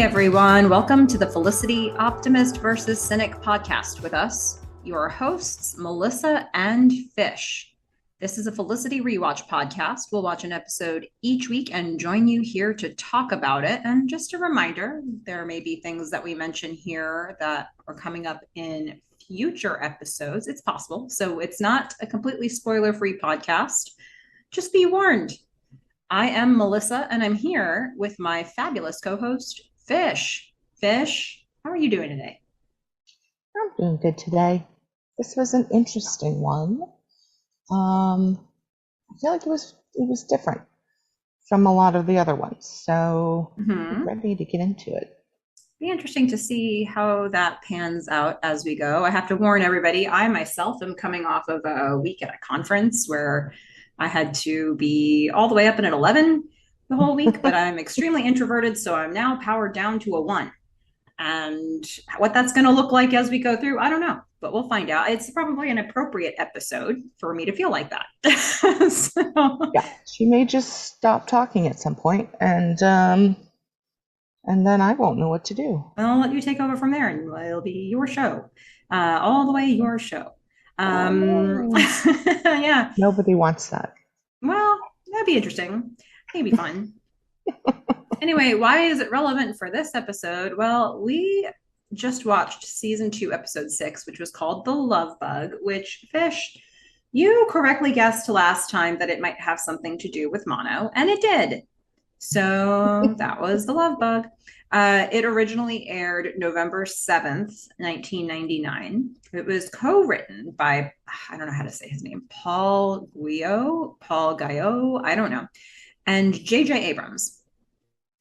everyone. Welcome to the Felicity, Optimist versus Cynic podcast with us, your hosts, Melissa and Fish. This is a Felicity rewatch podcast. We'll watch an episode each week and join you here to talk about it. And just a reminder, there may be things that we mention here that are coming up in future episodes. It's possible. So it's not a completely spoiler-free podcast. Just be warned. I am Melissa, and I'm here with my fabulous co-host, Fish. Fish, how are you doing today? I'm doing good today. This was an interesting one. I feel like it was different from a lot of the other ones, so I'm ready to get into it. Be interesting to see how that pans out as we go. I have to warn everybody, I myself am coming off of a week at a conference where I had to be all the way up and at 11 the whole week, but I'm extremely introverted, so I'm now powered down to a 1. And what that's going to look like as we go through, I don't know, but we'll find out. It's probably an appropriate episode for me to feel like that. Yeah, she may just stop talking at some point, and then I won't know what to do. I'll let you take over from there, and it'll be your show, all the way your show. Yeah. Nobody wants that. Well, that'd be interesting. Maybe fun. Anyway, why is it relevant for this episode? Well, we just watched season 2, episode 6, which was called The Love Bug, which, Fish, you correctly guessed last time that it might have something to do with mono, and it did. So that was The Love Bug. It originally aired November 7th, 1999. It was co-written by, I don't know how to say his name, Paul Guyot, I don't know, and J.J. Abrams.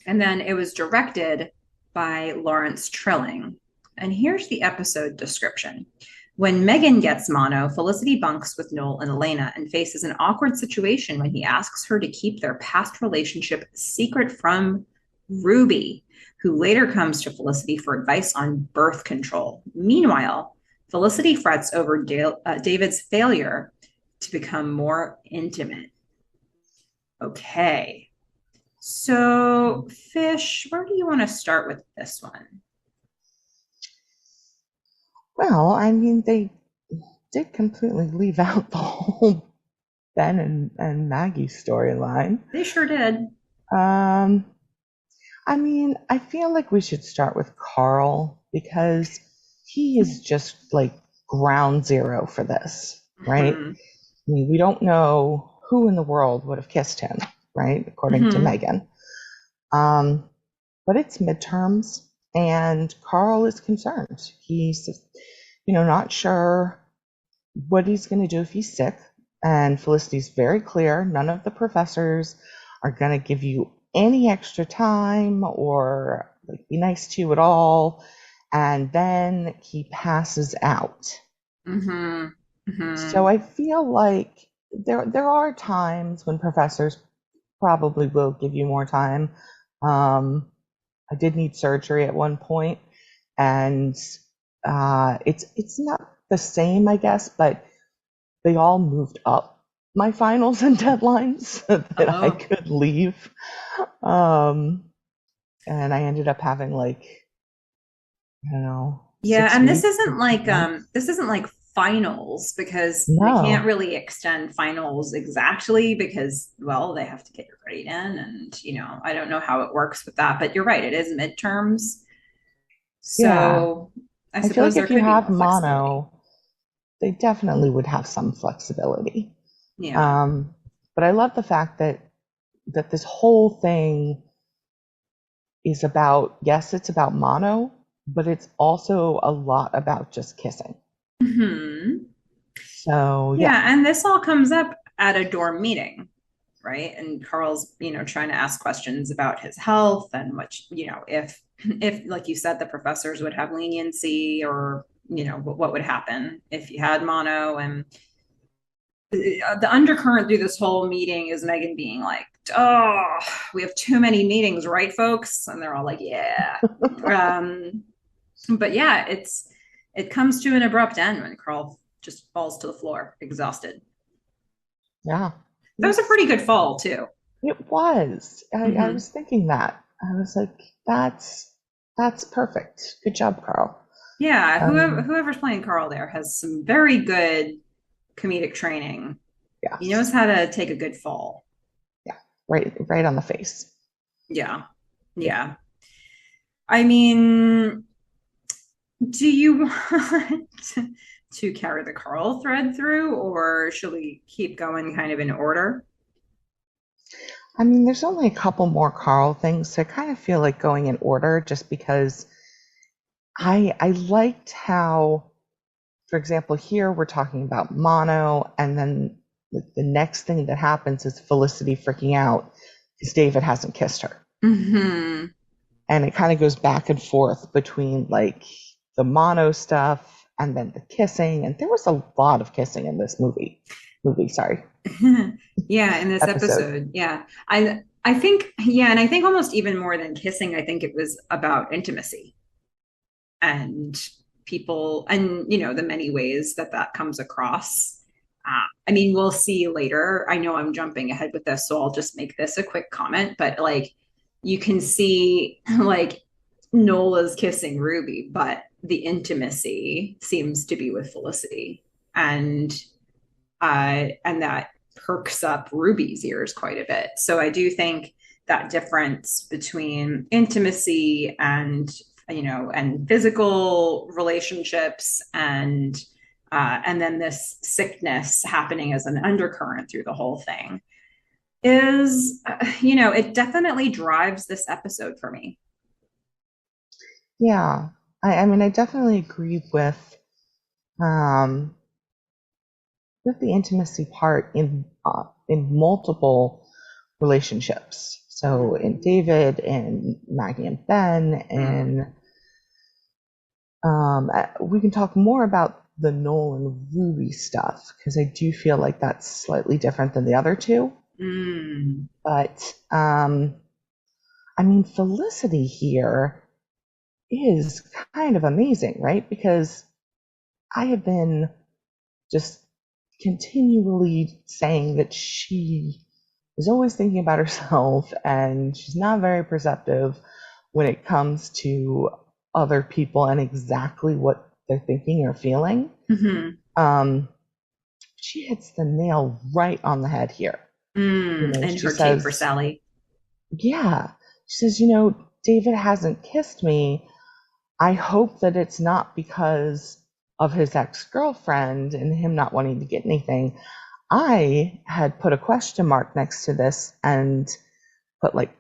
And then it was directed by Lawrence Trilling. And here's the episode description. When Meghan gets mono, Felicity bunks with Noel and Elena and faces an awkward situation when he asks her to keep their past relationship secret from Ruby, who later comes to Felicity for advice on birth control. Meanwhile, Felicity frets over David's failure to become more intimate. Okay. So, Fish, where do you want to start with this one? Well, I mean, they did completely leave out the whole Ben and Maggie storyline. They sure did. I mean, I feel like we should start with Carl because he is just like ground zero for this, right? I mean, we don't know who in the world would have kissed him, right? According to Meghan. But it's midterms and Carl is concerned. He's, not sure what he's going to do if he's sick. And Felicity's very clear. None of the professors are going to give you any extra time or be nice to you at all. And then he passes out. So I feel like there are times when professors probably will give you more time. I did need surgery at one point, and it's not the same, I guess, but they all moved up my finals and deadlines so that I could leave. And I ended up having I don't know. Yeah, and this isn't like finals because they can't really extend finals exactly because, well, they have to get your grade in and, I don't know how it works with that, but you're right. It is midterms. So I suppose feel like if you have mono, they definitely would have some flexibility. Yeah. But I love the fact that this whole thing is about, yes, it's about mono, but it's also a lot about just kissing. So yeah, and this all comes up at a dorm meeting, right? And Carl's, trying to ask questions about his health and what, if like you said, the professors would have leniency or, what would happen if you had mono. And the undercurrent through this whole meeting is Meghan being like, oh, we have too many meetings, right, folks? And they're all like, yeah. But yeah, it comes to an abrupt end when Carl just falls to the floor, exhausted. Yeah. That was a pretty good fall, too. It was. I was thinking that. I was like, that's That's perfect. Good job, Carl. Yeah, Um, whoever's playing Carl there has some very good comedic training. He knows yes. how to take a good fall. Yeah. Right on the face. Yeah. Yeah. I mean, do you want to carry the Carl thread through, or should we keep going kind of in order? I mean, there's only a couple more Carl things, so I kind of feel like going in order just because I liked how, for example, here we're talking about mono, and then the next thing that happens is Felicity freaking out because David hasn't kissed her. Hmm. And it kind of goes back and forth between like the mono stuff and then the kissing. And there was a lot of kissing in this sorry, Yeah, in this episode. episode. Yeah. I think yeah, and I think almost even more than kissing, I think it was about intimacy and people and the many ways that that comes across. I mean, we'll see later. I know I'm jumping ahead with this, so I'll just make this a quick comment. But like, you can see like Nola's kissing Ruby, but the intimacy seems to be with Felicity, and that perks up Ruby's ears quite a bit. So I do think that difference between intimacy and physical relationships and then this sickness happening as an undercurrent through the whole thing is it definitely drives this episode for me. Yeah. I mean, I definitely agree um, with the intimacy part in multiple relationships. So in David and Maggie and Ben, Mm. and we can talk more about the Noel and Ruby stuff because I do feel like that's slightly different than the other two. Mm. But I mean, Felicity here is kind of amazing, right? Because I have been just continually saying that she is always thinking about herself and she's not very perceptive when it comes to other people and exactly what they're thinking or feeling. Hmm. Um, she hits the nail right on the head here. And She her tape for says, Sally. yeah, she says, David hasn't kissed me. I hope that it's not because of his ex-girlfriend and him not wanting to get anything. I had put a question mark next to this and put like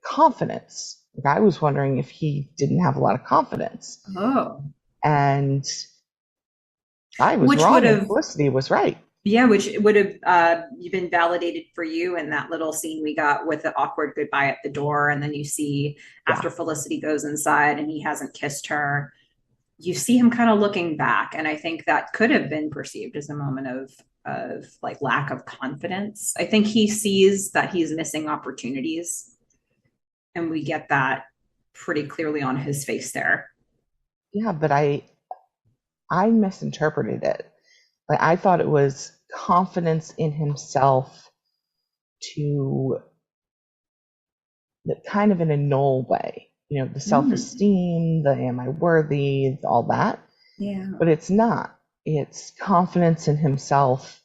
confidence. Like I was wondering if he didn't have a lot of confidence. Oh, And I was which would wrong and have Felicity was right. yeah, which would have been validated for you in that little scene we got with the awkward goodbye at the door, and then you see Yeah. after Felicity goes inside and he hasn't kissed her, you see him kind of looking back, and I think that could have been perceived as a moment of like lack of confidence. I think he sees that he's missing opportunities, and we get that pretty clearly on his face there. Yeah, but I misinterpreted it. Like I thought it was confidence in himself to kind of in a null way. The Mm, self-esteem, the am I worthy, all that. yeah. But it's not. It's confidence in himself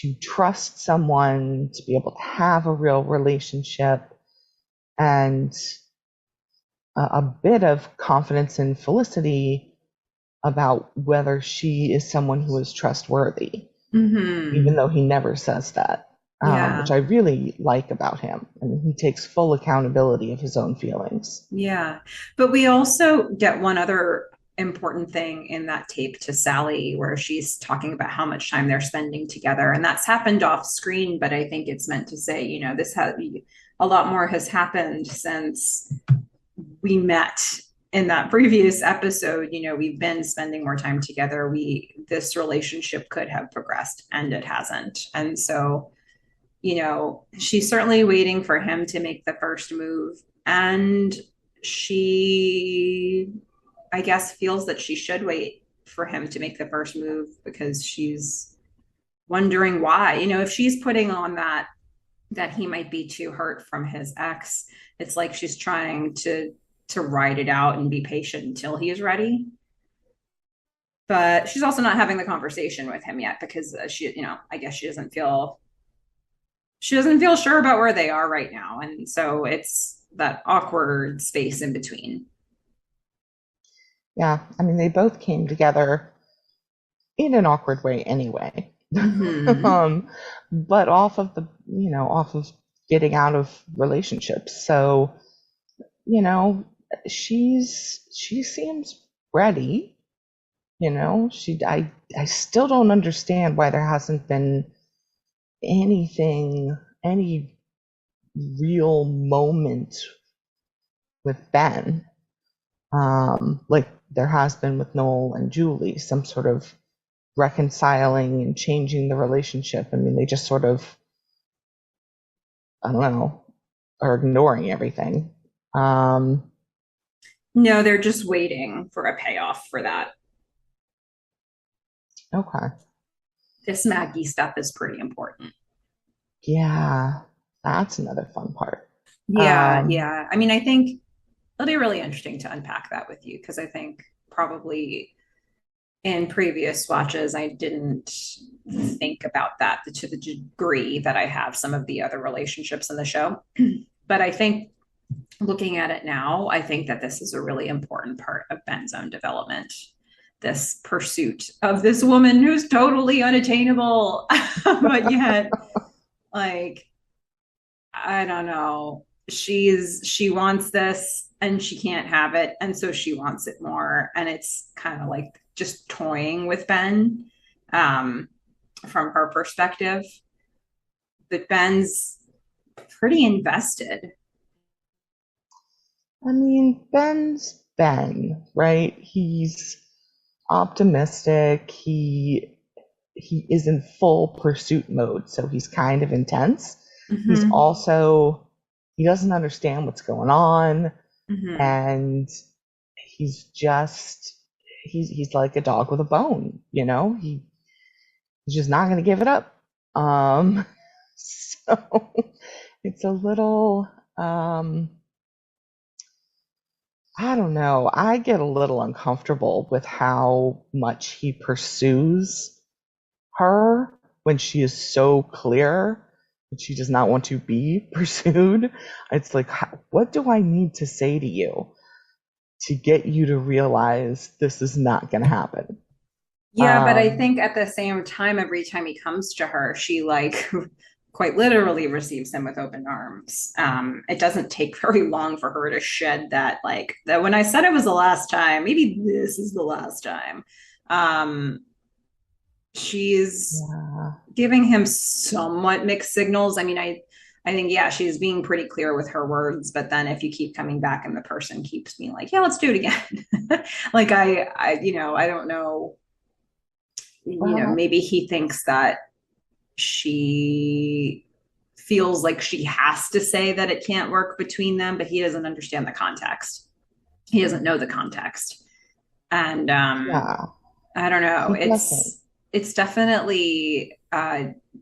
to trust someone, to be able to have a real relationship, and a bit of confidence in Felicity about whether she is someone who is trustworthy, even Hmm. though he never says that, which Yeah. I really like about him. I mean, he takes full accountability of his own feelings. Yeah. But we also get one other important thing in that tape to Sally where she's talking about how much time they're spending together. And that's happened off screen, but I think it's meant to say, this has a lot more has happened since we met in that previous episode. We've been spending more time together. This relationship could have progressed and it hasn't. And so she's certainly waiting for him to make the first move. And she, I guess, feels that she should wait for him to make the first move because she's wondering why. If she's putting on that he might be too hurt from his ex, it's like she's trying to to ride it out and be patient until he is ready. But she's also not having the conversation with him yet because she, I guess she doesn't feel sure about where they are right now, and so it's that awkward space in between. Yeah, I mean, they both came together in an awkward way anyway. Mm-hmm. um, but off of getting out of relationships. So, you know, she seems ready. I still don't understand why there hasn't been any real moment with Ben, like there has been with Noel and Julie, some sort of reconciling and changing the relationship. I mean, they just sort of, I don't know, are ignoring everything. Um, No, they're just waiting for a payoff for that. okay. This Maggie stuff is pretty important. Yeah, that's another fun part. Yeah, Um, yeah. I mean, I think it'll be really interesting to unpack that with you because I think probably in previous watches, I didn't think about that to the degree that I have some of the other relationships in the show. But I think looking at it now, I think that this is a really important part of Ben's own development. This pursuit of this woman who's totally unattainable, but yet, like, I don't know. She wants this and she can't have it, and so she wants it more. And it's kind of like just toying with Ben, um, from her perspective. But Ben's pretty invested. I mean, Ben's Ben, right? He's optimistic. He is in full pursuit mode, so he's kind of intense. He's Mm-hmm. also he doesn't understand what's going on, Mm-hmm. and he's just he's like a dog with a bone, he's just not going to give it up. So it's a little I don't know. I get a little uncomfortable with how much he pursues her when she is so clear that she does not want to be pursued. It's like, what do I need to say to you to get you to realize this is not going to happen? Yeah, but I Um, think at the same time, every time he comes to her, she like quite literally receives him with open arms. It doesn't take very long for her to shed that, like, that when I said it was the last time, maybe this is the last time. Um, she's yeah, giving him somewhat mixed signals. I mean, I think yeah, she's being pretty clear with her words, but then if you keep coming back and the person keeps being like, yeah, let's do it again, like I don't know, well, maybe he thinks that she feels like she has to say that it can't work between them, but he doesn't understand the context. He doesn't know the context. And yeah, I don't know. he doesn't. It's definitely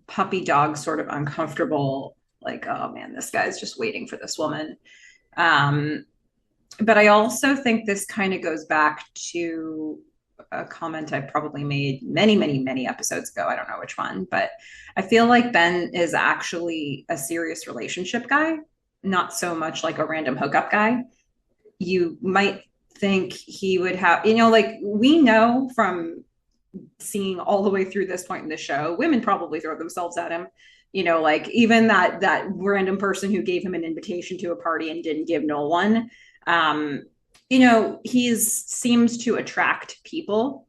puppy dog sort of uncomfortable. Like, oh man, this guy's just waiting for this woman. Um, but I also think this kind of goes back to a comment I probably made many, many, many episodes ago. I don't know which one, but I feel like Ben is actually a serious relationship guy, not so much like a random hookup guy. You might think he would have, like we know from seeing all the way through this point in the show, women probably throw themselves at him. Like even that random person who gave him an invitation to a party and didn't give no one. Um, he's seems to attract people,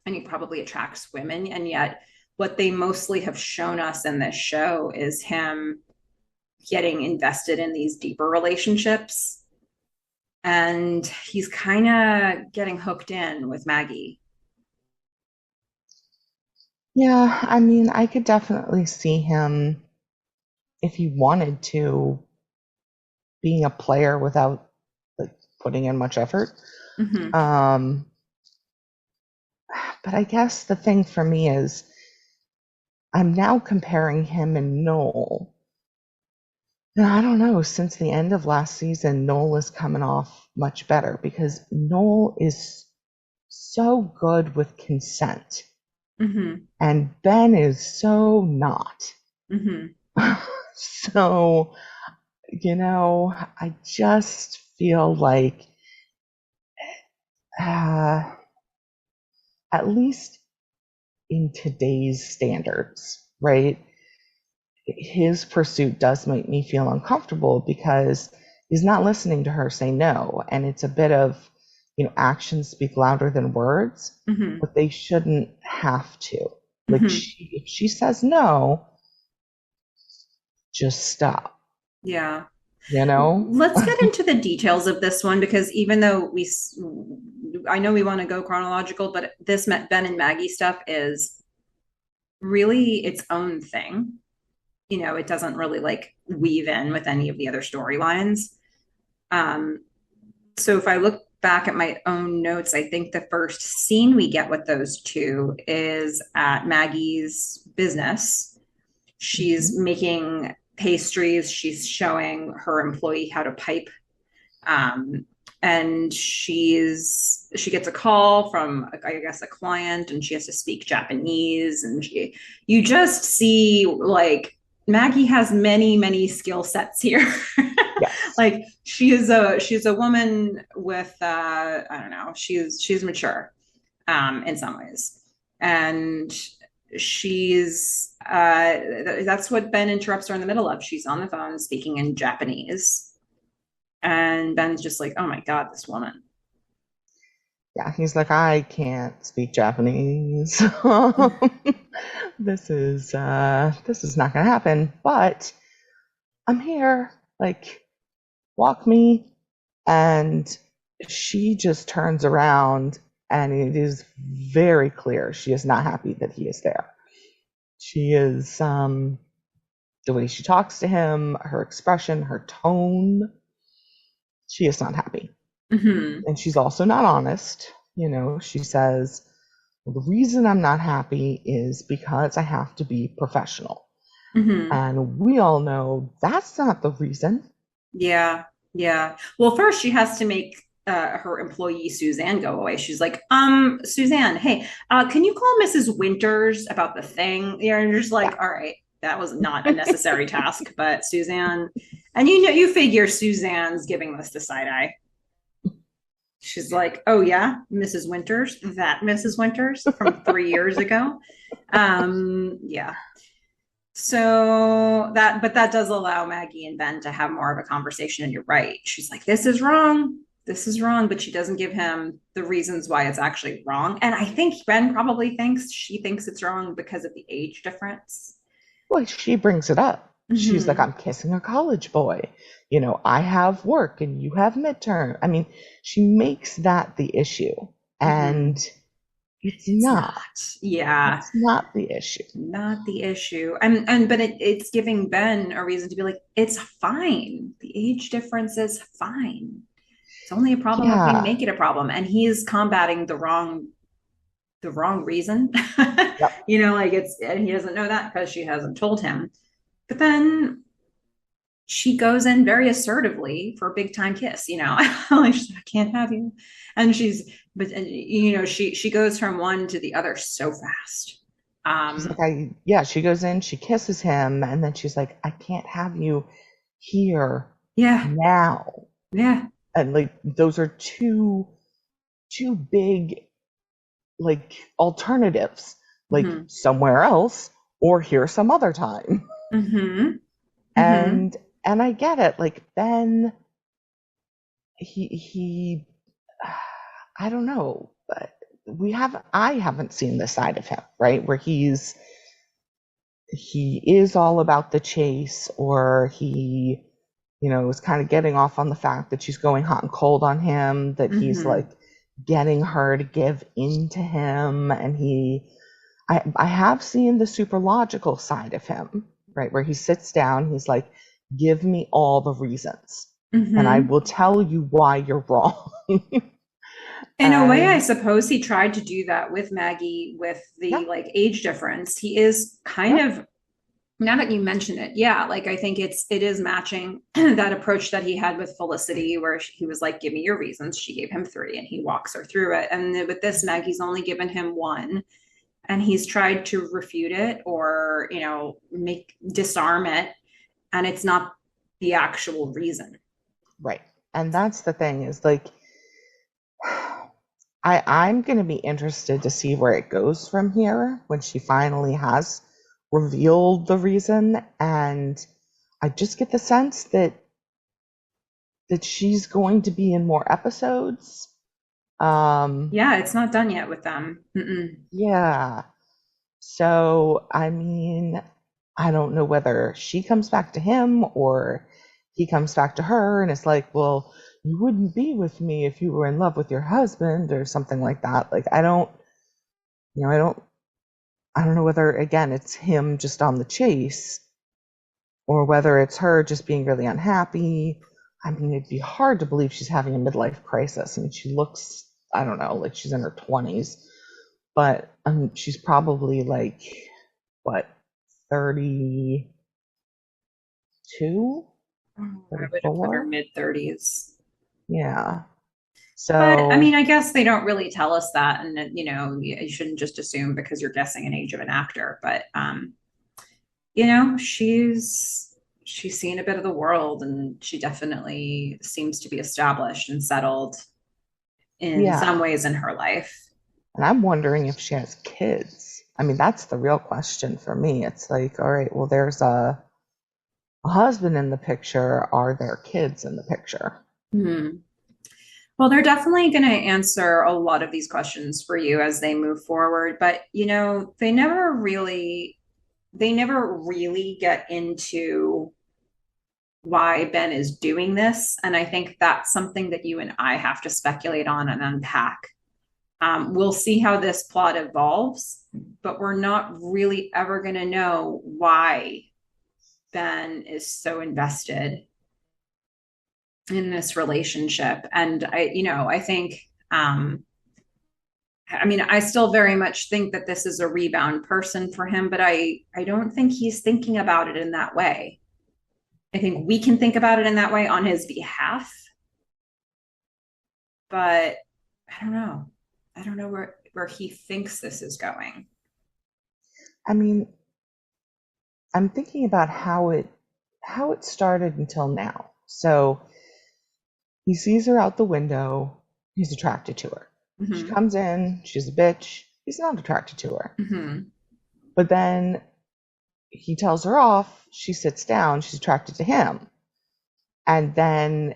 and he probably attracts women, and yet what they mostly have shown us in this show is him getting invested in these deeper relationships, and he's kind of getting hooked in with Maggie. Yeah, I mean, I could definitely see him if he wanted to being a player without like putting in much effort. Mm-hmm. Um, but I guess the thing for me is I'm now comparing him and Noel, And I don't know, since the end of last season, Noel is coming off much better because Noel is so good with consent Mm-hmm. and Ben is so not. Mm-hmm. So, I just feel like, uh, at least in today's standards, right? His pursuit does make me feel uncomfortable because he's not listening to her say no. And it's a bit of, actions speak louder than words, Mm-hmm. but they shouldn't have to. Like, Mm-hmm. if she says no, just stop, Yeah. you know? Let's get into the details of this one because even though I know we want to go chronological, but this Ben and Maggie stuff is really its own thing. It doesn't really like weave in with any of the other storylines. Um, so if I look back at my own notes, I think the first scene we get with those two is at Maggie's business. She's Mhm. making pastries. She's showing her employee how to pipe. Um, and she gets a call from, I guess, a client, and she has to speak Japanese. And you just see like Maggie has many skill sets here. Yes. Like she's a woman with I don't know, she's mature in some ways, and that's what Ben interrupts her in the middle of. She's on the phone speaking in Japanese, and Ben's just like, oh my God, this woman. Yeah, he's like, I can't speak Japanese. This is not gonna happen, but I'm here. Like, walk me. And she just turns around and it is very clear she is not happy that he is there. She is, the way she talks to him, her expression, her tone, she is not happy. Mm-hmm. And she's also not honest. She says, well, the reason I'm not happy is because I have to be professional. Mm-hmm. And we all know that's not the reason. Yeah, yeah. Well, first she has to make her employee Suzanne go away. She's like, Suzanne, hey, can you call Mrs. Winters about the thing? You're just like, Yeah. all right, that was not a necessary task, but Suzanne, and you figure Suzanne's giving this the side eye. She's like, oh yeah, Mrs. Winters, that Mrs. Winters from 3 years ago. Yeah. But that does allow Maggie and Ben to have more of a conversation. And you're right. She's like, this is wrong. This is wrong. But she doesn't give him the reasons why it's actually wrong. And I think Ben probably thinks she thinks it's wrong because of the age difference. Well, she brings it up. She's like, Mm-hmm. I'm kissing a college boy. I have work and you have midterm. I mean, she makes that the issue. Mm-hmm. And it's It's not. not. Yeah. It's not the issue. Not the issue. And but it's giving Ben a reason to be like, it's fine. The age difference is fine. It's only a problem if we Yeah. make it a problem. And he's combating the wrong reason. Yep. Like and he doesn't know that because she hasn't told him. But then she goes in very assertively for a big time kiss, like I can't have you. And she goes from one to the other so fast. She's like, Um, yeah, she goes in, she kisses him, and then she's like, I can't have you here yeah, now. yeah. And like those are two big like alternatives. Like Mm-hmm. somewhere else or here some other time. Mm-hmm. Mm-hmm. And and I get it. Like Ben, he I don't know, but I haven't seen this side of him, right? Where he is all about the chase, or he, is kind of getting off on the fact that she's going hot and cold on him, that he's Mm-hmm. like getting her to give in to him. And I have seen the super logical side of him, right? Where he sits down, he's like, give me all the reasons and I Mm-hmm. will tell you why you're wrong. In a way, I And suppose he tried to do that with Maggie with the yep, like age difference. He is kind yep, of Now that you mention it, yeah, like I think it is matching that approach that he had with Felicity, where he was like, "Give me your reasons." She gave him three, and he walks her through it. And with this Meg, he's only given him one, and he's tried to refute it or make disarm it, and it's not the actual reason. Right. And that's the thing is like I'm going to be interested to see where it goes from here when she finally has revealed the reason. And I just get the sense that she's going to be in more episodes. Um, Yeah, it's not done yet with them. Mm-mm. yeah. So, I mean, I don't know whether she comes back to him or he comes back to her and it's like, well, you wouldn't be with me if you were in love with your husband or something like that. Like, I don't, you know, I don't know whether, again, it's him just on the chase or whether it's her just being really unhappy. I mean, it'd be hard to believe she's having a midlife crisis. I mean, she looks, I don't know, like she's in her 20s, but she's probably like, what, 32, I would have put her 34? mid 30s. Yeah. But I So, mean, I guess they don't really tell us that, and you shouldn't just assume because you're guessing an age of an actor. But she's seen a bit of the world, and she definitely seems to be established and settled in some yeah. ways in her life. And I'm wondering if she has kids. I mean, that's the real question for me. It's like, all right, well, there's a husband in the picture. Are there kids in the picture? Hmm. Well, they're definitely going to answer a lot of these questions for you as they move forward, but they never really get into why Ben is doing this. And I think that's something that you and I have to speculate on and unpack. We'll see how this plot evolves, but we're not really ever going to know why Ben is so invested in this relationship. And I think, I mean, I still very much think that this is a rebound person for him, but I don't think he's thinking about it in that way. I think we can think about it in that way on his behalf, but I don't know. I don't know where he thinks this is going. I mean, I'm thinking about how it started until now. So he sees her out the window. He's attracted to her. She Mm-hmm. comes in. She's a bitch. He's not attracted to her. Mm-hmm. But then he tells her off. She sits down. She's attracted to him. And then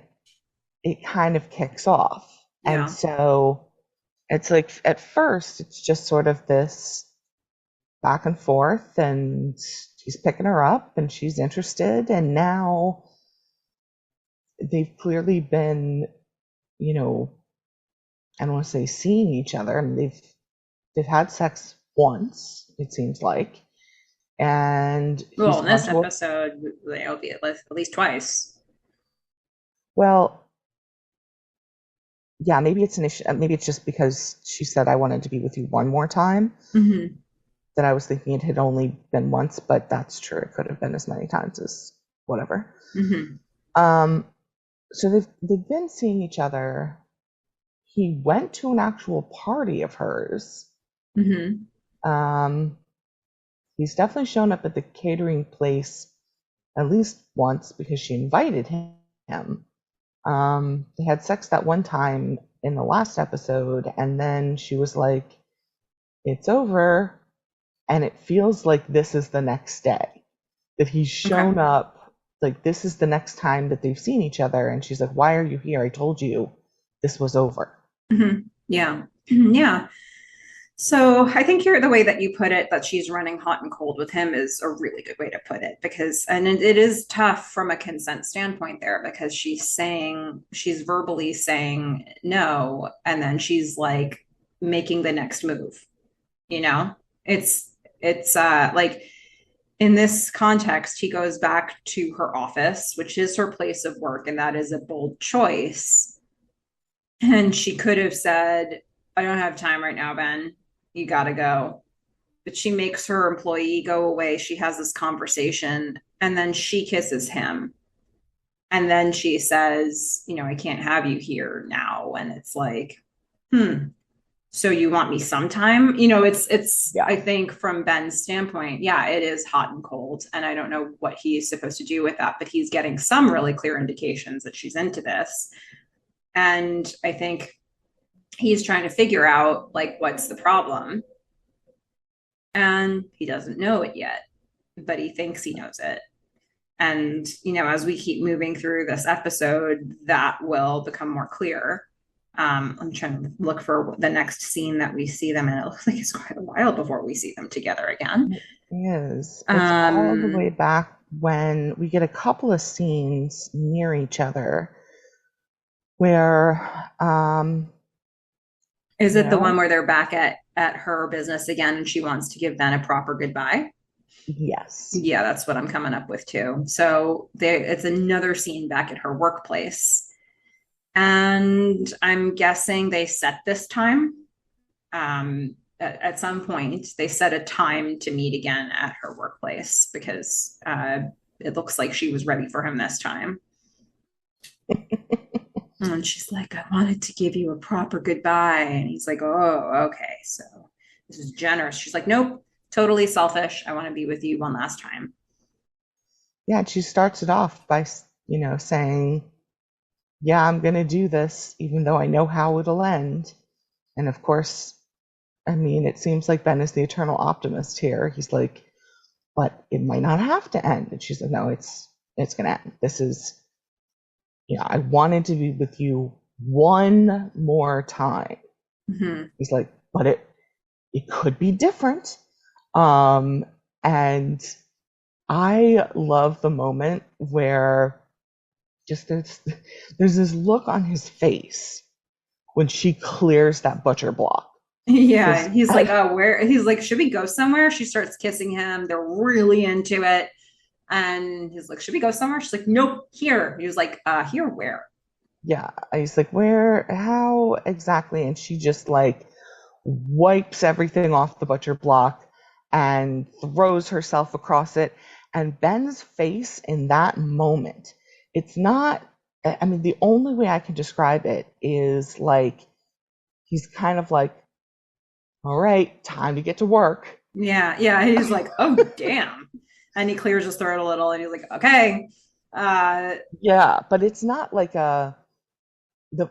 it kind of kicks off. And Yeah. so it's like at first, it's just sort of this back and forth, and he's picking her up and she's interested. And now they've clearly been, you know, I don't want to say seeing each other. I mean, they've had sex once, it seems like, and Well, he's in gone this to a, episode, they'll be at least twice. well, yeah, maybe it's an issue. Maybe it's just because she said I wanted to be with you one more time Mm-hmm. that I was thinking it had only been once, but that's true. It could have been as many times as whatever. Mm-hmm. Um, so they've been seeing each other. He went to an actual party of hers. Mm-hmm. Um, he's definitely shown up at the catering place at least once because she invited him. They had sex that one time in the last episode, and then she was like, "It's over," and it feels like this is the next day that he's Okay. shown up. Like this is the next time that they've seen each other, and she's like, "Why are you here? I told you this was over." Mm-hmm. Yeah. Yeah. So I think the way that you put it, that she's running hot and cold with him, is a really good way to put it because, and it is tough from a consent standpoint there because she's verbally saying no, and then she's like making the next move, you know? It's like in this context, he goes back to her office, which is her place of work, and that is a bold choice. And she could have said, I don't have time right now, Ben. You got to go. but she makes her employee go away. She has this conversation, and then she kisses him. And then she says, I can't have you here now. And it's like, hmm, so you want me sometime? It's Yeah. I think from Ben's standpoint, yeah, it is hot and cold. And I don't know what he's supposed to do with that, but he's getting some really clear indications that she's into this. And I think he's trying to figure out like what's the problem. And he doesn't know it yet, but he thinks he knows it. And, as we keep moving through this episode, that will become more clear. I'm trying to look for the next scene that we see them in. It looks like it's quite a while before we see them together again. It is. It's all the way Um, back when we get a couple of scenes near each other where, is you it the one know, where they're back at her business again and she wants to give Ben a proper goodbye? yes. Yeah, that's what I'm coming up with too. So it's another scene back at her workplace. And I'm guessing they set this time. At some point, they set a time to meet again at her workplace because it looks like she was ready for him this time. And she's like, I wanted to give you a proper goodbye. And he's like, oh, okay. So this is generous. She's like, nope, totally selfish. I want to be with you one last time. Yeah, and she starts it off by, saying, yeah, I'm going to do this, even though I know how it'll end. And of course, I mean, it seems like Ben is the eternal optimist here. He's like, but it might not have to end. And she's like, no, it's going to end. This is, I wanted to be with you one more time. Mm-hmm. He's like, but it could be different. Um, and I love the moment where just there's this look on his face when she clears that butcher block. Yeah, Because and he's like, I "Oh, where?" He's like, "Should we go somewhere?" She starts kissing him. They're really into it, and he's like, "Should we go somewhere?" She's like, "Nope, here." He was like, "Here, where?" yeah, I was like, where, how exactly? And she just like wipes everything off the butcher block and throws herself across it. And Ben's face in that moment, it's not, I mean, the only way I can describe it is like he's kind of like, all right, time to get to work. Yeah, yeah. He's like, "Oh, damn," and he clears his throat a little, and he's like, "Okay." Uh, Yeah, but it's not like at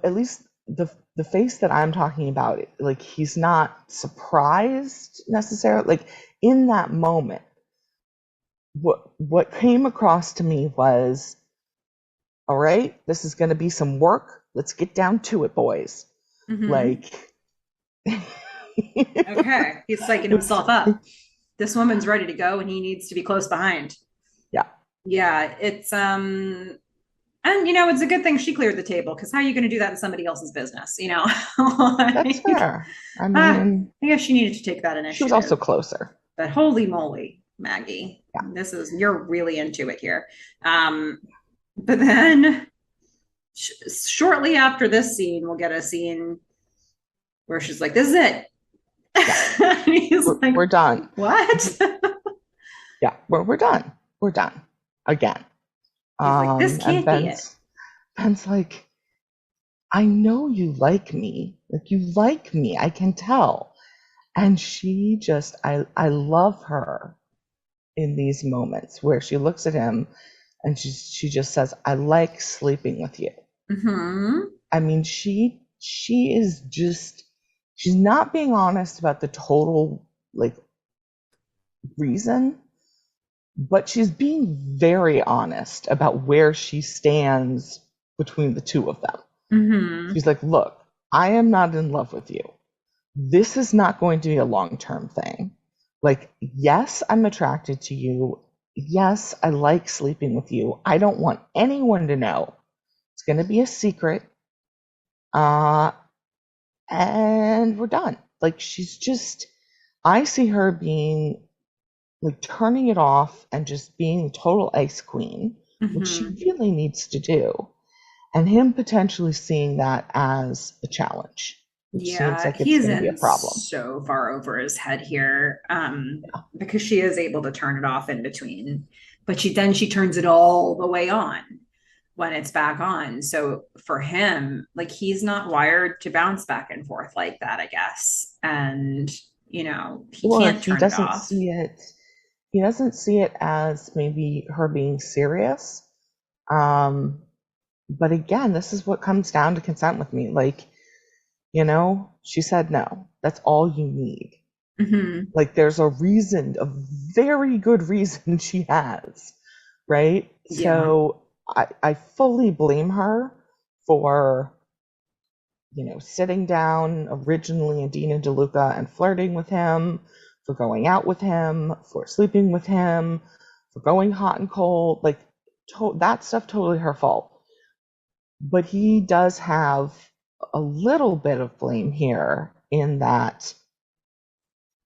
least the face that I'm talking about, like he's not surprised necessarily. Like in that moment, what came across to me was, all right, this is going to be some work. Let's get down to it, boys. mhm. Like Okay, he's psyching it's himself up. This woman's ready to go, and he needs to be close behind. yeah, Yeah, it's and it's a good thing she cleared the table because how are you going to do that in somebody else's business? that's Like, fair. I mean, I guess she needed to take that she was also initiative. closer. But holy moly, Maggie, Yeah, you're really into it here. Um, but then shortly after this scene, we'll get a scene where she's like, "This is it." yeah, And he's like, we're done. "What?" Yeah, we're done. We're done again. He's like, "This And can't be it." Ben's like, I know you like me. Like you like me. I can tell. And she just, I love her in these moments where she looks at him and she just says, I like sleeping with you. Mm-hmm. I mean, she is just, she's not being honest about the total like reason, but she's being very honest about where she stands between the two of them. Mm-hmm. She's like, look, I am not in love with you. This is not going to be a long-term thing. Like, yes, I'm attracted to you. Yes, I like sleeping with you. I don't want anyone to know. It's going to be a secret. Uh, and we're done. Like, she's just, I see her being like turning it off and just being total ice queen, which she Mm-hmm. really needs to do. And him potentially seeing that as a challenge. It seems Yeah, like it's he's going to be a in problem. so far over his head here, because she is able to turn it off in between, but she turns it all the way on when it's back on. So for him, like he's not wired to bounce back and forth like that, I guess. And he Or can't he turn it doesn't off. see it. He doesn't see it as maybe her being serious. Um, but again, this is what comes down to consent with me. Like, she said no. That's all you need. Hmm. Like, there's a reason, a very good reason she has, right? Yeah. So I fully blame her for, sitting down originally in Dina DeLuca and flirting with him, for going out with him, for sleeping with him, for going hot and cold. Like, that stuff totally her fault. But he does have a little bit of blame here in that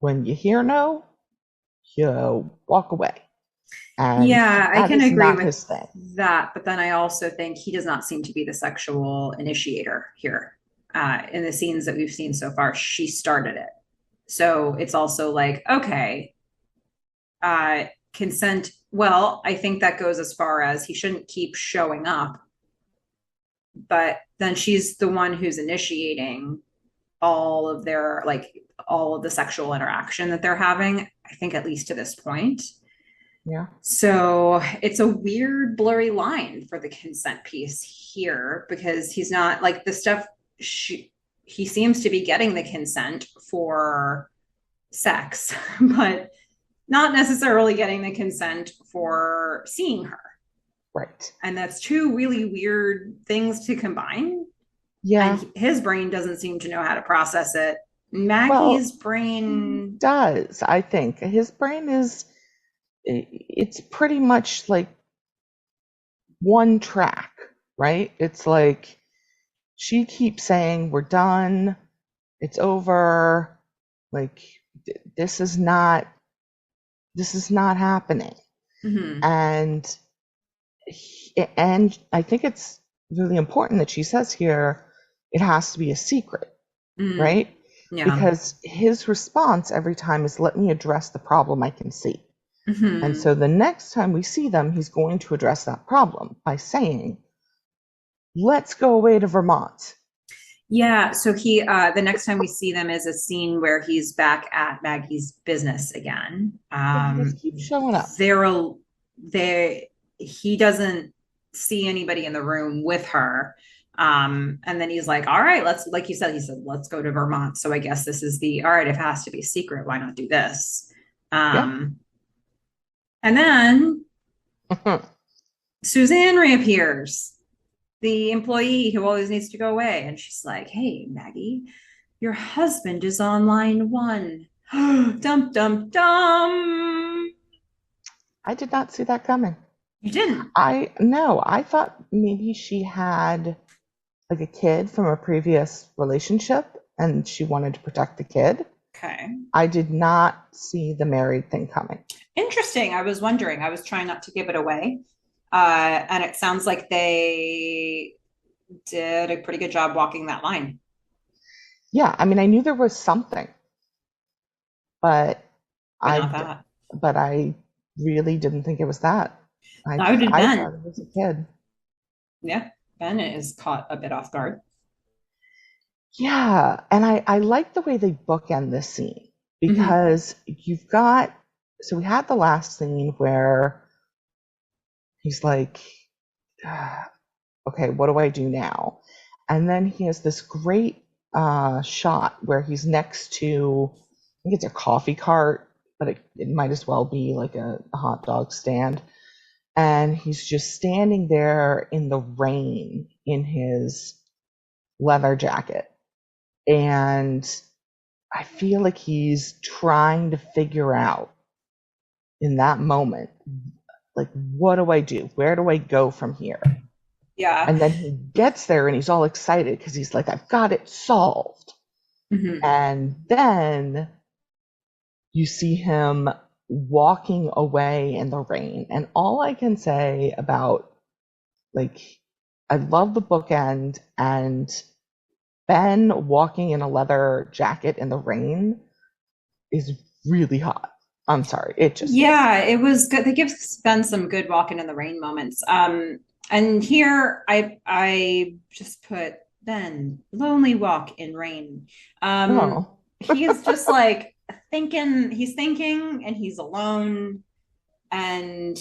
when you hear no, you walk away. And Yeah, I that can is agree not with his thing. that, but then I also think he does not seem to be the sexual initiator here. In the scenes that we've seen so far, she started it. So it's also like, okay, consent. Well, I think that goes as far as he shouldn't keep showing up, but then she's the one who's initiating all of their, like, all of the sexual interaction that they're having, I think, at least to this point. Yeah. So it's a weird, blurry line for the consent piece here because he's not like the stuff he seems to be getting the consent for sex, but not necessarily getting the consent for seeing her. Right. And that's two really weird things to combine. Yeah. And his brain doesn't seem to know how to process it. Well, Maggie's he brain, does, I think. His brain is, it's pretty much like one track, right? It's like she keeps saying, we're done, it's over, like this is not happening. mm-hmm. And I think it's really important that she says here it has to be a secret, Mm, right? yeah. Because his response every time is, let me address the problem I can see. And Mm-hmm. so the next time we see them, he's going to address that problem by saying, let's go away to Vermont. Yeah, so the next time we see them is a scene where he's back at Maggie's business again. Yeah, he just keeps showing up. They're a, they He doesn't see anybody in the room with her. And then he's like, all right, let's, like you said, he said, let's go to Vermont. So I guess this is the, all right, if it has to be secret, why not do this? Yeah. Um, and then Suzanne reappears, the employee who always needs to go away. And she's like, hey, Maggie, your husband is on line one. Dum, dum, dum. I did not see that coming. You didn't. I thought maybe she had like a kid from a previous relationship and she wanted to protect the kid. Okay. I did not see the married thing coming. Interesting. I was wondering. I was trying not to give it away. And it sounds like they did a pretty good job walking that line. Yeah, I mean, I knew there was something, but But I, not that. but I really didn't think it was that. Neither did I thought Ben. it was a kid. Yeah. Ben is caught a bit off guard. Yeah, and I like the way they bookend this scene Mm-hmm. because you've got, so we had the last scene where he's like, "Ah, okay, what do I do now?" And then he has this great shot where he's next to, I think it's a coffee cart, but it might as well be like a hot dog stand. And he's just standing there in the rain in his leather jacket. And I feel like he's trying to figure out in that moment, like, what do I do? Where do I go from here? Yeah. And then he gets there and he's all excited because he's like, I've got it solved. Mm-hmm. And then you see him walking away in the rain. And all I can say about, like, I love the bookend and Ben walking in a leather jacket in the rain is really hot. I'm sorry, it just is. Yeah, it was good. They give Ben some good walking in the rain moments. And here I just put Ben, lonely walk in rain. Oh, He is just like he's thinking and he's alone and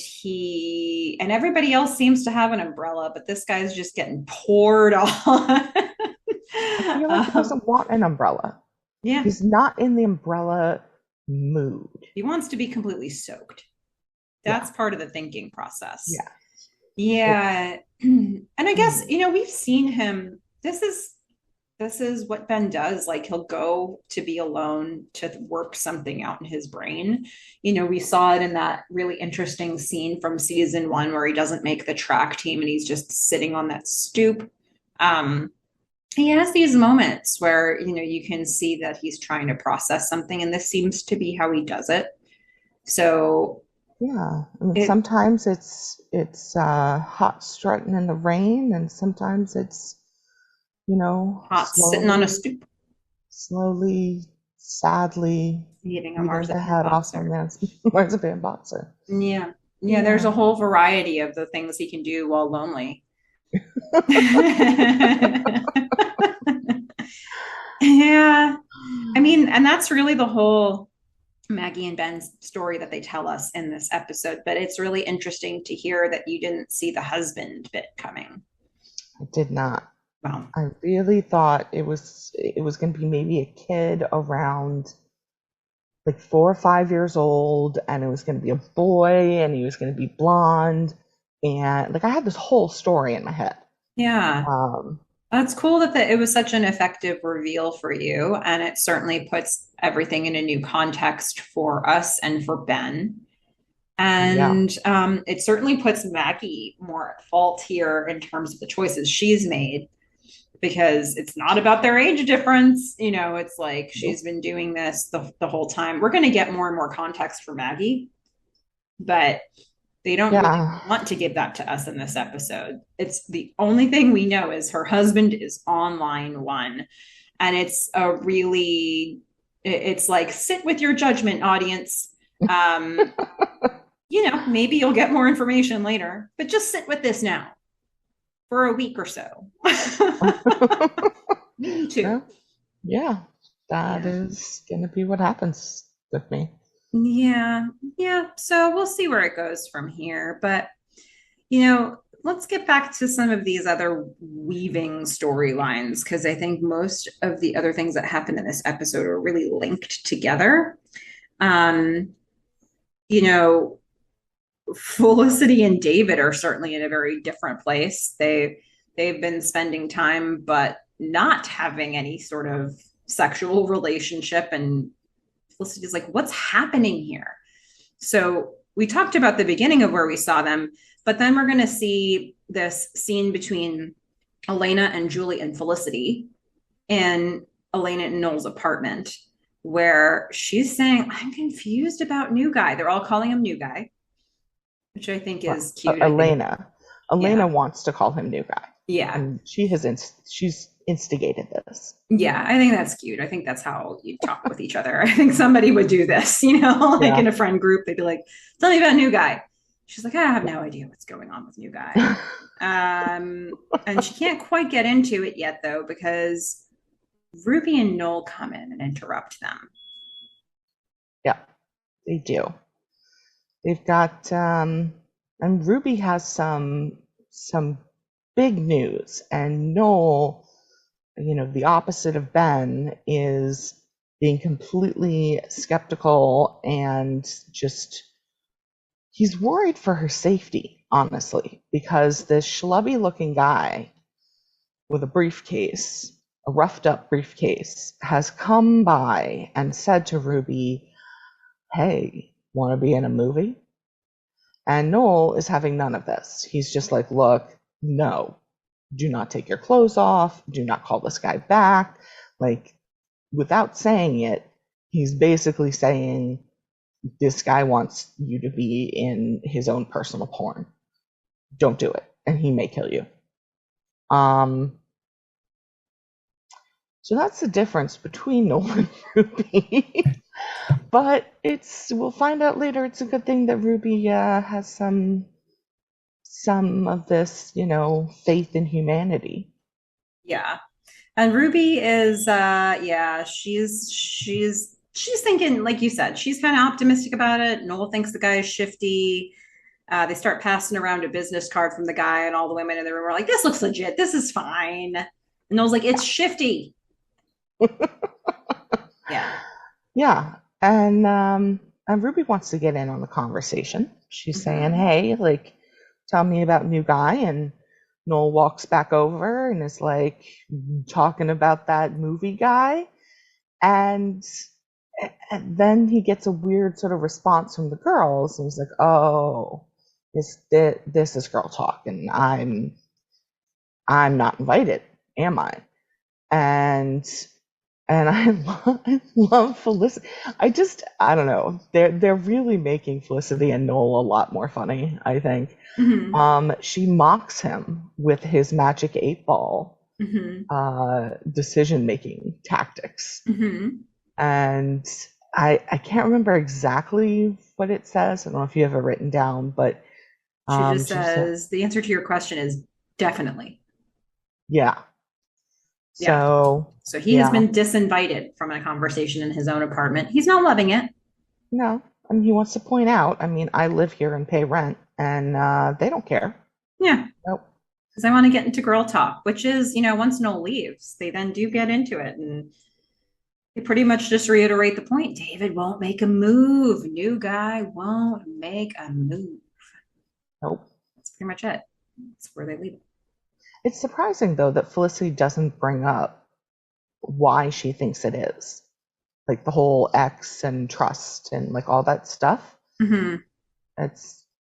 everybody else seems to have an umbrella, but this guy's just getting poured on. I feel like he um, doesn't want an umbrella. yeah, He's not in the umbrella mood. he wants to be completely soaked. Yeah, That's part of the thinking process. yeah. It's Yeah. And I guess, mm, we've seen him. This is what Ben does. Like he'll go to be alone to work something out in his brain. We saw it in that really interesting scene from season one where he doesn't make the track team and he's just sitting on that stoop. Um, he has these moments where, you can see that he's trying to process something, and this seems to be how he does it. So yeah. I mean, it sometimes it's hot strutting in the rain, and sometimes it's hot sitting on a slowly, stoop slowly, sadly eating a eating the marzipan head off a boxer. man's marzipan boxer. Yeah. Yeah, there's a Yeah. whole variety of the things he can do while lonely. Yeah. I mean, and that's really the whole Maggie and Ben's story that they tell us in this episode. But it's really interesting to hear that you didn't see the husband bit coming. I did not. Well, I really thought it was going to be maybe a kid around like 4 or 5 years old, and it was going to be a boy, and he was going to be blonde, and like I had this whole story in my head. yeah. Um, That's cool that it was such an effective reveal for you. And it certainly puts everything in a new context for us and for Ben. yeah, And it certainly puts Maggie more at fault here in terms of the choices she's made because it's not about their age difference. It's like she's nope, been doing this the whole time. We're going to get more and more context for Maggie, but they don't really yeah, want to give that to us in this episode. It's the only thing we know is her husband is on line one. And it's like, sit with your judgment, audience. Um, maybe you'll get more information later, but just sit with this now for a week or so. Me too. yeah, yeah. That Yeah. is going to be what happens with me. Yeah. Yeah. So we'll see where it goes from here. But, let's get back to some of these other weaving storylines because I think most of the other things that happen in this episode are really linked together. Um, you know, Felicity and David are certainly in a very different place. They've been spending time, but not having any sort of sexual relationship. And Felicity's like, "What's happening here?" So we talked about the beginning of where we saw them, but then we're going to see this scene between Elena and Julie and Felicity in Elena and Noel's apartment, where she's saying, "I'm confused about new guy." They're all calling him new guy, which I think Well, is cute. I think, Elena, Elena yeah, wants to call him new guy, yeah, and she's instigated this. yeah. I think that's cute. I think that's how you talk with each other. I think somebody would do this, like Yeah. in a friend group, they'd be like, "Tell me about new guy." She's like, "I have no idea what's going on with new guy." Um, and she can't quite get into it yet though, because Ruby and Noel come in and interrupt them. Yeah, they do. They've got and Ruby has some big news, and Noel, the opposite of Ben, is being completely skeptical and just he's worried for her safety, honestly, because this schlubby looking guy with a briefcase, a roughed up briefcase, has come by and said to Ruby, "Hey, want to be in a movie?" And Noel is having none of this. He's just like, "Look, no, do not take your clothes off. Do not call this guy back." Like, without saying it, he's basically saying, this guy wants you to be in his own personal porn. Don't do it, and he may kill you. Um, So that's the difference between Noel and Ruby. But we'll find out later it's a good thing that Ruby has some of this, faith in humanity. Yeah. And Ruby is yeah, she's thinking, like you said, she's kind of optimistic about it. Noel thinks the guy is shifty. They start passing around a business card from the guy, and all the women in the room are like, "This looks legit. This is fine." And Noel's like, "It's shifty." Yeah. Yeah. And Ruby wants to get in on the conversation. She's saying, Hmm. "Hey, like, tell me about new guy." And Noel walks back over and is like talking about that movie guy. And, and then he gets a weird sort of response from the girls. And he's like, "Oh, this is girl talk, and I'm not invited, am I?" And I love Felicity. I don't know. They're really making Felicity and Noel a lot more funny, I think. Hmm. She mocks him with his magic 8 ball Hmm. decision making tactics. Hmm. And I can't remember exactly what it says. I don't know if you have it written down, but She just she just said, says the answer to your question is definitely. yeah. Yeah. So So he has yeah. been disinvited from a conversation in his own apartment. He's not loving it. No, I mean, he wants to point out, I mean, I live here and pay rent, and they don't care. Yeah. Nope. Because I want to get into girl talk, which is, once Noel leaves, they then do get into it. And they pretty much just reiterate the point. David won't make a move. New guy won't make a move. Nope. That's pretty much it. That's where they leave it. It's surprising, though, that Felicity doesn't bring up why she thinks it is. Like the whole X and trust and like all that stuff. Mm-hmm.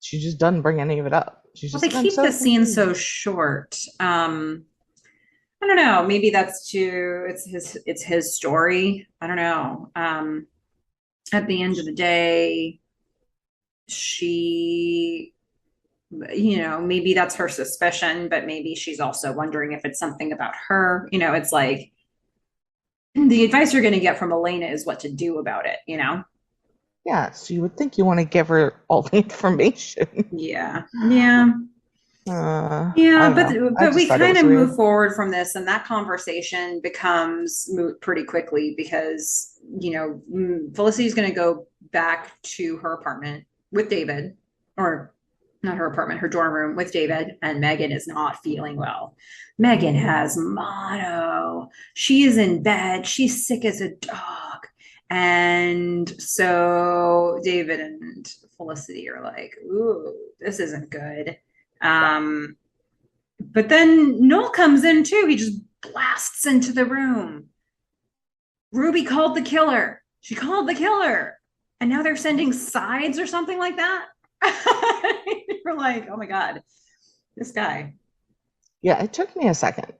She just doesn't bring any of it up. She's Well, just they like, I'm keep so the scene so confused. short. I don't know. Maybe that's too. It's his story. I don't know. At the end of the day, she, maybe that's her suspicion, but maybe she's also wondering if it's something about her. It's like the advice you're going to get from Elena is what to do about it. Yeah, so you would think you want to give her all the information. Yeah. Yeah. I Yeah, don't but know. I but just we thought it kind was of move weird. forward from this, and that conversation becomes moot pretty quickly because Felicity's going to go back to her apartment with David, or not her apartment, her dorm room with David, and Meghan is not feeling well. Meghan has mono. She is in bed. She's sick as a dog, and so David and Felicity are like, "Ooh, this isn't good." Yeah. Um, but then Noel comes in too. He just blasts into the room. Ruby called the killer. She called the killer. And now they're sending sides or something like that. You're like, oh my God, this guy. Yeah, it took me a second.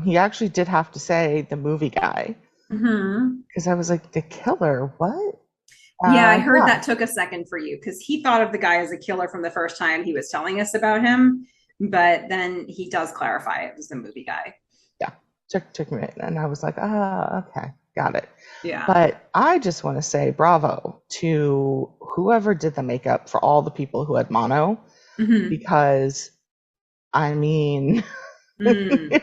He actually did have to say the movie guy Mm-hmm. because I was like, the killer? What? Yeah, I heard Yeah, that took a second for you because he thought of the guy as a killer from the first time he was telling us about him. But then he does clarify it was the movie guy. yeah. Took me, and I was like, okay, got it. Yeah. But I just want to say bravo to whoever did the makeup for all the people who had mono, Mm-hmm. because I mean, Mm.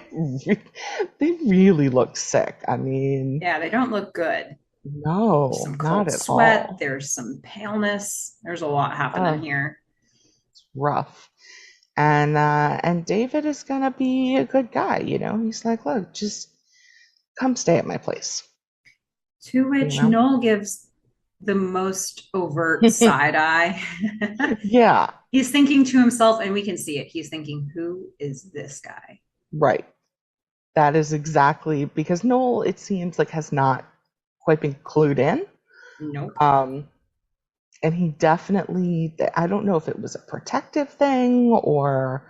they really look sick. I mean, Yeah, they don't look good. There's no, some not cold at sweat. all. There's some paleness. There's a lot happening Oh, here. rough. And David is gonna be a good guy, He's like, look, just come stay at my place, To you which know. Noel gives the most overt side eye. Yeah, He's thinking to himself, and we can see it. He's thinking, who is this guy? right. That is exactly because Noel, it seems like, has not quite been clued in. Nope. Um, and he definitely, I don't know if it was a protective thing or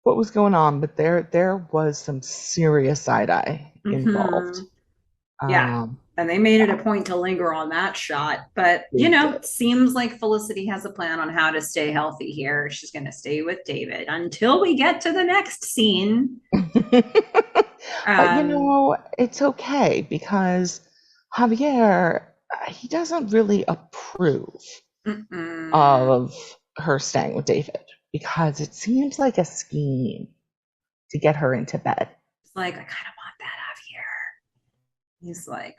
what was going on, but there was some serious side eye involved. Mm-hmm. Yeah. Um, And they made it yeah, a point to linger on that shot. But, they did. it seems like Felicity has a plan on how to stay healthy here. She's going to stay with David until we get to the next scene. But Um, it's okay because Javier, he doesn't really approve mm-mm. of her staying with David because it seems like a scheme to get her into bed. It's like, I kind of want that out here. He's like,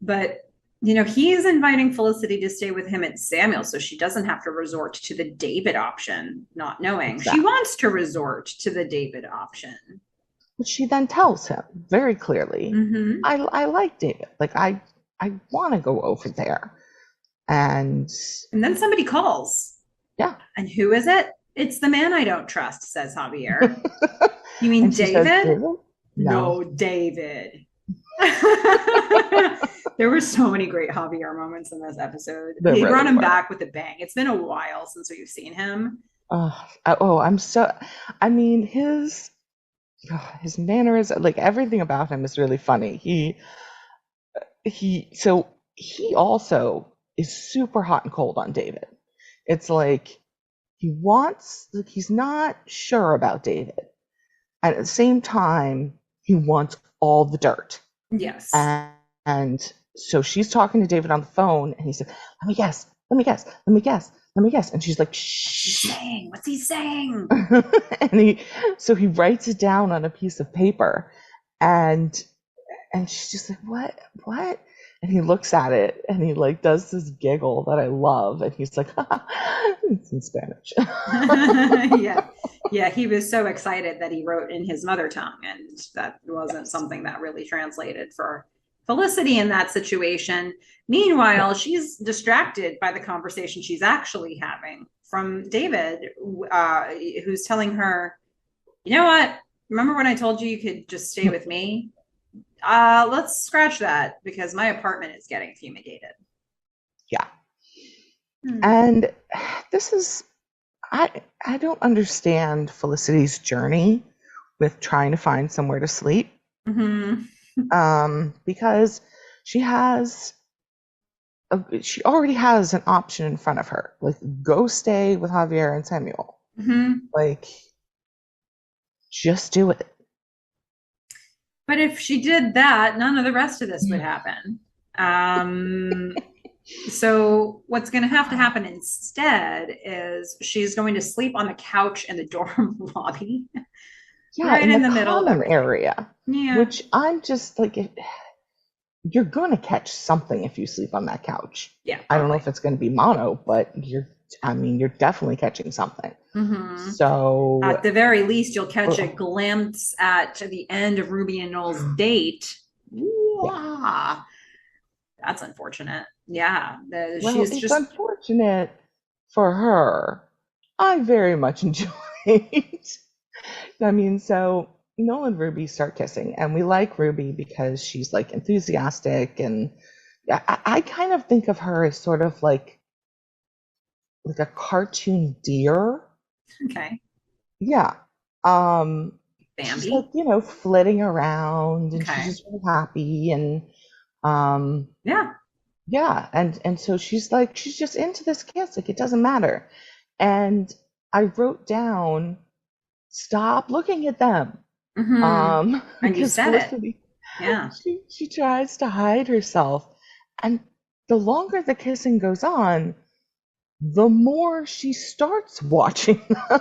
but he's inviting Felicity to stay with him at Samuel so she doesn't have to resort to the David option, not knowing. She Exactly. wants to resort to the David option. But she then tells him very clearly, Mm-hmm. I like David. Like I want to go over there. And And then somebody calls. yeah. And who is it? It's the man I don't trust, says Javier. You mean And she says, David? David? No. No, David. There were so many great Javier moments in this episode. There He brought really him were. back with a bang. It's been a while since we've seen him. Oh, I'm so, I mean, his mannerism, like everything about him is really funny. So he also is super hot and cold on David. It's like like he's not sure about David. And at the same time, he wants all the dirt. Yes. And so she's talking to David on the phone, and he said, "Let me guess, let me guess, let me guess, let me guess." And she's like, What's he "Shh." saying? What's he saying? And he writes it down on a piece of paper, and she's just like, what? And he looks at it, and he like does this giggle that I love, and he's like, it's in Spanish. Yeah. Yeah, he was so excited that he wrote in his mother tongue, and that wasn't Yes. something that really translated for Felicity in that situation. Meanwhile, she's distracted by the conversation she's actually having from David, uh, who's telling her, you know what? Remember when I told you you could just stay with me? Let's scratch that because my apartment is getting fumigated. Yeah. Hmm. And this is I don't understand Felicity's journey with trying to find somewhere to sleep. Mm-hmm. Because she she already has an option in front of her. Like, go stay with Javier and Samuel. Mm-hmm. Like, just do it. But if she did that, none of the rest of this would happen. Um, so what's going to have to happen instead is she's going to sleep on the couch in the dorm lobby, Yeah, right in in the the middle of common everything. area, Yeah. which I'm just like, you're going to catch something if you sleep on that couch. Yeah, I don't know probably. if it's going to be mono, but I mean, you're definitely catching something. Mm-hmm. So, At the very least, you'll catch a ugh, glimpse at the end of Ruby and Noel's date. yeah. Wow. That's unfortunate. Yeah. Well, She's it's just, unfortunate for her. I very much enjoy it. I mean, so Noel and Ruby start kissing, and we like Ruby because she's like enthusiastic, and I kind of think of her as sort of like a cartoon deer. okay. Yeah. She's like, Bambi. flitting around, and she's Okay. just really happy, and um, Yeah. yeah, and so she's just into this kiss, like it doesn't matter. And I wrote down, stop looking at them. Mm-hmm. And you Because said it. Felicity, Yeah. she tries to hide herself, and the longer the kissing goes on, the more she starts watching them.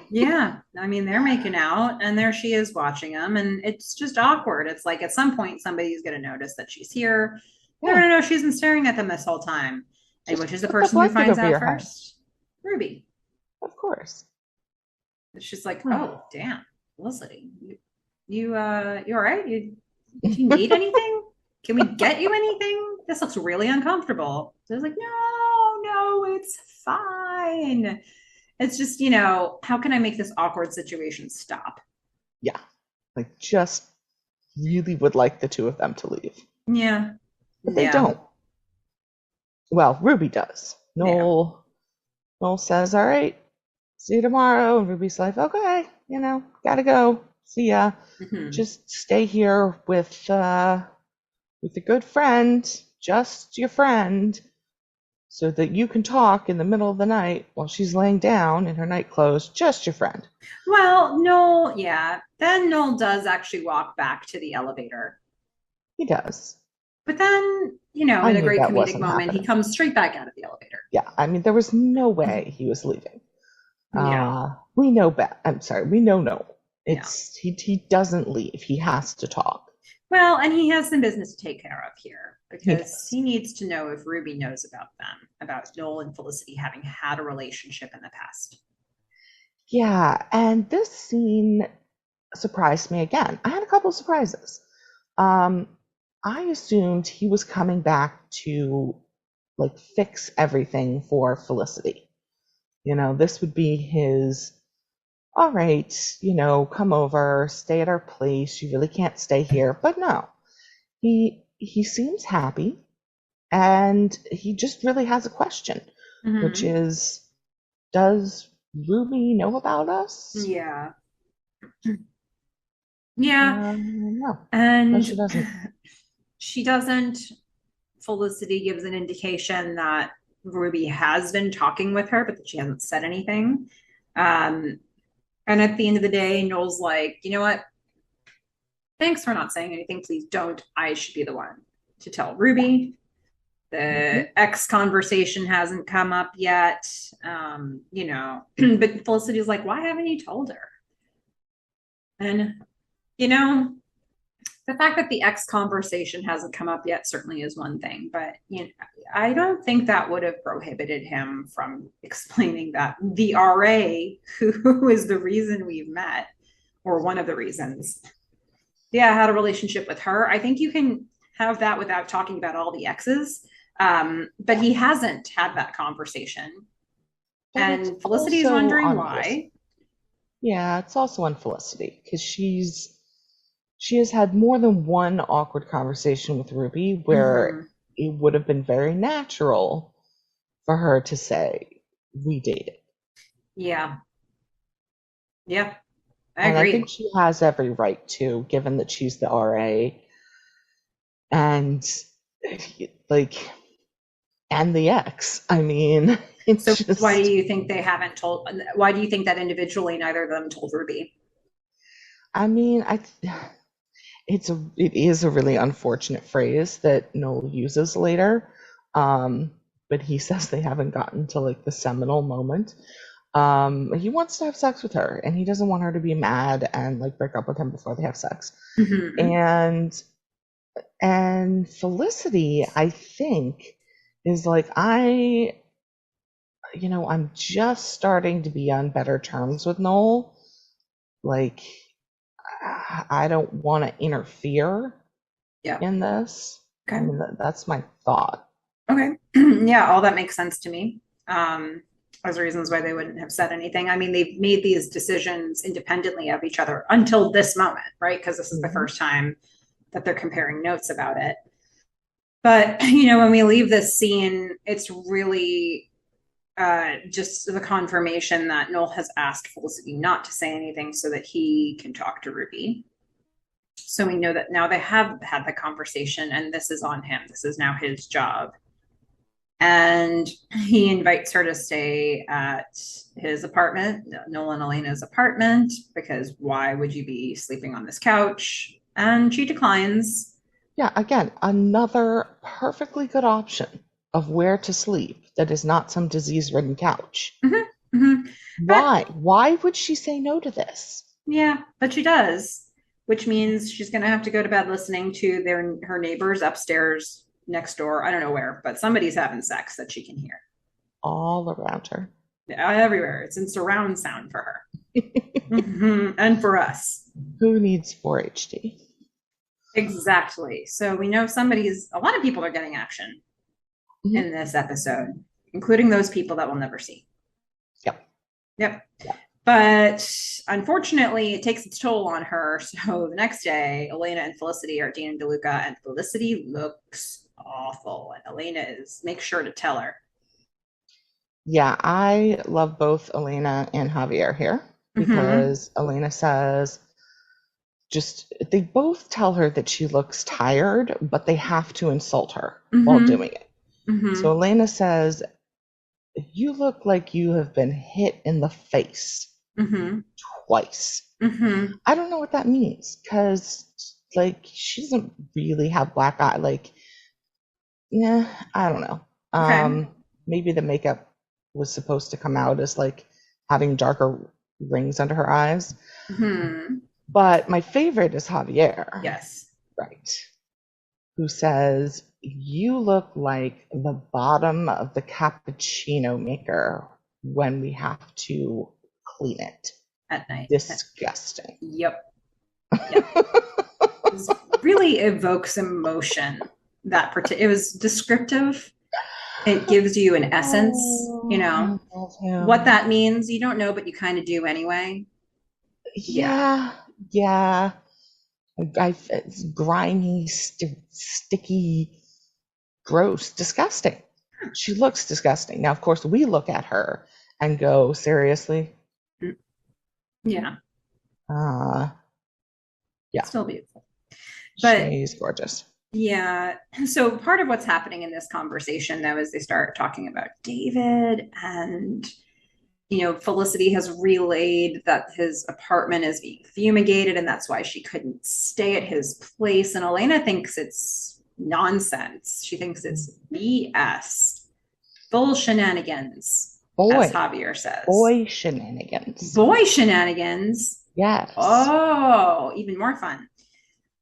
Yeah. I mean, they're making out and there she is watching them. And it's just awkward. It's like at some point, somebody's going to notice that she's here. They're Yeah, going to know she's been staring at them this whole time. And just which is the put the person who blanket finds over out your head. first? Ruby. Of course. She's like, oh, damn. Felicity, you all right? Do you need anything? Can we get you anything? This looks really uncomfortable. So I was like, no, it's fine. It's just, how can I make this awkward situation stop? Yeah, like just really would like the two of them to leave, Yeah. but they Yeah. don't. Well, Ruby does. Yeah. Noel says, "All right, see you tomorrow." And Ruby's like, "Okay, gotta go. See ya. Mm-hmm. Just stay here with with a good friend, just your friend, so that you can talk in the middle of the night while she's laying down in her night clothes, just your friend. Well, Noel, yeah. Then Noel does actually walk back to the elevator. He does. But then, I in a knew great that comedic wasn't moment, he happening. comes straight back out of the elevator. Yeah, I mean, there was no way he was leaving. Yeah. We know I'm sorry, we know no. Yeah. He doesn't leave. He has to talk. Well, and he has some business to take care of here He because does. he needs to know if Ruby knows about them, about Noel and Felicity having had a relationship in the past. Yeah, and this scene surprised me again. I had a couple of surprises. Um, I assumed he was coming back to like fix everything for Felicity. This would be his, all right, come over, stay at our place. You really can't stay here. But no, he seems happy, and he just really has a question, which Mm-hmm. is, does Ruby know about us? Yeah. Yeah. No, no, And she doesn't. she doesn't. Felicity gives an indication that Ruby has been talking with her, but that she hasn't said anything. Um, and at the end of the day, Noel's like, you know what? Thanks for not saying anything. Please don't. I should be the one to tell Yeah. Ruby. Hmm. The X conversation hasn't come up yet. But Felicity's like, why haven't you told her? And, you know, the fact that the X conversation hasn't come up yet certainly is one thing, but I don't think that would have prohibited him from explaining that the RA, who is the reason we've met, or one of the reasons, yeah, I had a relationship with her. I think you can have that without talking about all the X's. But Yeah. he hasn't had that conversation. But it's And Felicity's also wondering on Felicity. why. Yeah, it's also on Felicity because she has had more than one awkward conversation with Ruby where Mm-hmm. it would have been very natural for her to say, we dated. Yeah. Yeah. I And I think agree. she has every right to, given that she's the RA and like, and the ex. I mean, So it's why do just, you think they haven't told? Why do you think that individually neither of them told Ruby? I mean, it is a really unfortunate phrase that Noel uses later. Um, but he says they haven't gotten to like the seminal moment. He wants to have sex with her, and he doesn't want her to be mad and like break up with him before they have sex. Mm-hmm. And Felicity, I think, is like, I'm just starting to be on better terms with Noel. Like, I don't want to interfere Yeah. in this. I Okay. mean, that's my thought. Okay. Yeah, all that makes sense to me. As reasons why they wouldn't have said anything. I mean, they've made these decisions independently of each other until this moment, right? Because this is the Hmm. first time that they're comparing notes about it. But, when we leave this scene, it's really just the confirmation that Noel has asked Felicity not to say anything so that he can talk to Ruby. So we know that now they have had the conversation and this is on him. This is now his job. And he invites her to stay at his apartment, Noel and Elena's apartment, because why would you be sleeping on this couch? And she declines. Yeah, again, another perfectly good option of where to sleep that is not some disease-ridden couch. Mm-hmm, mm-hmm. But Why? Why would she say no to this? yeah, but she does, which means she's going to have to go to bed listening to her neighbors upstairs next door. I don't know where, but somebody's having sex that she can hear All around her. everywhere. It's in surround sound for her. Mm-hmm. And for us. Who needs 4-HD? Exactly. So we know a lot of people are getting action in Hmm. this episode, including those people that we'll never see. Yep. Yep. Yep. But unfortunately, it takes its toll on her. So the next day, Elena and Felicity are Dean and DeLuca, and Felicity looks awful. And Elena make sure to tell her. Yeah, I love both Elena and Javier here Mm-hmm. because Elena says, just, they both tell her that she looks tired, but they have to insult her while Mm-hmm. doing it. So Mm-hmm. Elena says, "You look like you have been hit in the face Mm-hmm. twice." Mm-hmm. I don't know what that means because, like, she doesn't really have black eye. Like, yeah, I don't know. Okay. Maybe the makeup was supposed to come out as like having darker rings under her eyes. Hmm. But my favorite is Javier, Yes. right? Who says, "You look like the bottom of the cappuccino maker when we have to clean it. At night. Disgusting." Yep. Yep. It really evokes emotion. It was descriptive. It gives you an essence, Oh, I love what him. that means. You don't know, but you kind of do anyway. Yeah. Yeah, yeah. It's grimy, sticky, gross, disgusting. She looks disgusting. Now, of course, we look at her and go, seriously? Mm. Yeah. Uh, yeah, Still beautiful. But she's gorgeous. yeah. So part of what's happening in this conversation, though, is they start talking about David and Felicity has relayed that his apartment is being fumigated and that's why she couldn't stay at his place. And Elena thinks it's nonsense. She thinks it's BS, full shenanigans, as Boy, Javier says. boy shenanigans. Boy shenanigans. Yes, Oh, even more fun.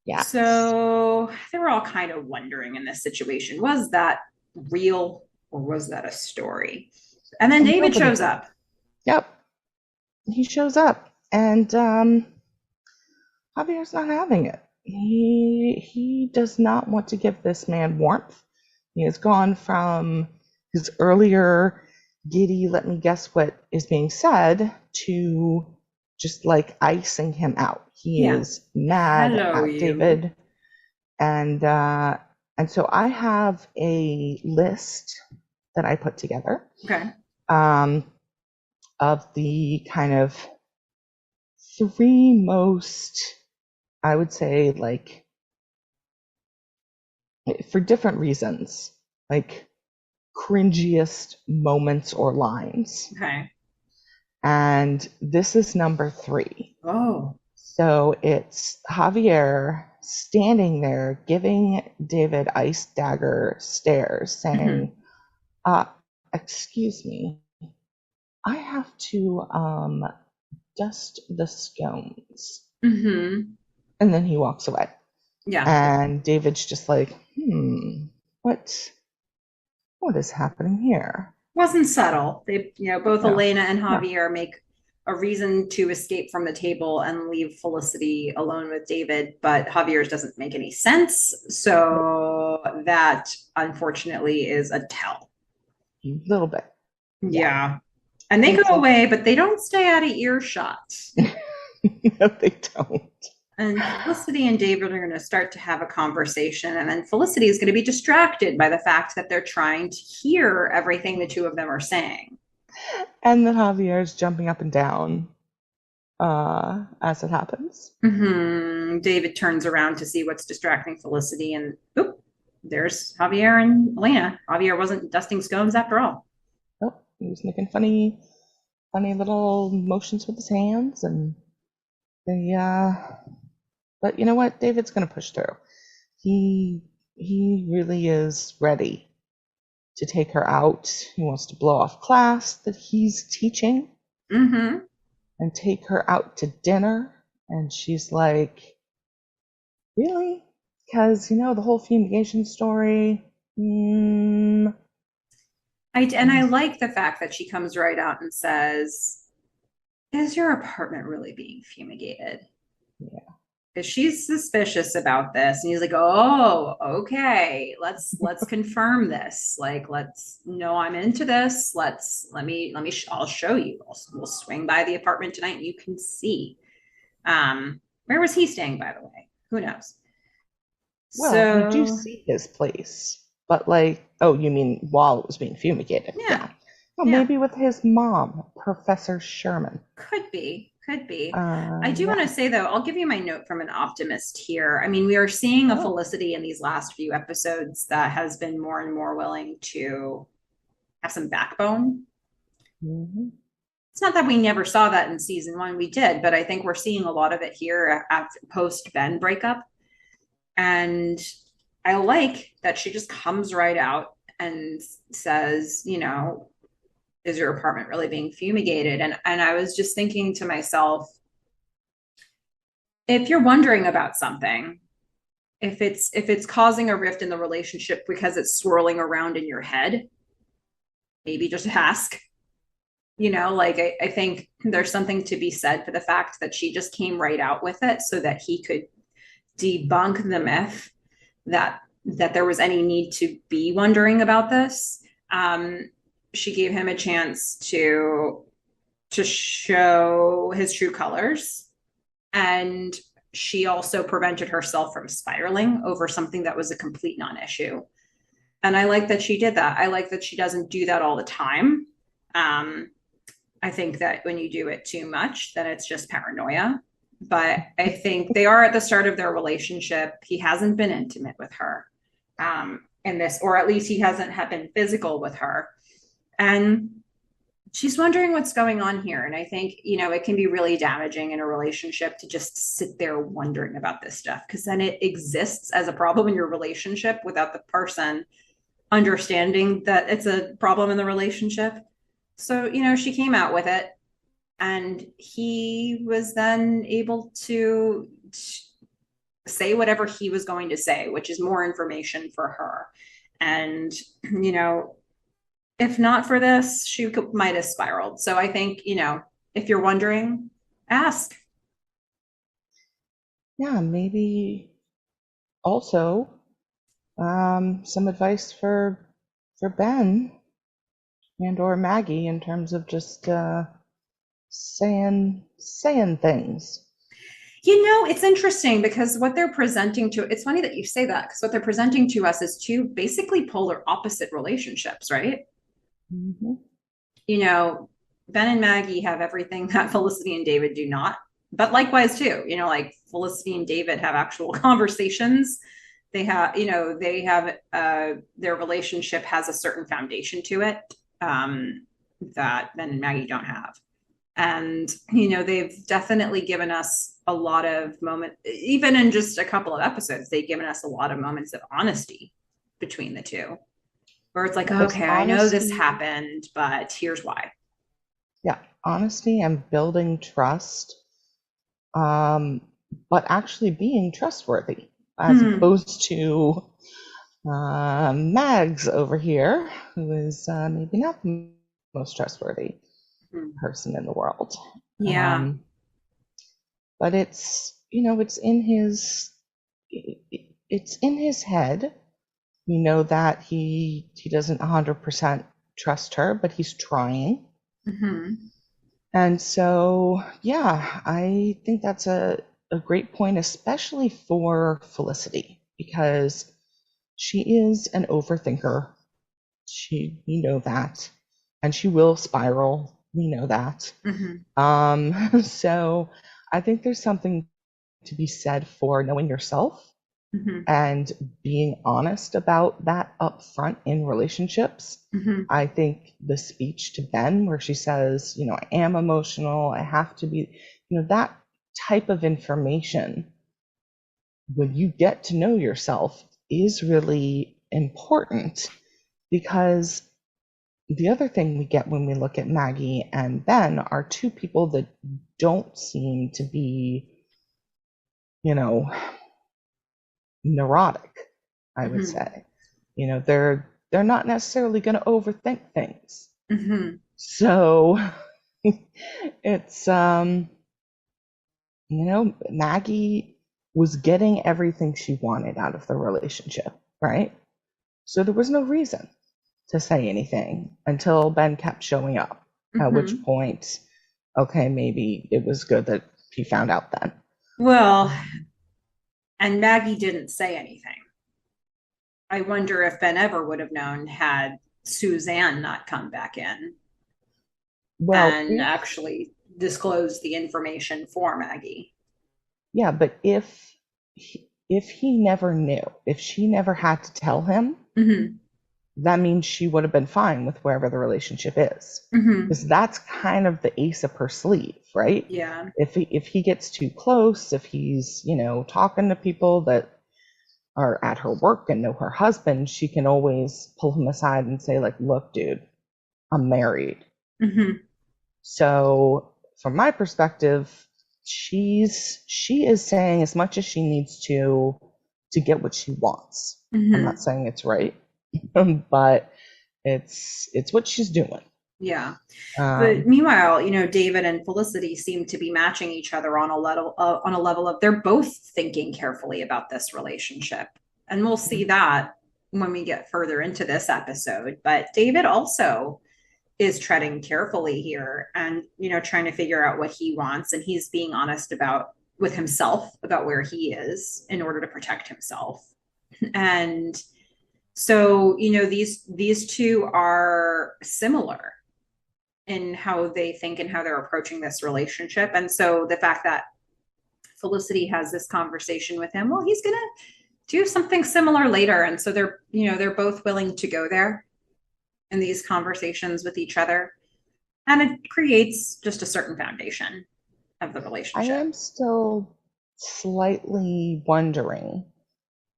yes. So they were all kind of wondering in this situation, was that real or was that a story? And then And David nobody shows knows. up. Yep, he shows up, and Javier's not having it. He does not want to give this man warmth. He has gone from his earlier giddy, let me guess what is being said, to just like icing him out. He Yeah. is mad Hello, at you. David, and so I have a list that I put together Okay. um, of the kind of three most, I would say, like, for different reasons, like cringiest moments or lines. Okay. And this is number three. Oh. So it's Javier standing there giving David ice dagger stares, Hmm. saying, excuse me, I have to dust the scones. Hmm. And then he walks away. Yeah. And David's just like, what what is happening here? Wasn't subtle. They, both No, Elena and no. Javier make a reason to escape from the table and leave Felicity alone with David, but Javier's doesn't make any sense. Nope. So that unfortunately is a tell. A little bit. Yeah. Yeah. And they go And so away, but they don't stay out of earshot. no, they don't. And Felicity and David are going to start to have a conversation. And then Felicity is going to be distracted by the fact that they're trying to hear everything the two of them are saying. And then Javier's jumping up and down as it happens. Mm-hmm. David turns around to see what's distracting Felicity, and oop, there's Javier and Elena. Javier wasn't dusting scones after all. Oh, he was making funny little motions with his hands, and they. But you know what? David's gonna push through. He really is ready to take her out. He wants to blow off class that he's teaching Mm-hmm. and take her out to dinner. And she's like, really? Because, the whole fumigation story. And I like the fact that she comes right out and says, "Is your apartment really being fumigated?" Yeah. Because she's suspicious about this, and he's like, "Oh, okay, let's confirm this. Like, let's no, I'm into this. I'll show you. We'll swing by the apartment tonight, and you can see." Where was he staying, by the way? Who knows? Well, we do So see his place, but like, oh, you mean while it was being fumigated? yeah, Yeah. Well, yeah, maybe with his mom, Professor Sherman. could be, Could be. I do want to Yeah. say, though, I'll give you my note from an optimist here. I mean, we are seeing a Oh. Felicity in these last few episodes that has been more and more willing to have some backbone. Hmm. It's not that we never saw that in season one, we did, but I think we're seeing a lot of it here after post Ben breakup. And I like that she just comes right out and says, is your apartment really being fumigated? And I was just thinking to myself, if you're wondering about something, if it's causing a rift in the relationship because it's swirling around in your head, maybe just ask. Like I think there's something to be said for the fact that she just came right out with it so that he could debunk the myth that there was any need to be wondering about this. She gave him a chance to show his true colors, and she also prevented herself from spiraling over something that was a complete non-issue. And I like that she did that. I like that she doesn't do that all the time. um, I think that when you do it too much, then it's just paranoia. But I think they are at the start of their relationship. He hasn't been intimate with her in this, or at least he hasn't been physical with her. And she's wondering what's going on here. And I think, it can be really damaging in a relationship to just sit there wondering about this stuff because then it exists as a problem in your relationship without the person understanding that it's a problem in the relationship. So, she came out with it and he was then able to say whatever he was going to say, which is more information for her. And, you know, if not for this, she might have spiraled. So I think, if you're wondering, ask. Yeah, maybe also some advice for Ben and or Maggie in terms of just saying things. It's interesting because what they're presenting to it's funny that you say that because what they're presenting to us is two basically polar opposite relationships, right? Hmm. you know, Ben and Maggie have everything that Felicity and David do not. But likewise, too, like Felicity and David have actual conversations. Their relationship has a certain foundation to it that Ben and Maggie don't have. And, they've definitely given us a lot of moments, even in just a couple of episodes, they've given us a lot of moments of honesty between the two where it's like, Yeah, there's okay, I know this honesty. happened, but here's why. Yeah, honesty and building trust, um, but actually being trustworthy, as Hmm. opposed to Mags over here, who is maybe not the most trustworthy person in the world. Yeah. Um, but it's in his head. We know that he doesn't 100% trust her, but he's trying. Hmm. And so, yeah, I think that's a great point, especially for Felicity, because she is an overthinker. We know that, and she will spiral. We know that. Hmm. So I think there's something to be said for knowing yourself Hmm. and being honest about that up front in relationships. Hmm. I think the speech to Ben, where she says, I am emotional, I have to be, that type of information, when you get to know yourself, is really important because the other thing we get when we look at Maggie and Ben are two people that don't seem to be, you know, neurotic, I would Hmm. say. They're not necessarily going to overthink things. Hmm. So it's Maggie was getting everything she wanted out of the relationship, right? So there was no reason to say anything until Ben kept showing up. At which Hmm. point, okay, maybe it was good that he found out then. Well, and Maggie didn't say anything. I wonder if Ben ever would have known had Suzanne not come back in Well, and if actually disclose the information for Maggie. Yeah, but if he never knew, if she never had to tell him, Mm-hmm. that means she would have been fine with wherever the relationship is. Mm-hmm. Because that's kind of the ace up her sleeve, right? Yeah. If he gets too close, if he's, talking to people that are at her work and know her husband, she can always pull him aside and say, like, look, dude, I'm married. Mm-hmm. So from my perspective, she is saying as much as she needs to get what she wants. I'm Mm-hmm. not saying it's right, but it's what she's doing. Yeah. But Um, meanwhile, David and Felicity seem to be matching each other on a level of they're both thinking carefully about this relationship. And we'll see that when we get further into this episode. But David also is treading carefully here and, trying to figure out what he wants. And he's being honest about with himself about where he is in order to protect himself. And so, these two are similar in how they think and how they're approaching this relationship. And so the fact that Felicity has this conversation with him, well, he's going to do something similar later. And so they're both willing to go there in these conversations with each other. And it creates just a certain foundation of the I relationship. am still slightly wondering,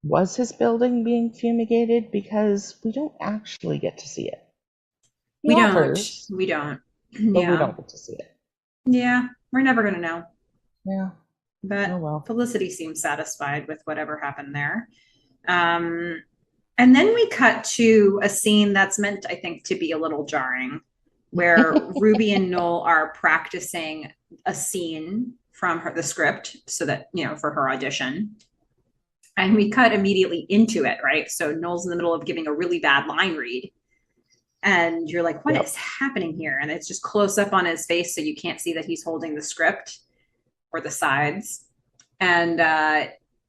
was his building being fumigated? Because we don't actually get to see it. He We don't. offers, We don't. but we Yeah. don't get to see it. Yeah. We're never going to know. Yeah. Oh But well. Felicity seems satisfied with whatever happened there. Um, and then we cut to a scene that's meant, I think, to be a little jarring, where Ruby and Noel are practicing a scene from the script so that, for her audition. And we cut immediately into it, right? So Noel's in the middle of giving a really bad line read. And you're like, what is Yep. happening here? And it's just close up on his face, so you can't see that he's holding the script or the sides.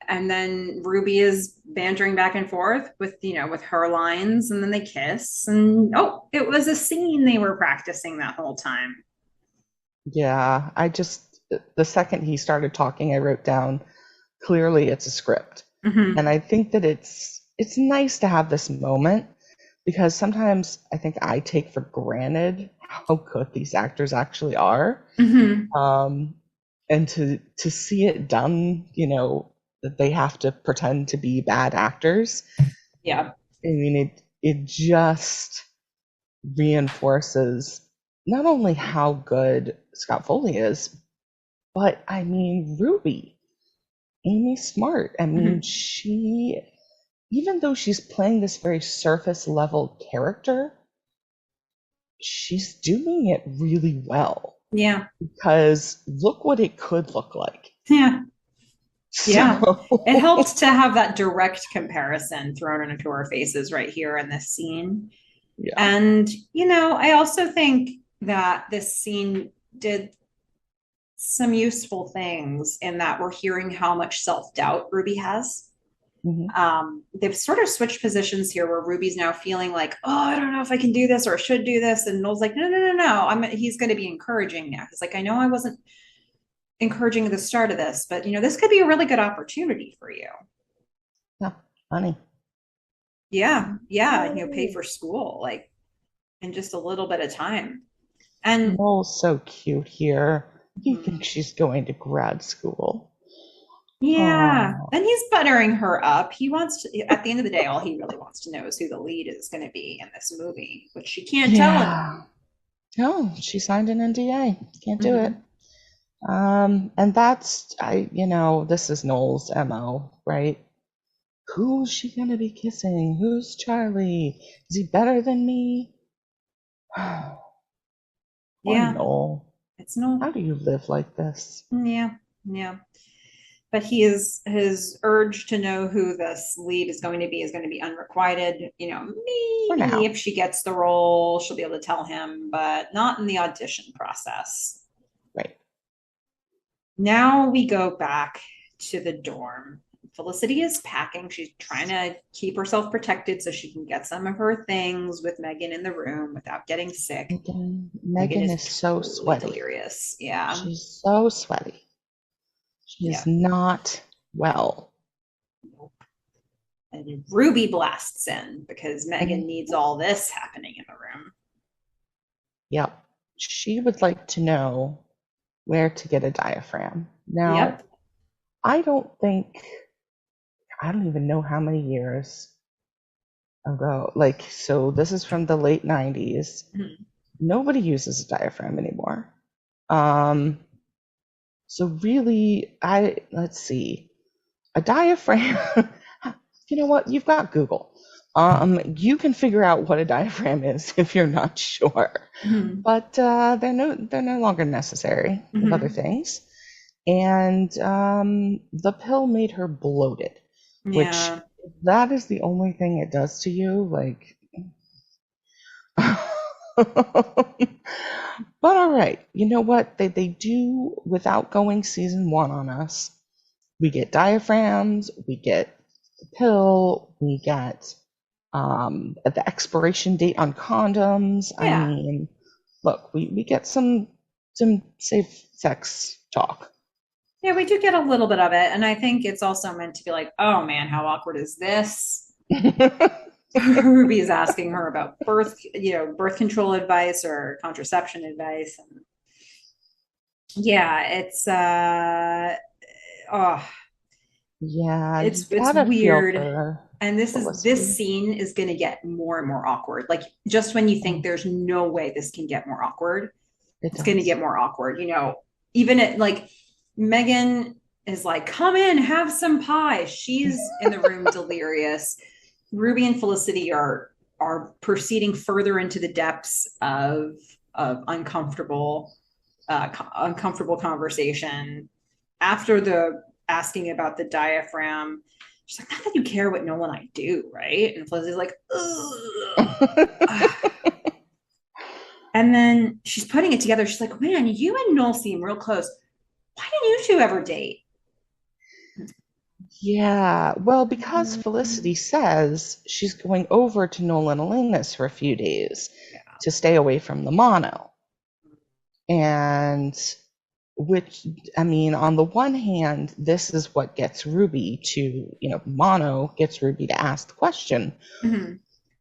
And then Ruby is bantering back and forth with her lines, and then they kiss. And oh, it was a scene they were practicing that whole time. Yeah. The second he started talking, I wrote down, clearly it's a script. Mm-hmm. And I think that it's nice to have this moment because sometimes I think I take for granted how good these actors actually are. Mm-hmm. Um, and to see it done, that they have to pretend to be bad actors. Yeah. I mean, it just reinforces not only how good Scott Foley is, but I mean Ruby, Amy Smart. I mean, Mm-hmm. she, even though she's playing this very surface level character, she's doing it really well. Yeah. Because look what it could look like. Yeah. Yeah. It So helped to have that direct comparison thrown into our faces right here in this scene. yeah. And, I also think that this scene did some useful things in that we're hearing how much self doubt Ruby has. Hmm. They've sort of switched positions here where Ruby's now feeling like, oh, I don't know if I can do this or should do this. And Noel's like, no, no, no, no. He's going to be encouraging now. He's like, I know I wasn't encouraging at the start of this, but, this could be a really good opportunity for you. Yeah, funny. Yeah. Yeah. Pay Yay. for school, like in just a little bit of time. And Noel's so cute here. He thinks she's going to grad school. yeah, Oh, and he's buttering her up. He wants to, at the end of the day, all he really wants to know is who the lead is going to be in this movie, which she can't tell him. yeah. No, she signed an NDA. Can't do it. Mm-hmm. And this is Noel's MO, right? Who's she gonna be kissing? Who's Charlie? Is he better than me? Poor Yeah, Noel. it's no, How do you live like this? yeah, yeah. But his urge to know who this lead is going to be unrequited. For Maybe now. if she gets the role, she'll be able to tell him, but not in the audition process. Right. Now we go back to the dorm. Felicity is packing. She's trying to keep herself protected so she can get some of her things with Meghan in the room without getting sick. Meghan Megan is is so totally sweaty. delirious. Yeah. She's so sweaty. She is Yeah. not well. And Ruby blasts in because Meghan Mm, needs all this happening in the room. yep. She would like to know where to get a diaphragm. Now, Yep. I don't think, I don't even know how many years ago. Like, so this is from the late 90s. Mhm. Nobody uses a diaphragm anymore. Um, so really, let's see. A diaphragm, you know what? You've got Google. You can figure out what a diaphragm is if you're not sure. Mhm. But they're no longer necessary with other Mhm. things. And the pill made her bloated, which Yeah. that is the only thing it does to you. Like, but all right, you know what? They do without going season one on us. We get diaphragms, we get the pill, we get the expiration date on condoms. I Yeah. mean, look, we get some safe sex talk. Yeah, we do get a little bit of it. And I think it's also meant to be like, oh man, how awkward is this? Ruby is asking her about birth control advice or contraception advice. And yeah, oh, Yeah, you it's gotta feel weird. for And this Felicity. scene is going to get more and more awkward. Like just when you think Mm, there's no way this can get more awkward, it it's going to does. get more awkward. Even at like Meghan is like, come in, have some pie. She's in the room delirious. Ruby and Felicity are proceeding further into the depths of uncomfortable conversation after the asking about the diaphragm. She's like, not that you care what Noel and I do, right? And Felicity's like, ugh. And then she's putting it together. She's like, man, you and Noel seem real close. Why didn't you two ever date? Yeah, well, because Felicity says she's going over to Noel and Elena's for a few days Yeah. to stay away from the mono. And which, I mean, on the one hand, this is what gets Ruby to, mono gets Ruby to ask the question, Mm-hmm.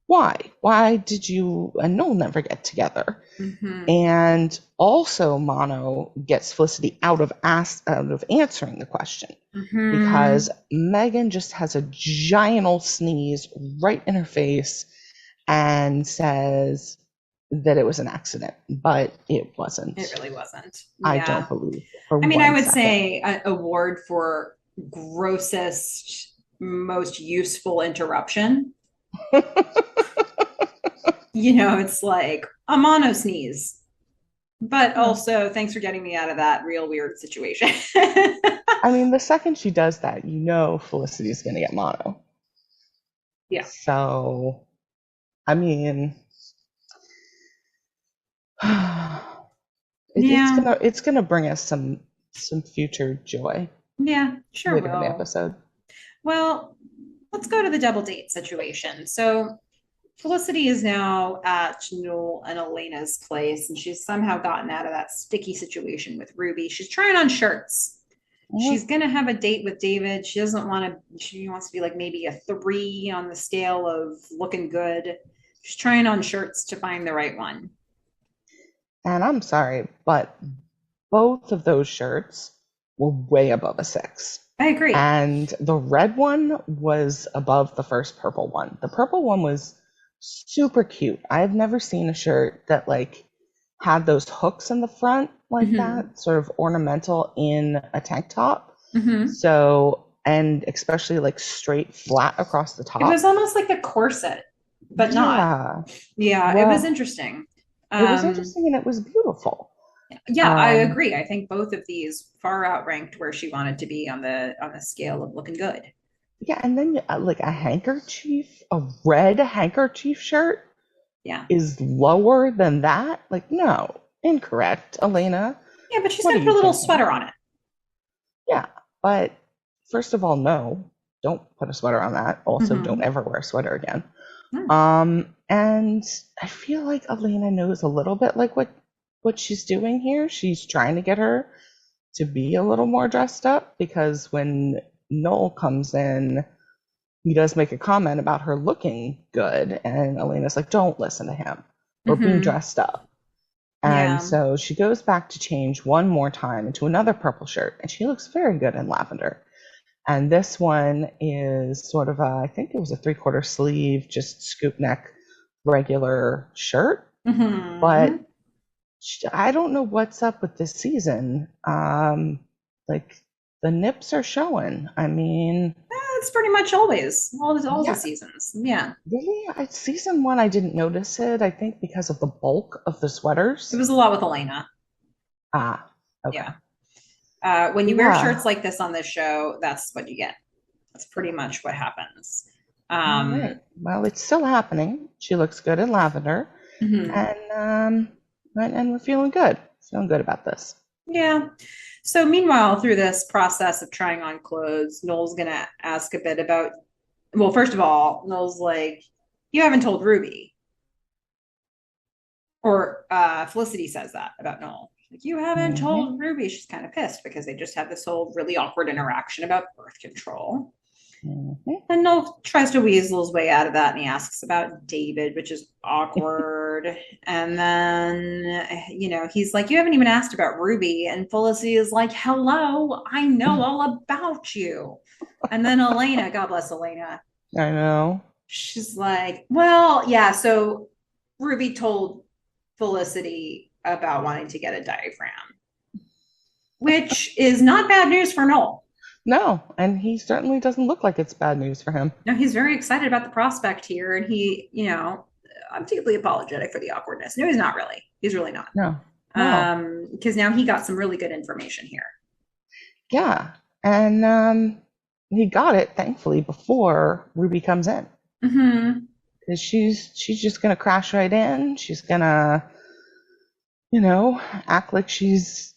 why? Why did you and Noel never get together? Mm-hmm. And also mono gets Felicity out of answering the question Mm-hmm. because Meghan just has a giant old sneeze right in her face and says that it was an accident, but it It wasn't. really wasn't. I don't Yeah. believe for I mean, I one would second. say an award for grossest, most useful interruption. It's like a mono sneeze, but also thanks for getting me out of that real weird situation. I mean, the second she does that, Felicity's going to get mono. Yeah. So, I mean, Yeah. it's gonna bring us some future joy Yeah. Sure later in the will. episode. Well, let's go to the double date situation. So Felicity is now at Noel and Elena's place, and she's somehow gotten out of that sticky situation with Ruby. She's trying on shirts. She's Mhm. gonna have a date with David. She doesn't want to. She wants to be like maybe a 3 on the scale of looking good. She's trying on shirts to find the right one. And I'm sorry, but both of those shirts were way above a 6. I agree. And the red one was above the first purple one. The purple one was super cute. I've never seen a shirt that like had those hooks in the front like Mm-hmm. that, sort of ornamental in a tank top. Mm-hmm. So, and especially like straight flat across the It was top. almost like a corset, but not. Yeah. Yeah, it was Well, interesting. it was Um, interesting and it was beautiful. yeah, I Um, agree. I think both of these far outranked where she wanted to be on the scale of looking good. yeah, and then like a red handkerchief shirt Yeah. is lower than that? Like, no, incorrect, Elena. Yeah, but she's What are gonna put you a little thinking? sweater on it. Yeah, but first of all, no. don't put a sweater on that. Also, don't Hmm. ever wear a sweater again. Hmm. And I feel like Elena knows a little bit like what she's doing here. She's trying to get her to be a little more dressed up because when Noel comes in, he does make a comment about her looking good, and Elena's like, "Don't listen to him. We're being Hmm. dressed up." And Yeah. so she goes back to change one more time into another purple shirt, and she looks very good in lavender. And this one is sort of I think it was a 3/4 sleeve, just scoop neck, regular shirt. But Hmm. I don't know what's up with this season. Like the nips are showing. I mean, It's pretty much always all the yeah, seasons. Yeah. really, season one I didn't notice it. I think because of the bulk of the It sweaters. was a lot with Elena. Ah, okay. Yeah. When you wear shirts Yeah. like this on this show, that's what you get. That's pretty much what happens. All Um, right. Well, it's still happening. She looks good in lavender, mhm. and we're feeling good about this. Yeah. So meanwhile, through this process of trying on clothes, Noel's gonna ask a bit about. Well, first of all, Noel's like, "You haven't told Ruby," or Felicity says that about Noel. Like, you haven't Hmm. told Ruby. She's kind of pissed because they just had this whole really awkward interaction about birth control. Hmm. And Noel tries to weasel his way out of that and he asks about David, which is awkward. And then, he's like, you haven't even asked about Ruby. And Felicity is like, hello, I know all about you. And then Elena, God bless Elena, I know. she's like, well, yeah, so Ruby told Felicity about wanting to get a diaphragm, which is not bad news for Noel. No, and he certainly doesn't look like it's bad news for him. No, he's very excited about the prospect here, and I'm deeply apologetic for the awkwardness. No, he's not really. He's really not. No, no. Because now he got some really good information here. Yeah, and he got it thankfully before Ruby comes in Mm-hmm. because she's just gonna crash right in. She's gonna you know, act like she's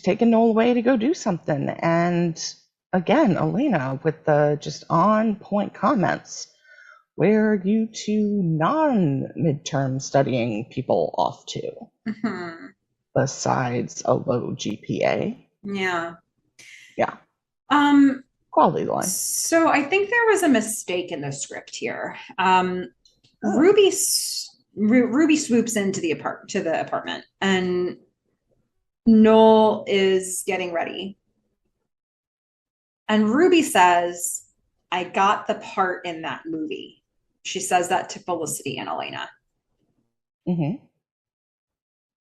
taking Noel away to go do something. And again, Elena with the just on point comments. Where are you two non midterm studying people off to Mm-hmm. besides a low GPA? Yeah. Yeah, Um. quality line. So I think there was a mistake in the script here. Oh, Ruby swoops into the apartment, and Noel is getting ready, and Ruby says, "I got the part in that movie." She says that to Felicity and Elena. mm-hmm.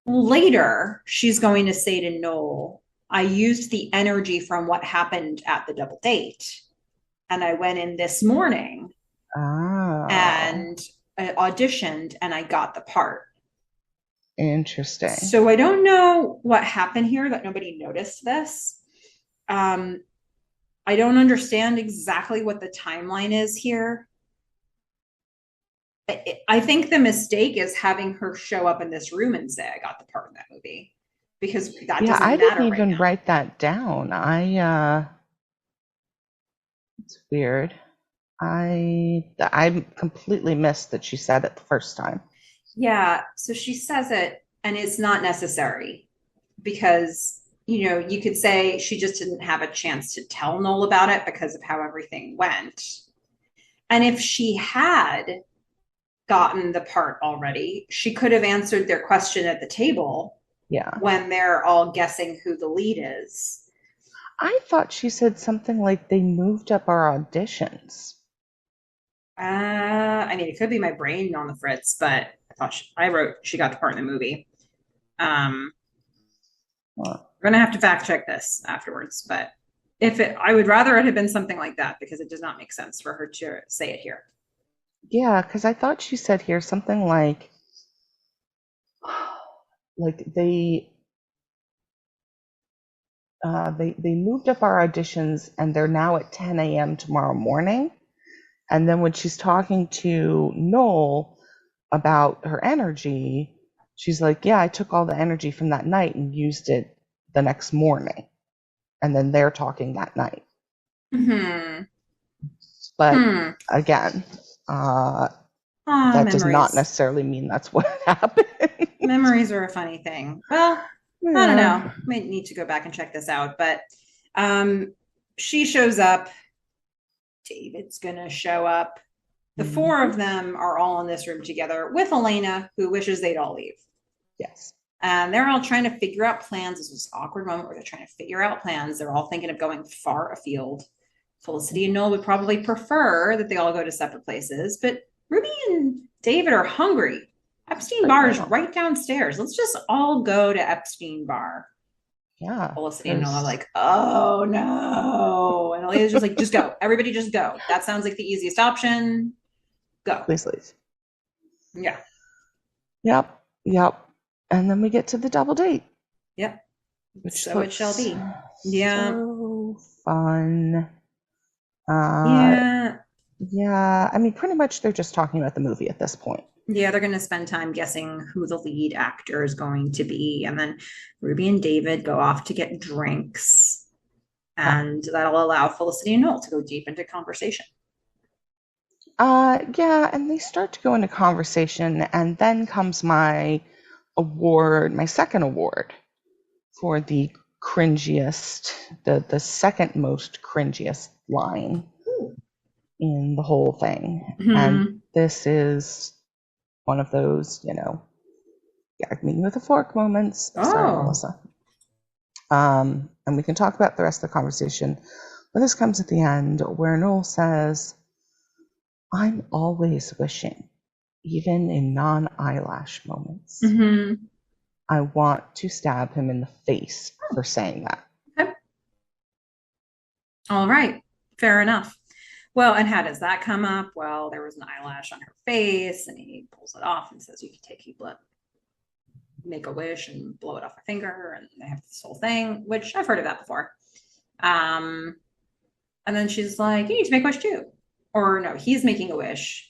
Later, she's going to say to Noel, I used the energy from what happened at the double date. And I went in this morning Oh, and I auditioned and I got the part. interesting. So I don't know what happened here that nobody noticed this. Um, I don't understand exactly what the timeline is here. I think the mistake is having her show up in this room and say, I got the part in that movie, because that Yeah, doesn't I didn't matter right even now. write that down. It's weird. I completely missed that she said it the first time. Yeah, so she says it, and it's not necessary because, you could say she just didn't have a chance to tell Noel about it because of how everything went. And if she had gotten the part already, she could have answered their question at the table Yeah. when they're all guessing who the lead is. I thought she said something like they moved up our auditions. I mean, it could be my brain on the fritz, but I wrote she got the part in the movie. Um, Well, We're gonna have to fact check this afterwards, but I would rather it had been something like that because it does not make sense for her to say it here. yeah, because I thought she said here something like they moved up our auditions and they're now at 10 a.m. tomorrow morning. And then when she's talking to Noel about her energy, she's like, "Yeah, I took all the energy from that night and used it the next morning." And then they're talking that night. Hmm. But Hmm. again, uh, Ah, that does not memories. necessarily mean that's what happened. Memories are a funny thing. Well, I don't Yeah. know. Might need to go back and check this out. But um, she shows up. David's gonna show up. The four Mhm. of them are all in this room together with Elena, who wishes they'd all leave. Yes. And they're all trying to figure out plans. This was an awkward moment where they're trying to figure out plans. They're all thinking of going far afield. Felicity and Noel would probably prefer that they all go to separate places, but Ruby and David are hungry. Epstein Right Bar is now. right downstairs. Let's just all go to Epstein Bar. Yeah. Felicity and Noel are Because like, oh no. And Elena's just like, just go. Everybody just go. That sounds like the easiest option. Go. please leave. Yeah. Yep. Yep. And then we get to the double date, Yep. which So it shall looks be. Yeah. so fun. Uh, Yeah. yeah. I mean, pretty much they're just talking about the movie at this point. Yeah, they're going to spend time guessing who the lead actor is going to be. And then Ruby and David go off to get drinks. Yeah. And that'll allow Felicity and Noel to go deep into conversation. Yeah, and they start to go into conversation, and then comes my award, my second award for the cringiest, the second most cringiest line in the whole thing. And Hmm. this is one of those, gag me with a fork moments. Sorry, Oh, Melissa. And we can talk about the rest of the conversation. But this comes at the end where Noel says, I'm always wishing, even in non eyelash moments. hmm. I want to stab him in the face for saying that. Okay. All right. Fair enough. Well, and how does that come up? Well, there was an eyelash on her face, and he pulls it off and says, you blood, make a wish and blow it off her finger. And they have this whole thing, which I've heard of that before. Um, and then she's like, you need to make a wish too. Or no, he's making a wish.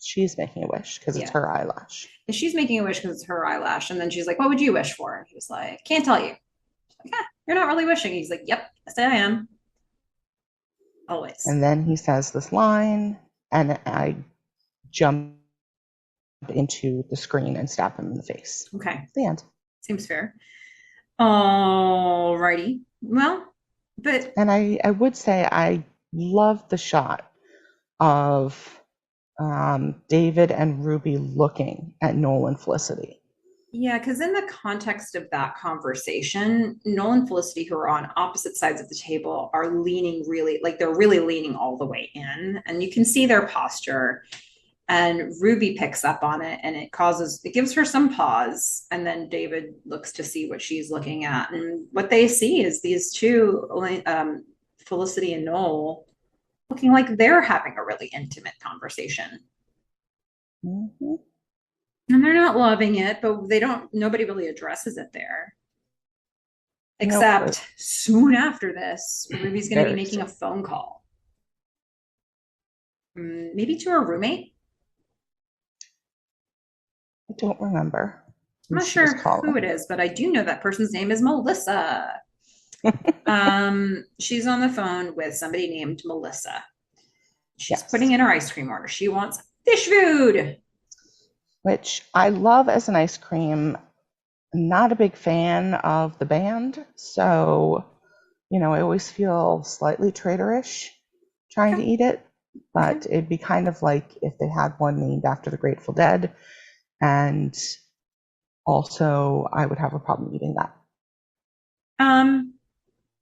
She's making a wish because it's Yeah. her eyelash. And she's making a wish because it's her eyelash. And then she's like, what would you wish for? And he was like, can't tell you. She's like, yeah, you're not really wishing. He's like, yep, yes, I am. Always. And then he says this line, and I jump into the screen and stab him in the face. Okay. The end. Seems fair. All righty. Well, but And I would say I love the shot of David and Ruby looking at Noel and Felicity. yeah, because in the context of that conversation, Noel and Felicity, who are on opposite sides of the table, are leaning really, like they're really leaning all the way in. And you can see their posture. And Ruby picks up on it and it gives her some pause. And then David looks to see what she's looking at. And what they see is these two, Felicity and Noel, looking like they're having a really intimate conversation. Mm-hmm. And they're not loving it, but nobody really addresses it there. Nope. Except soon after this, Ruby's going to be Very making soon. a phone call. Maybe to her roommate. I don't remember I'm who not she was sure who calling. it is, but I do know that person's name is Melissa. She's on the phone with somebody named Melissa. She's putting Yes. in her ice cream order. She wants fish food. Which I love as an ice cream. Not a big fan of the band, so I always feel slightly traitorish trying Okay. to eat it, Okay. but it'd be kind of like if they had one named after the Grateful Dead, and also I would have a problem eating that. Um,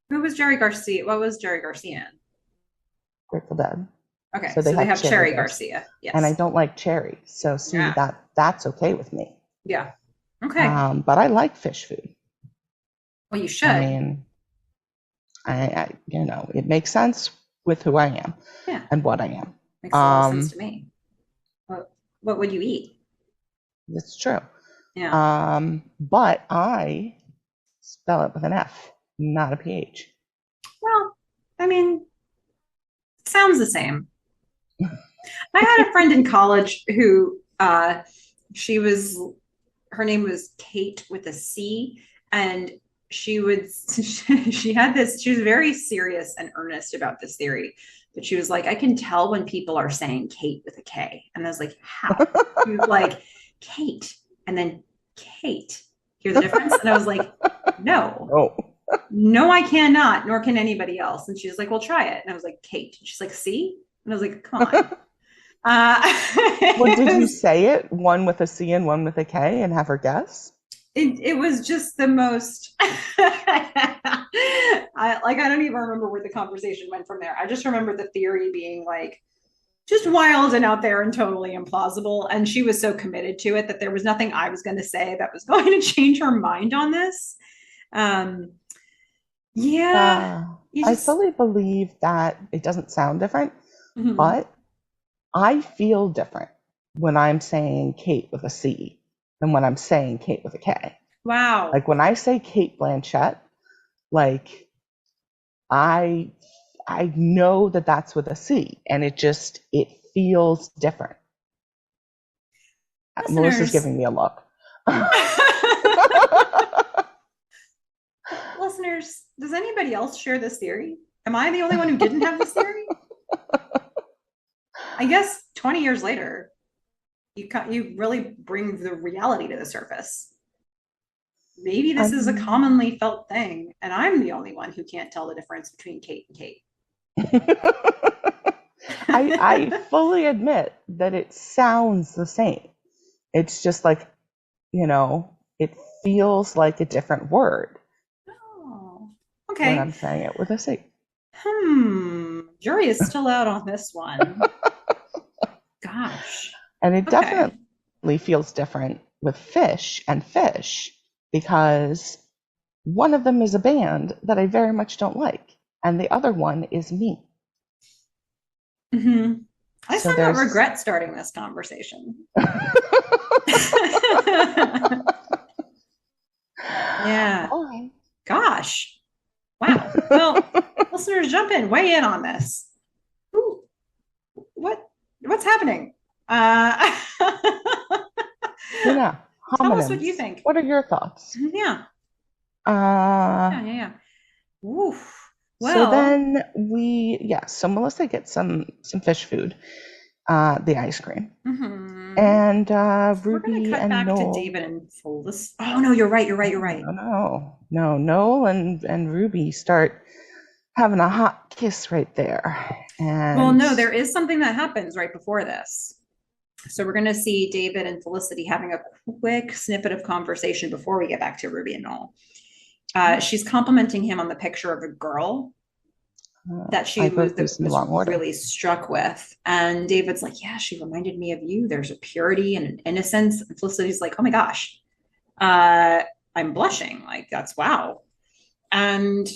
who was Jerry Garcia? What was Jerry Garcia in? Grateful Dead. Okay, So they so they have have cherry Cherry Garcia, Garcia. and I Yes. don't like cherry, so see Yeah. that's okay with me. Yeah. Okay. But I like fish food. Well, you I should. mean, it makes sense with who I am Yeah. and what I am. Makes a lot of sense to me. What would you eat? It's true. Yeah. But I spell it with an F, not a PH. Well, I mean, sounds the same. I had a friend in college who she was her name was Kate with a C, and she would she had this. She was very serious and earnest about this theory But she was like, I can tell when people are saying Kate with a K. And I was like, how? She was like, Kate, and then Kate. Hear the difference? And I was like, no, Oh. no, I cannot, nor can anybody else. And she was like, well, try it. And I was like, Kate. And she's like, see? And I was like, come on. Well, did you was, say it one with a C and one with a K and have her guess? it was just the most I don't even remember where the conversation went from there. I just remember the theory being like just wild and out there and totally implausible. And she was so committed to it that there was nothing I was going to say that was going to change her mind on this. Um, yeah, Yeah, you I just, fully believe that it doesn't sound different, mhm. but I feel different when I'm saying Kate with a C than when I'm saying Kate with a K. Wow. Like when I say Kate Blanchett, like I I know that that's with a C, and it feels different. Melissa's Listeners, giving me a look. listeners, does anybody else share this theory? Am I the only one who didn't have this theory? I guess 20 years later, you really bring the reality to the surface. Maybe I this is a commonly felt thing, and I'm the only one who can't tell the difference between Kate and Kate. I fully admit that it sounds the same. It's just like, it feels like a different word Oh, when okay. I'm saying it with a C. Jury is still out on this one. Gosh. And it Okay. definitely feels different with fish and fish because one of them is a band that I very much don't like, and the other one is me. Mm-hmm. I So somewhat there's regret starting this conversation. Yeah. why? Gosh. Wow. Well, listeners, jump in, weigh in on this. Ooh, what what's happening? Uh, Yeah, tell us what you homonyms. think. What are your thoughts? Yeah. Uh, Yeah. Yeah. Yeah. Oof. so Well, then so Melissa gets some fish food, the ice cream, mhm. and We're gonna Ruby cut and back to Noel. David and Foldus. Oh no, you're right. You're right. You're No, right. no, no, Noel and Ruby start having a hot kiss right there, Well, and no, there is something that happens right before this. So we're going to see David and Felicity having a quick snippet of conversation before we get back to Ruby and Noel. She's complimenting him on the picture of a girl that I she wrote these in the was wrong order. really struck with. And David's like, yeah, she reminded me of you. There's a purity and an innocence. And Felicity's like, oh my gosh, uh, I'm blushing. Like, that's wow. And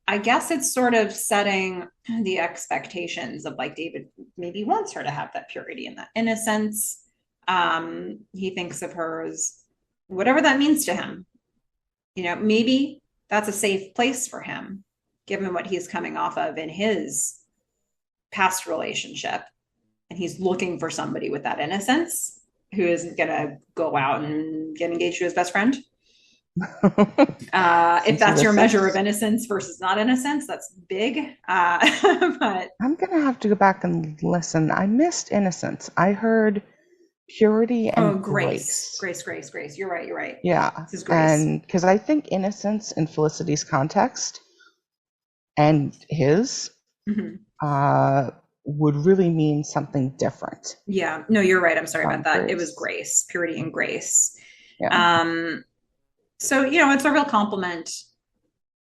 I guess it's sort of setting the expectations of like David maybe wants her to have that purity and that innocence. He thinks of her as whatever that means to him. Maybe that's a safe place for him, given what he's coming off of in his past relationship. And he's looking for somebody with that innocence who isn't going to go out and get engaged to his best friend. If Since he that's was your measure of six. innocence versus not innocence, that's big. But I'm gonna have to go back and listen. I missed innocence. I heard purity oh, and grace, grace. grace, grace, grace. You're right. You're right. Yeah, This is grace. and because I think innocence in Felicity's context and his Mm-hmm. uh, would really mean something different Yeah. No, you're right. I'm sorry about from that. It was grace. grace, purity, and grace. Yeah, Um, so it's a real compliment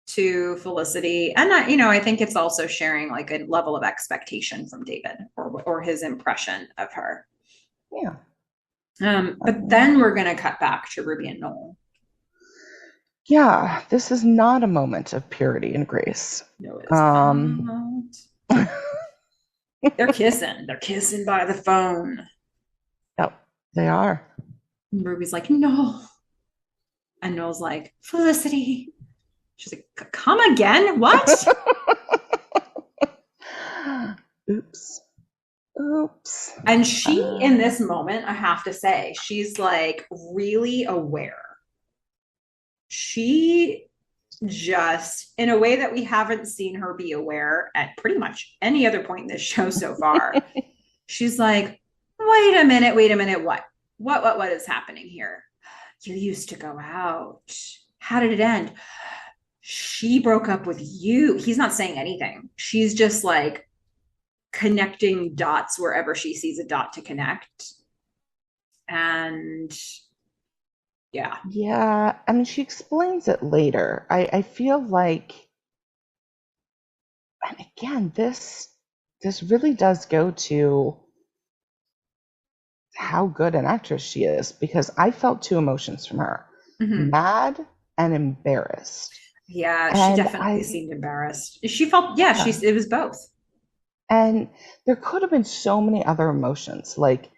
to Felicity, and I think it's also sharing like a level of expectation from David or his impression of her. yeah. But Um, then we're gonna cut back to Ruby and Noel. yeah, this is not a moment of purity and grace. No, it is Um, not. They're kissing. They're kissing by the phone. yep, they are. And Ruby's like, no. And Noel's like, Felicity. She's like, come again? What? Oops. Oops. And she, in Uh, this moment, I have to say, she's like really aware. She just in a way that we haven't seen her be aware at pretty much any other point in this show so far. She's like, wait a minute, what? What is happening here? You used to go out. How did it end? She broke up with you. He's not saying anything. She's just like connecting dots wherever she sees a dot to connect. And yeah. Yeah, I mean, she explains it later. I feel like, and again, this really does go to how good an actress she is because I felt two emotions from her, Mm-hmm. mad and embarrassed. Yeah, she And definitely seemed embarrassed. She felt, yeah, yeah, it was both. and there could have been so many other emotions like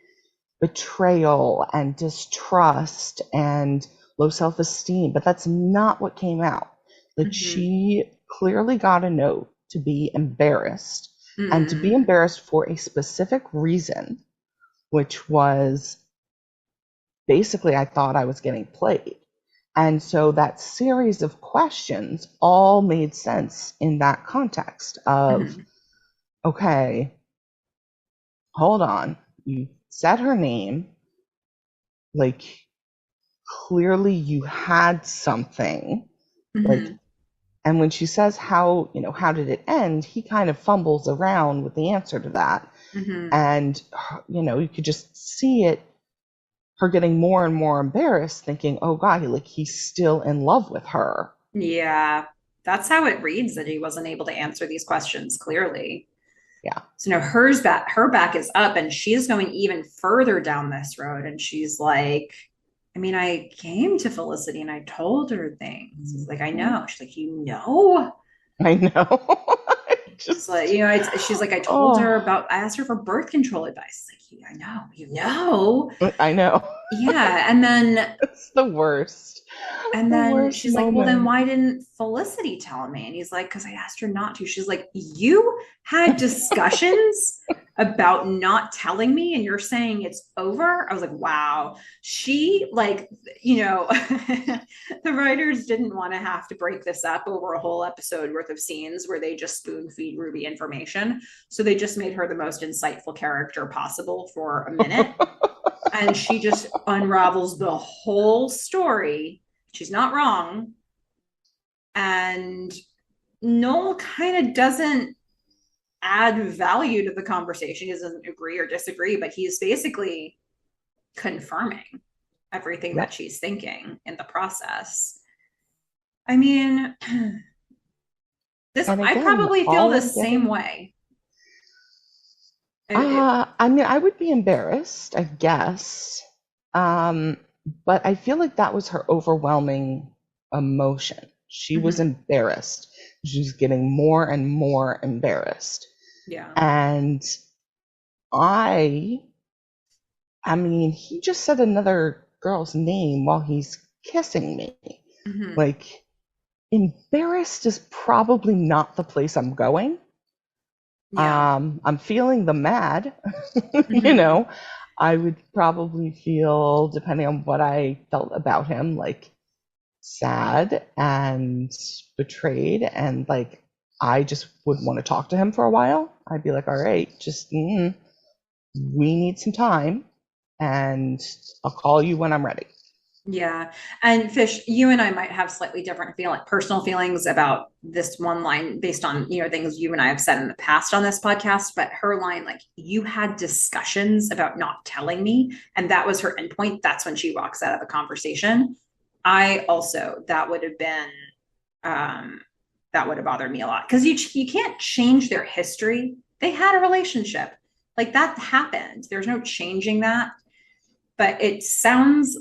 betrayal and distrust and low self-esteem, but that's not what came out. Like Mm-hmm. she clearly got a note to be embarrassed and to be Mm-hmm. embarrassed for a specific reason, which was basically I thought I was getting played. And so that series of questions all made sense in that context of, Mm-hmm. okay, hold on. You said her name, like clearly you had something. Like, Mm-hmm. and when she says how did it end, he kind of fumbles around with the answer to that. Mm-hmm. And, you could just see it, her getting more and more embarrassed, thinking, oh God, like he's still in love with her. Yeah, that's how it reads that he wasn't able to answer these questions clearly. Yeah. So now her back is up and she's going even further down this road. And she's like, I mean, I came to Felicity and I told her things. He's like, I Mhm. know. She's like, you know? I know. She's like, Just, she's like, I told her oh, about, I asked her for birth control advice. Like, I know, you know. I know. Yeah. And then It's the worst. And The then worst she's like, well, then moment. why didn't Felicity tell me? And he's like, because I asked her not to. She's like, you had discussions about not telling me and you're saying it's over. I was like, wow. She, like, the writers didn't want to have to break this up over a whole episode worth of scenes where they just spoon feed Ruby information. So they just made her the most insightful character possible for a minute. And she just unravels the whole story. She's not wrong. And Noel kind of doesn't add value to the conversation. He doesn't agree or disagree, but he's basically confirming everything that Yep. she's thinking in the process. I mean, this And I again, probably feel all the I'm same getting, way. It, I mean, I would be embarrassed, I guess. Um, but I feel like that was her overwhelming emotion. She was mm-hmm, embarrassed. She was getting more and more embarrassed. yeah. And I, I mean, he just said another girl's name while he's kissing me. Mm-hmm, Like, embarrassed is probably not the place I'm going. yeah. I'm feeling the mad, you Mm-hmm, know. I would probably feel, depending on what I felt about him, like sad and betrayed, and like I just would want to talk to him for a while. I'd be like, all right, just we need some time, and I'll call you when I'm ready. yeah. And Fish, you and I might have slightly different personal feelings about this one line based on, things you and I have said in the past on this podcast. But her line, like, you had discussions about not telling me, and that was her endpoint. That's when she walks out of the conversation. I also, um, that would have bothered me a lot because you can't change their history. They had a relationship. Like that happened. There's no changing that, but it sounds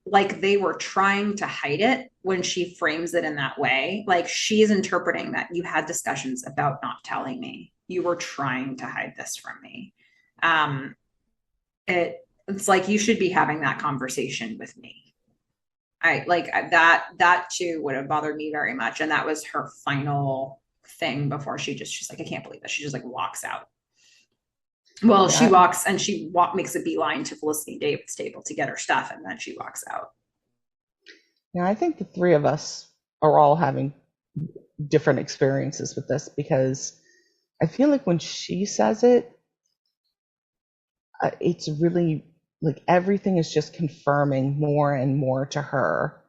like they were trying to hide it when she frames it in that way. Like she's interpreting that you had discussions about not telling me. You were trying to hide this from me. Um, it's like you should be having that conversation with me. I like that too would have bothered me very much. And that was her final thing before she's like, I can't believe this. She just like walks out. Well, she Yeah, walks and makes a beeline to Felicity Davis' table to get her stuff, and then she walks out. yeah. I think the three of us are all having different experiences with this, because I feel like when she says it, it's really like everything is just confirming more and more to her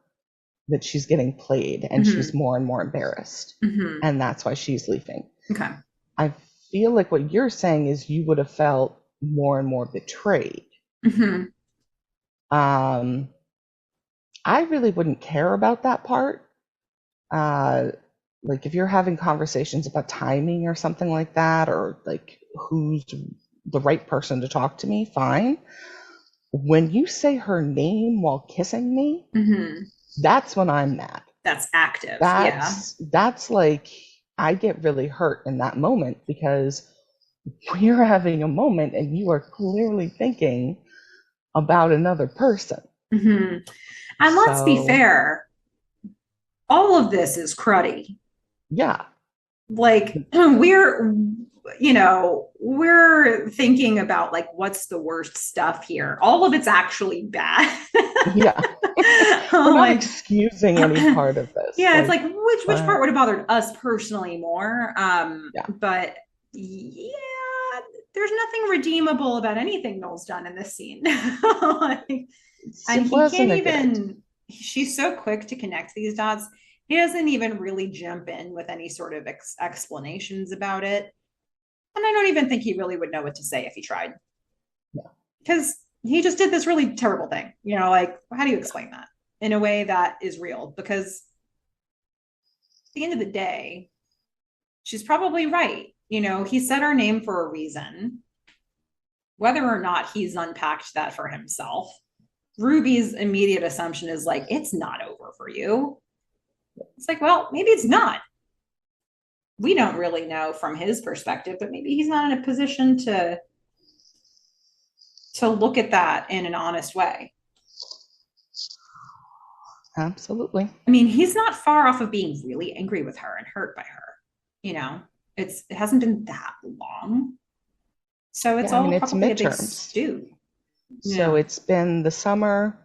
that she's getting played, and she's Hmm. more and more embarrassed. Hmm. And that's why she's leaving. Okay. I feel like what you're saying is you would have felt more and more betrayed. Hmm. Um, I really wouldn't care about that part. Uh, like if you're having conversations about timing or something like that, or like who's the right person to talk to me, fine. When you say her name while kissing me, Hmm. that's when I'm mad. That's active. Yeah. That's like I get really hurt in that moment, because we're having a moment and you are clearly thinking about another person. Hmm. And let's be So, fair, all of this is cruddy. yeah. Like we're thinking about like what's the worst stuff here. All of it's actually bad. Yeah. We're not Like excusing any part of this. yeah, it's Like, like which part but would have bothered us personally more. yeah, But yeah, there's nothing redeemable about anything Noel's done in this scene. Like, and it he can't wasn't a good. even, she's so quick to connect these dots. He doesn't even really jump in with any sort of explanations about it. And I don't even think he really would know what to say if he tried, Yeah, because he just did this really terrible thing. Like, how do you explain that in a way that is real? Because at the end of the day, she's probably right. He said her name for a reason, whether or not he's unpacked that for himself. Ruby's immediate assumption is like, it's not over for you. It's like, well, maybe it's not. We don't really know from his perspective, but maybe he's not in a position to look at that in an honest way. absolutely. I mean, he's not far off of being really angry with her and hurt by her. You know, it hasn't been that long. So it's Yeah, I mean, all it's probably a big midterms. stew. So Yeah. it's been the summer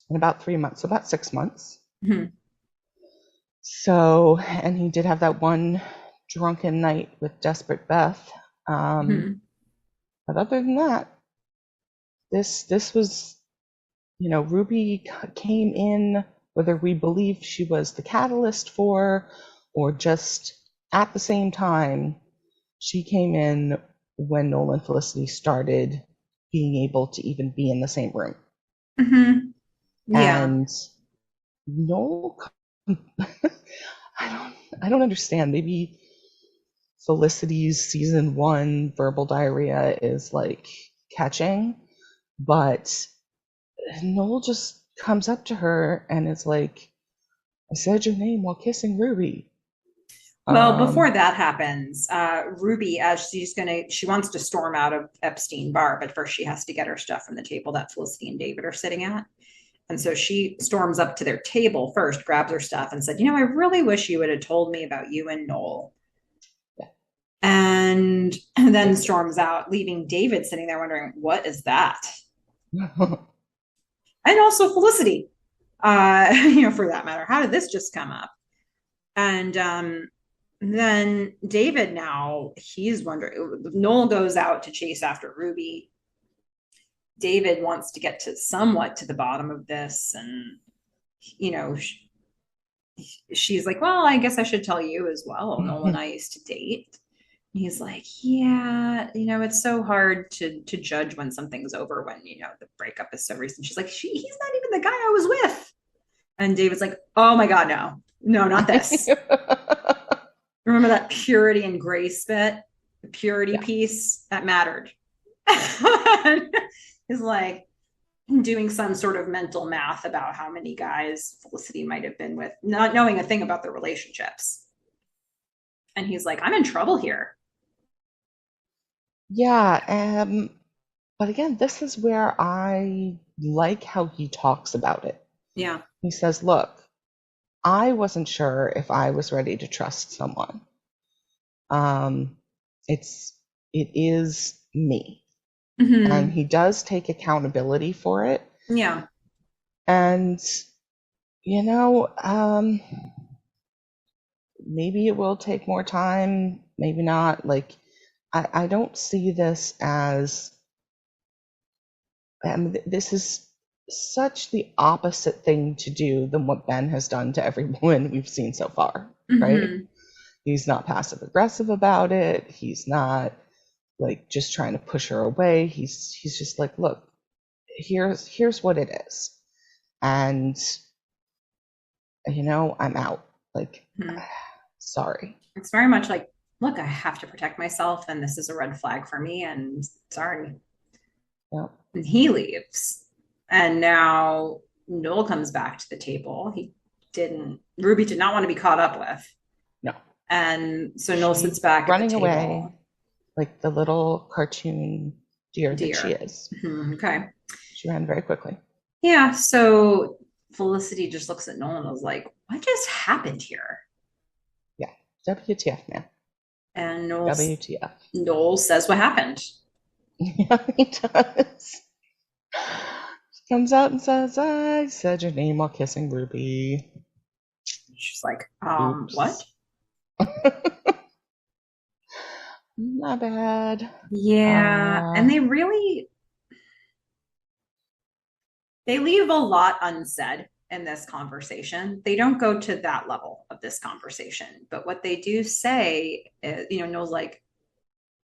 in about 3 months, so about 6 months. Mm-hmm. So, and he did have that one drunken night with Desperate Beth. Um, Mm-hmm. but other than that, this was, Ruby came in, whether we believe she was the catalyst for, or just at the same time, she came in when Noel and Felicity started being able to even be in the same room. Mm-hmm. Yeah. And Noel, I don't understand. Maybe Felicity's season one verbal diarrhea is like catching, but Noel just comes up to her and is like, I said your name while kissing Ruby. Well, before Um, that happens, Ruby, as she wants to storm out of Epstein Bar, but first she has to get her stuff from the table that Felicity and David are sitting at. And so she storms up to their table first, grabs her stuff, and said, I really wish you would have told me about you and Noel. And then storms out, leaving David sitting there wondering, what is that? And also Felicity, for that matter. How did this just come up? And then David now, he's wondering. Noel goes out to chase after Ruby. David wants to get to somewhat to the bottom of this. And, you know, she's like, well, I guess I should tell you as well. Noel and I used to date. And he's like, yeah, it's so hard to judge when something's over when, the breakup is so recent. She's like, he's not even the guy I was with. And David's like, oh my God, no, no, not this. Remember that purity and grace bit? The purity Yeah. piece that mattered. Is like doing some sort of mental math about how many guys Felicity might have been with, not knowing a thing about their relationships. And he's like, I'm in trouble here. Yeah. But again, this is where I like how he talks about it. Yeah. He says, look, I wasn't sure if I was ready to trust someone. Um, it's it is me. And Mm-hmm. he does take accountability for it. Yeah. And you know, um, maybe it will take more time, maybe not. Like, I don't see this as, I mean, this is such the opposite thing to do than what Ben has done to every woman we've seen so far, right? Hmm. He's not passive aggressive about it. He's not like just trying to push her away. He's just like, look, here's what it is. And I'm out. Like, Hmm. sorry. It's very much like, look, I have to protect myself, and this is a red flag for me, and sorry. Yep. And he leaves. And now Noel comes back to the table. Ruby did not want to be caught up with. No. And so Noel She's sits back at the running away table. like the little cartoon deer that she Dear. is. Okay. She ran very quickly. Yeah. So Felicity just looks at Noel and was like, what just happened here? Yeah. WTF, man. And WTF. Noel says what happened. Yeah, he does. She comes out and says, I said your name while kissing Ruby. She's like, what? Oops. My bad. Yeah. Uh, And they leave a lot unsaid in this conversation. They don't go to that level of this conversation. But what they do say is, Noel's like,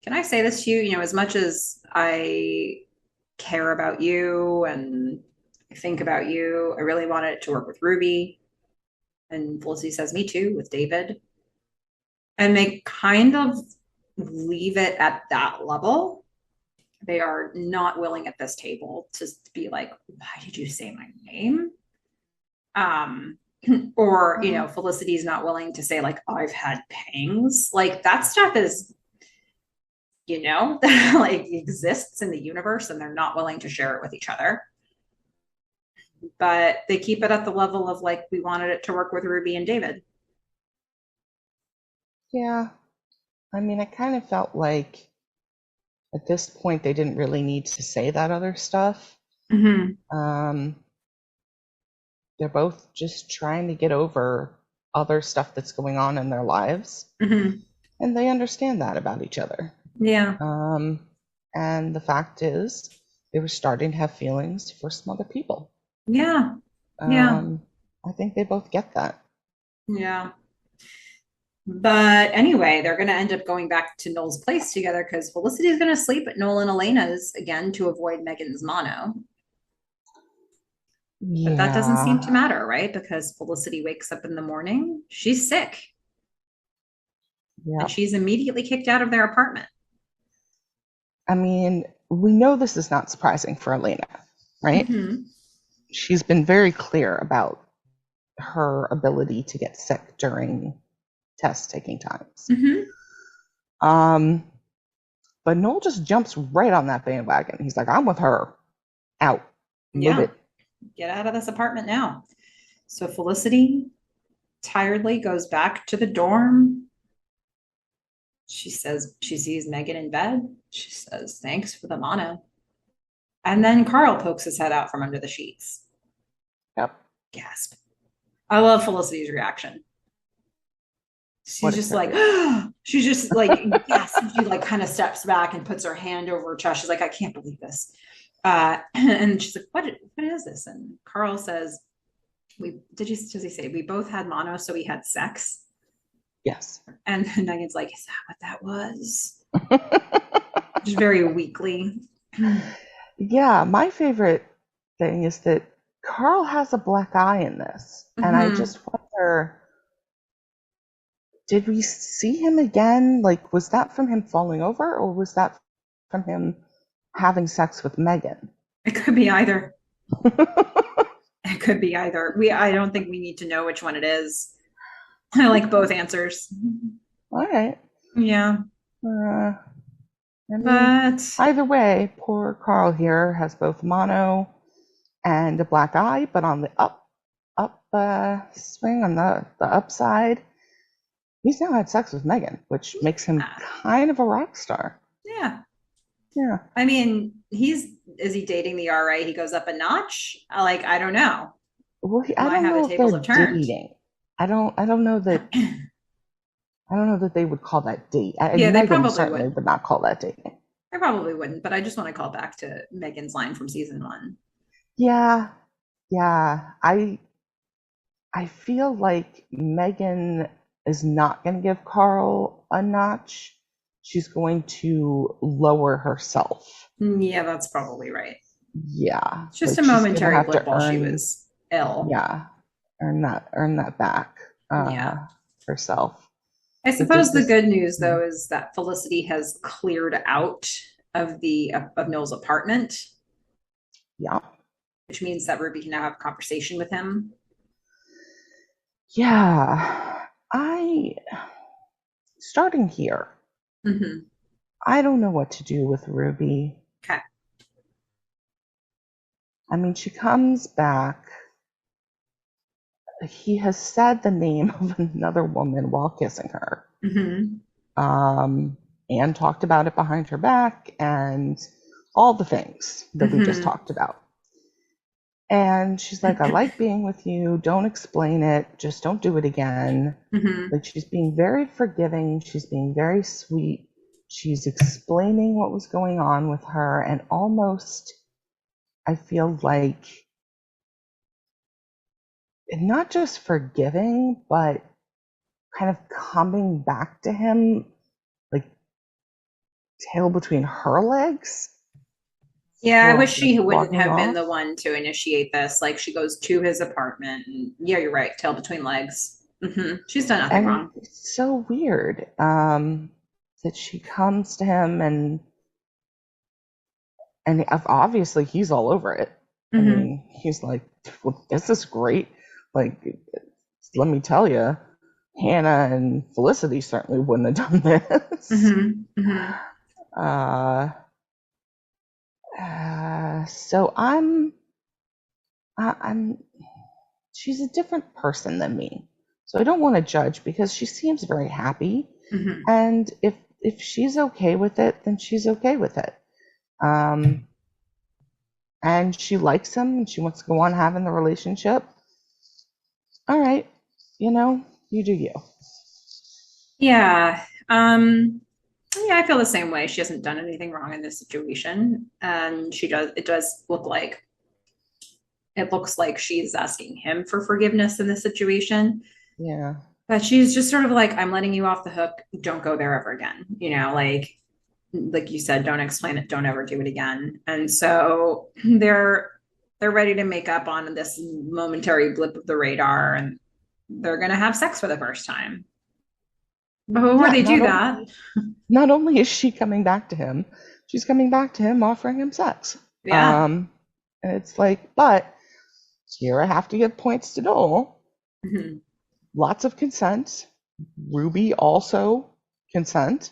can I say this to you? As much as I care about you and I think about you, I really wanted it to work with Ruby. And Felicity says, me too, with David. And they kind of leave it at that level. They are not willing at this table to be like, why did you say my name? Um, or, Felicity's not willing to say, like, I've had pangs. Like, that stuff is, like exists in the universe and they're not willing to share it with each other. But they keep it at the level of like, we wanted it to work with Ruby and David. yeah. I mean, I kind of felt like at this point they didn't really need to say that other stuff. Mm-hmm. Um, they're both just trying to get over other stuff that's going on in their lives, Mm-hmm. and they understand that about each other. Yeah. Um, and the fact is, they were starting to have feelings for some other people. Yeah. Yeah. Um, I think they both get that. Yeah. But anyway, they're going to end up going back to Noel's place together because Felicity's going to sleep at Noel and Elena's again to avoid Meghan's mono. But that doesn't seem to Yeah, matter, right? Because Felicity wakes up in the morning, she's sick, and yeah. she's immediately kicked out of their apartment. I mean, we know this is not surprising for Elena, right? Mm-hmm. She's been very clear about her ability to get sick during test taking times. Mm-hmm. Um, but Noel just jumps right on that bandwagon. He's like, I'm with her. Out. Move Yeah. it. Get out of this apartment now. So Felicity tiredly goes back to the dorm. She says she sees Meghan in bed. She says, thanks for the mono. And then Carl pokes his head out from under the sheets. Yep. Gasp. I love Felicity's reaction. What She's is just her like, reaction? she's just like, yes. And she like kind of steps back and puts her hand over her chest. She's like, I can't believe this. And she's like, what is this? And Carl says, does he say we both had mono, so we had sex? Yes. And Megan's like, is that what that was? Just very weakly. Yeah, my favorite thing is that Carl has a black eye in this. And I Mm-hmm. just wonder, did we see him again? Like, was that from him falling over or was that from him having sex with Meghan? It could be either. It could be either. I don't think we need to know which one it is. I like both answers. All right. Yeah. I mean, But either way, poor Carl here has both mono and a black eye, but on the up swing on the upside, he's now had sex with Meghan, which makes him yeah. kind of a rock star. Yeah. Yeah. I mean, is he dating the RA? He goes up a notch? Like, I don't know. Well, I Why don't how the know if tables they're have turned. dating. I don't know that I don't know that they would call that date. Yeah, they Meghan probably certainly would. would not call that dating. I probably wouldn't, but I just want to call back to Megan's line from season one. Yeah, yeah. I feel like Meghan is not going to give Carl a notch. She's going to lower herself. Yeah, that's probably right. Yeah, It's just a like she's going to momentary have blip to while she earn, was ill. yeah, earn that back Yeah. herself. I But does suppose the this? good news though is that Felicity has cleared out of the of Noel's apartment, Yeah, which means that Ruby can now have a conversation with him. yeah. I starting here. Mm-hmm. I don't know what to do with Ruby. Okay. I mean, she comes back. He has said the name of another woman while kissing her, Mm-hmm. um, and talked about it behind her back and all the things that we just Mm-hmm. talked about. And she's like, I like being with you. Don't explain it. Just don't do it again. Mm-hmm. Like, she's being very forgiving. She's being very sweet. She's explaining what was going on with her. And almost, I feel like, not just forgiving, but kind of coming back to him, like, tail between her legs, Yeah, I sort wish of like she wouldn't walking have been off. the one to initiate this. Like she goes to his apartment and yeah, you're right, tail between legs. She's done nothing And wrong. it's so weird that she comes to him and obviously he's all over it. I Mm-hmm. mean, he's like, well, this is great. Like, let me tell you, Hannah and Felicity certainly wouldn't have done this. Mm-hmm. Mm-hmm. Uh, so I'm, she's a different person than me. So I don't want to judge because she seems very happy. Mm-hmm. And if she's okay with it, then she's okay with it. Um, and she likes him and she wants to go on having the relationship. All right, you do you. Yeah. Yeah, I feel the same way. She hasn't done anything wrong in this situation. And it looks like she's asking him for forgiveness in this situation. Yeah. But she's just sort of like, I'm letting you off the hook. Don't go there ever again. Like you said, don't explain it, don't ever do it again. And so they're ready to make up on this momentary blip of the radar and they're gonna have sex for the first time. But before Yeah, they do that, not only is she coming back to him, she's coming back to him offering him sex. yeah. And it's like, but here I have to give points to Noel. Mm-hmm. Lots of consent. Ruby also consent.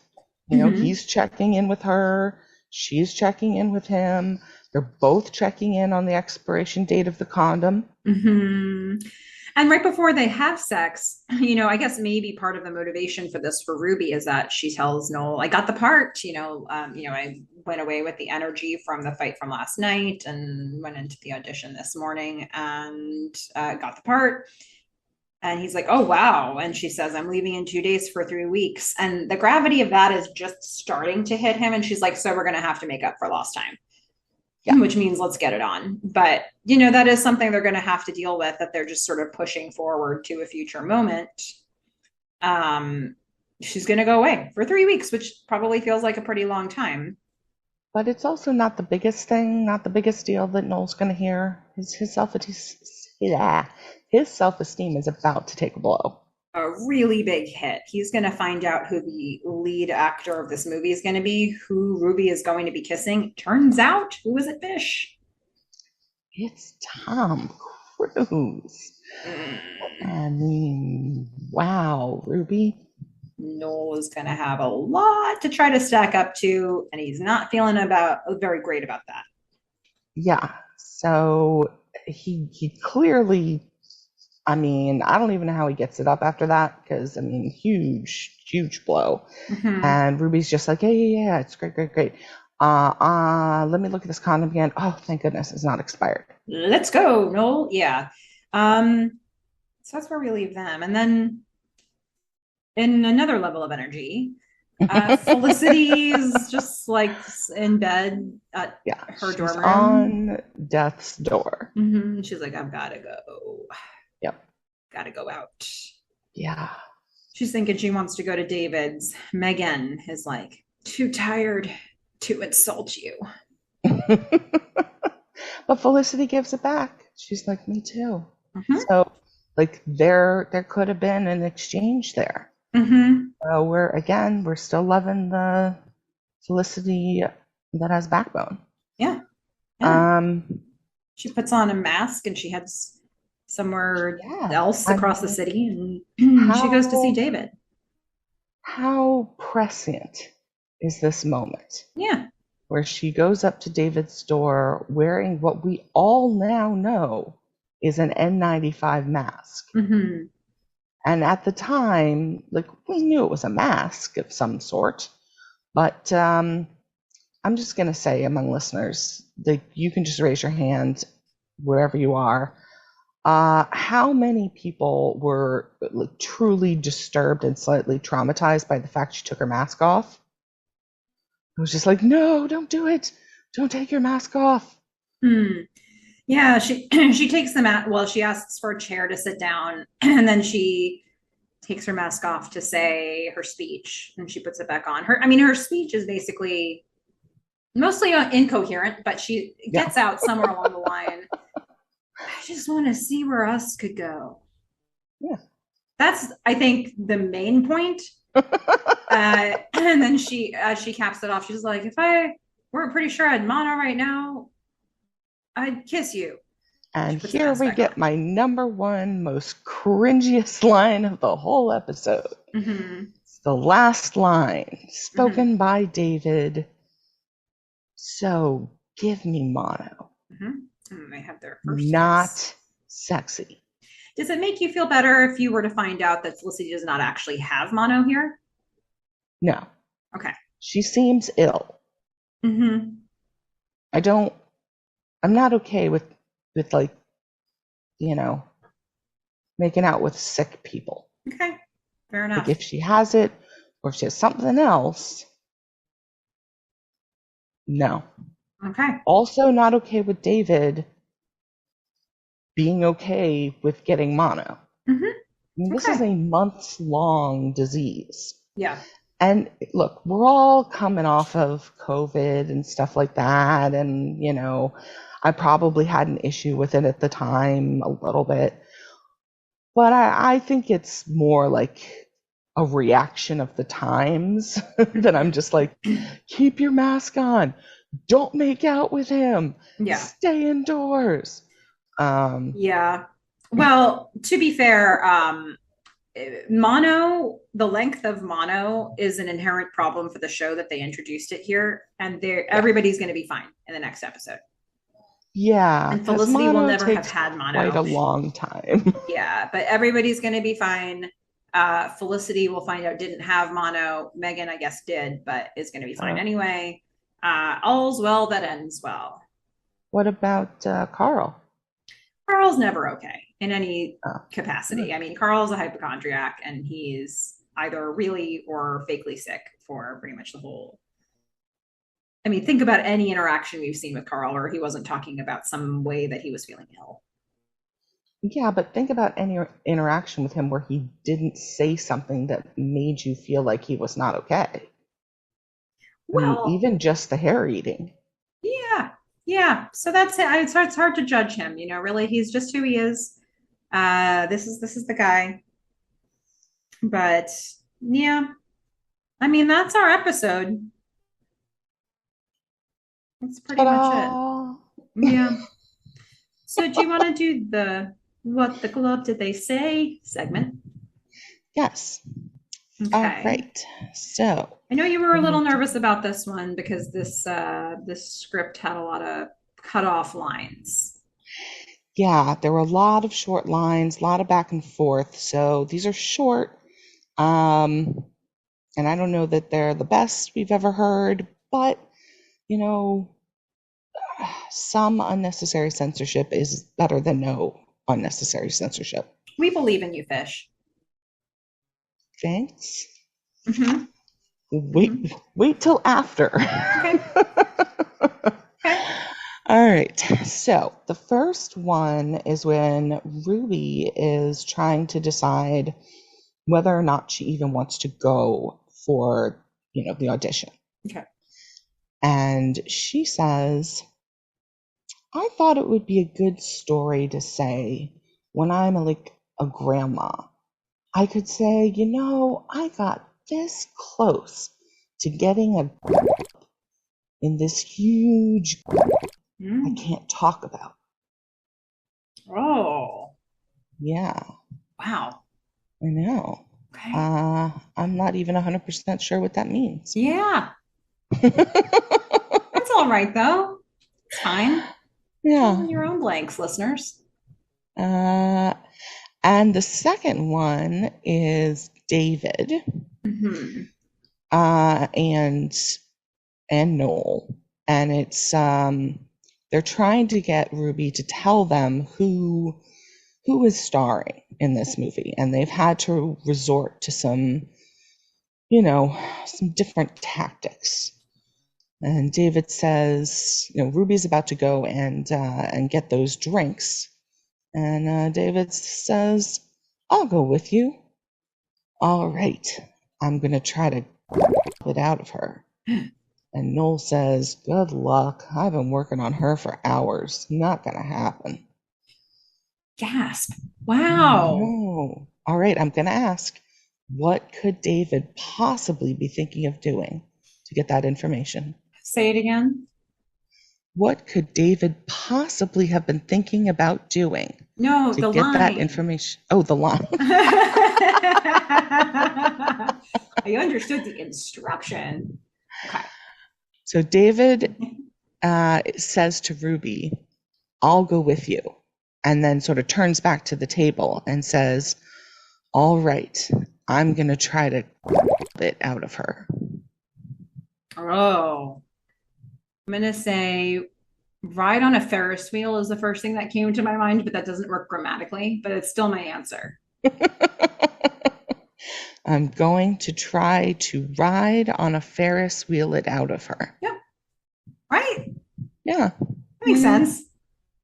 Mm-hmm. He's checking in with her. She's checking in with him. They're both checking in on the expiration date of the condom. Mm-hmm. And right before they have sex, I guess maybe part of the motivation for this for Ruby is that she tells Noel, "I got the part." I went away with the energy from the fight from last night and went into the audition this morning and got the part. And he's like, "Oh wow!" And she says, "I'm leaving in 2 days for 3 weeks." And the gravity of that is just starting to hit him. And she's like, "So we're gonna have to make up for lost time." Yeah. Which means let's get it on. But, that is something they're going to have to deal with, that they're just sort of pushing forward to a future moment. Um, she's going to go away for 3 weeks, which probably feels like a pretty long time. But it's also not the biggest thing, not the biggest deal that Noel's going to hear. His self-esteem is about to take a blow. A really big hit. He's going to find out who the lead actor of this movie is going to be, who Ruby is going to be kissing. Turns out, who was it, Fish? It's Tom Cruise. Mm. I mean, wow, Ruby. Noel is going to have a lot to try to stack up to, and he's not feeling very great about that. Yeah. So he clearly, I mean, I don't even know how he gets it up after that because I mean, huge blow. Mm-hmm. And Ruby's just like, yeah, it's great, great, great. Let me look at this condom again. Oh, thank goodness it's not expired. Let's go, Noel. Yeah. So that's where we leave them. And then in another level of energy, Felicity's just like in bed at Yeah, her she's dorm room. on death's door. She's like, I've got to go, Yep. got to go out. Yeah. She's thinking she wants to go to David's. Meghan is like, too tired to insult you. But Felicity gives it back. She's like, me too. Mm-hmm. So like there could have been an exchange there. Mm-hmm. We're still loving the Felicity that has backbone. Yeah. Yeah. Um, She puts on a mask and she heads somewhere yeah. else I across the mean, city and she goes to see how David. how prescient is this moment Yeah. where she goes up to David's door wearing what we all now know is an N95 mask. Mm-hmm. And at the time, like we knew it was a mask of some sort, but I'm just going to say among listeners that you can just raise your hand wherever you are. How many people were like, truly disturbed and slightly traumatized by the fact she took her mask off? I was just like, no, don't do it. Don't take your mask off. Hmm. Yeah, she she takes the mat. Well, she asks for a chair to sit down, and then she takes her mask off to say her speech, and she puts it back on. Her speech is basically mostly incoherent, but she Yeah. gets out somewhere along the line. I just want to see where us could go. Yeah. That's, I think, the main point. And then she caps it off. She's like, if I weren't pretty sure I had mono right now, I'd kiss you. She And puts the here mask we back on. get my number one most cringiest line of the whole episode. Mm-hmm. It's the last line Mm-hmm. spoken by David. So give me mono. Mm-hmm. And they have their first kiss. Not sexy. Does it make you feel better if you were to find out that Felicity does not actually have mono here? No. Okay. She seems ill. Mm-hmm. I don't I'm not okay with like, you know, making out with sick people. Okay. Fair Like enough. if she has it or if she has something else, no. Okay. Also not okay with David being okay with getting mono. Mm-hmm. I mean, this is Okay. a months long disease. Yeah. And look, we're all coming off of COVID and stuff like that. And, I probably had an issue with it at the time a little bit. But I think it's more like a reaction of the times that I'm just like, keep your mask on. Don't make out with him. Yeah. Stay indoors. Um, Yeah. Well, to be fair, the length of mono is an inherent problem for the show that they introduced it here, and yeah. everybody's going to be fine in the next episode. Yeah, And because Felicity will mono never have takes had quite a mono. long time. Yeah, but everybody's going to be fine. Felicity will find out didn't have mono. Meghan, I guess, did, but is going to be fine Uh, anyway. All's well that ends well. what about Carl? Carl's never okay in any Uh, capacity. I mean, Carl's a hypochondriac and he's either really or fakely sick for pretty much the whole. I mean, think about any interaction we've seen with Carl, or he wasn't talking about some way that he was feeling ill. yeah, but think about any interaction with him where he didn't say something that made you feel like he was not okay. I mean, Well, even just the hair eating. yeah, yeah. So that's it. It's hard to judge him. Really, he's just who he is. This is the guy. But yeah, I mean, that's our episode. That's pretty much it. Ta-da! Yeah. So do you want to do the what the club did they say segment? Yes. All Okay. right. So, I know you were a we're little gonna nervous about this one because this script had a lot of cut off lines. yeah, there were a lot of short lines, a lot of back and forth. So these are short. Um, and I don't know that they're the best we've ever heard, but you know, some unnecessary censorship is better than no unnecessary censorship. We believe in you, Fish. Thanks. Mm-hmm. Mm-hmm. Wait till after. Okay. Okay. All right. So the first one is when Ruby is trying to decide whether or not she even wants to go for, the audition. Okay. And she says, I thought it would be a good story to say when I'm like a grandma. I could say, I got this close to getting in this huge I Mm. can't talk about. Oh, Yeah, wow. I know. Okay. I'm not even 100% sure what that means. Yeah. That's all right, though. It's fine. Fill Yeah. in your own blanks, listeners. Uh, and the second one is David Mm-hmm. uh, and and Noel, and it's they're trying to get Ruby to tell them who is starring in this movie, and they've had to resort to some different tactics. And David says, Ruby's about to go and get those drinks, and David says, "I'll go with you." All right, I'm gonna try to get it out of her. And Noel says, "Good luck. I've been working on her for hours. Not gonna happen." Gasp. Oh Wow. no. All right, I'm gonna ask, what could David possibly be thinking of doing to get that information? Say it again. What could David possibly have been thinking about doing No, to the get that line. information? Oh, the line. I understood the instruction. Okay. So David says to Ruby, "I'll go with you," and then sort of turns back to the table and says, "All right, I'm going to try to get it out of her." Oh, I'm going to say ride on a Ferris wheel is the first thing that came to my mind, but that doesn't work grammatically, but it's still my answer. I'm going to try to ride on a Ferris wheel it out of her. Yep. Right? Yeah. That makes sense.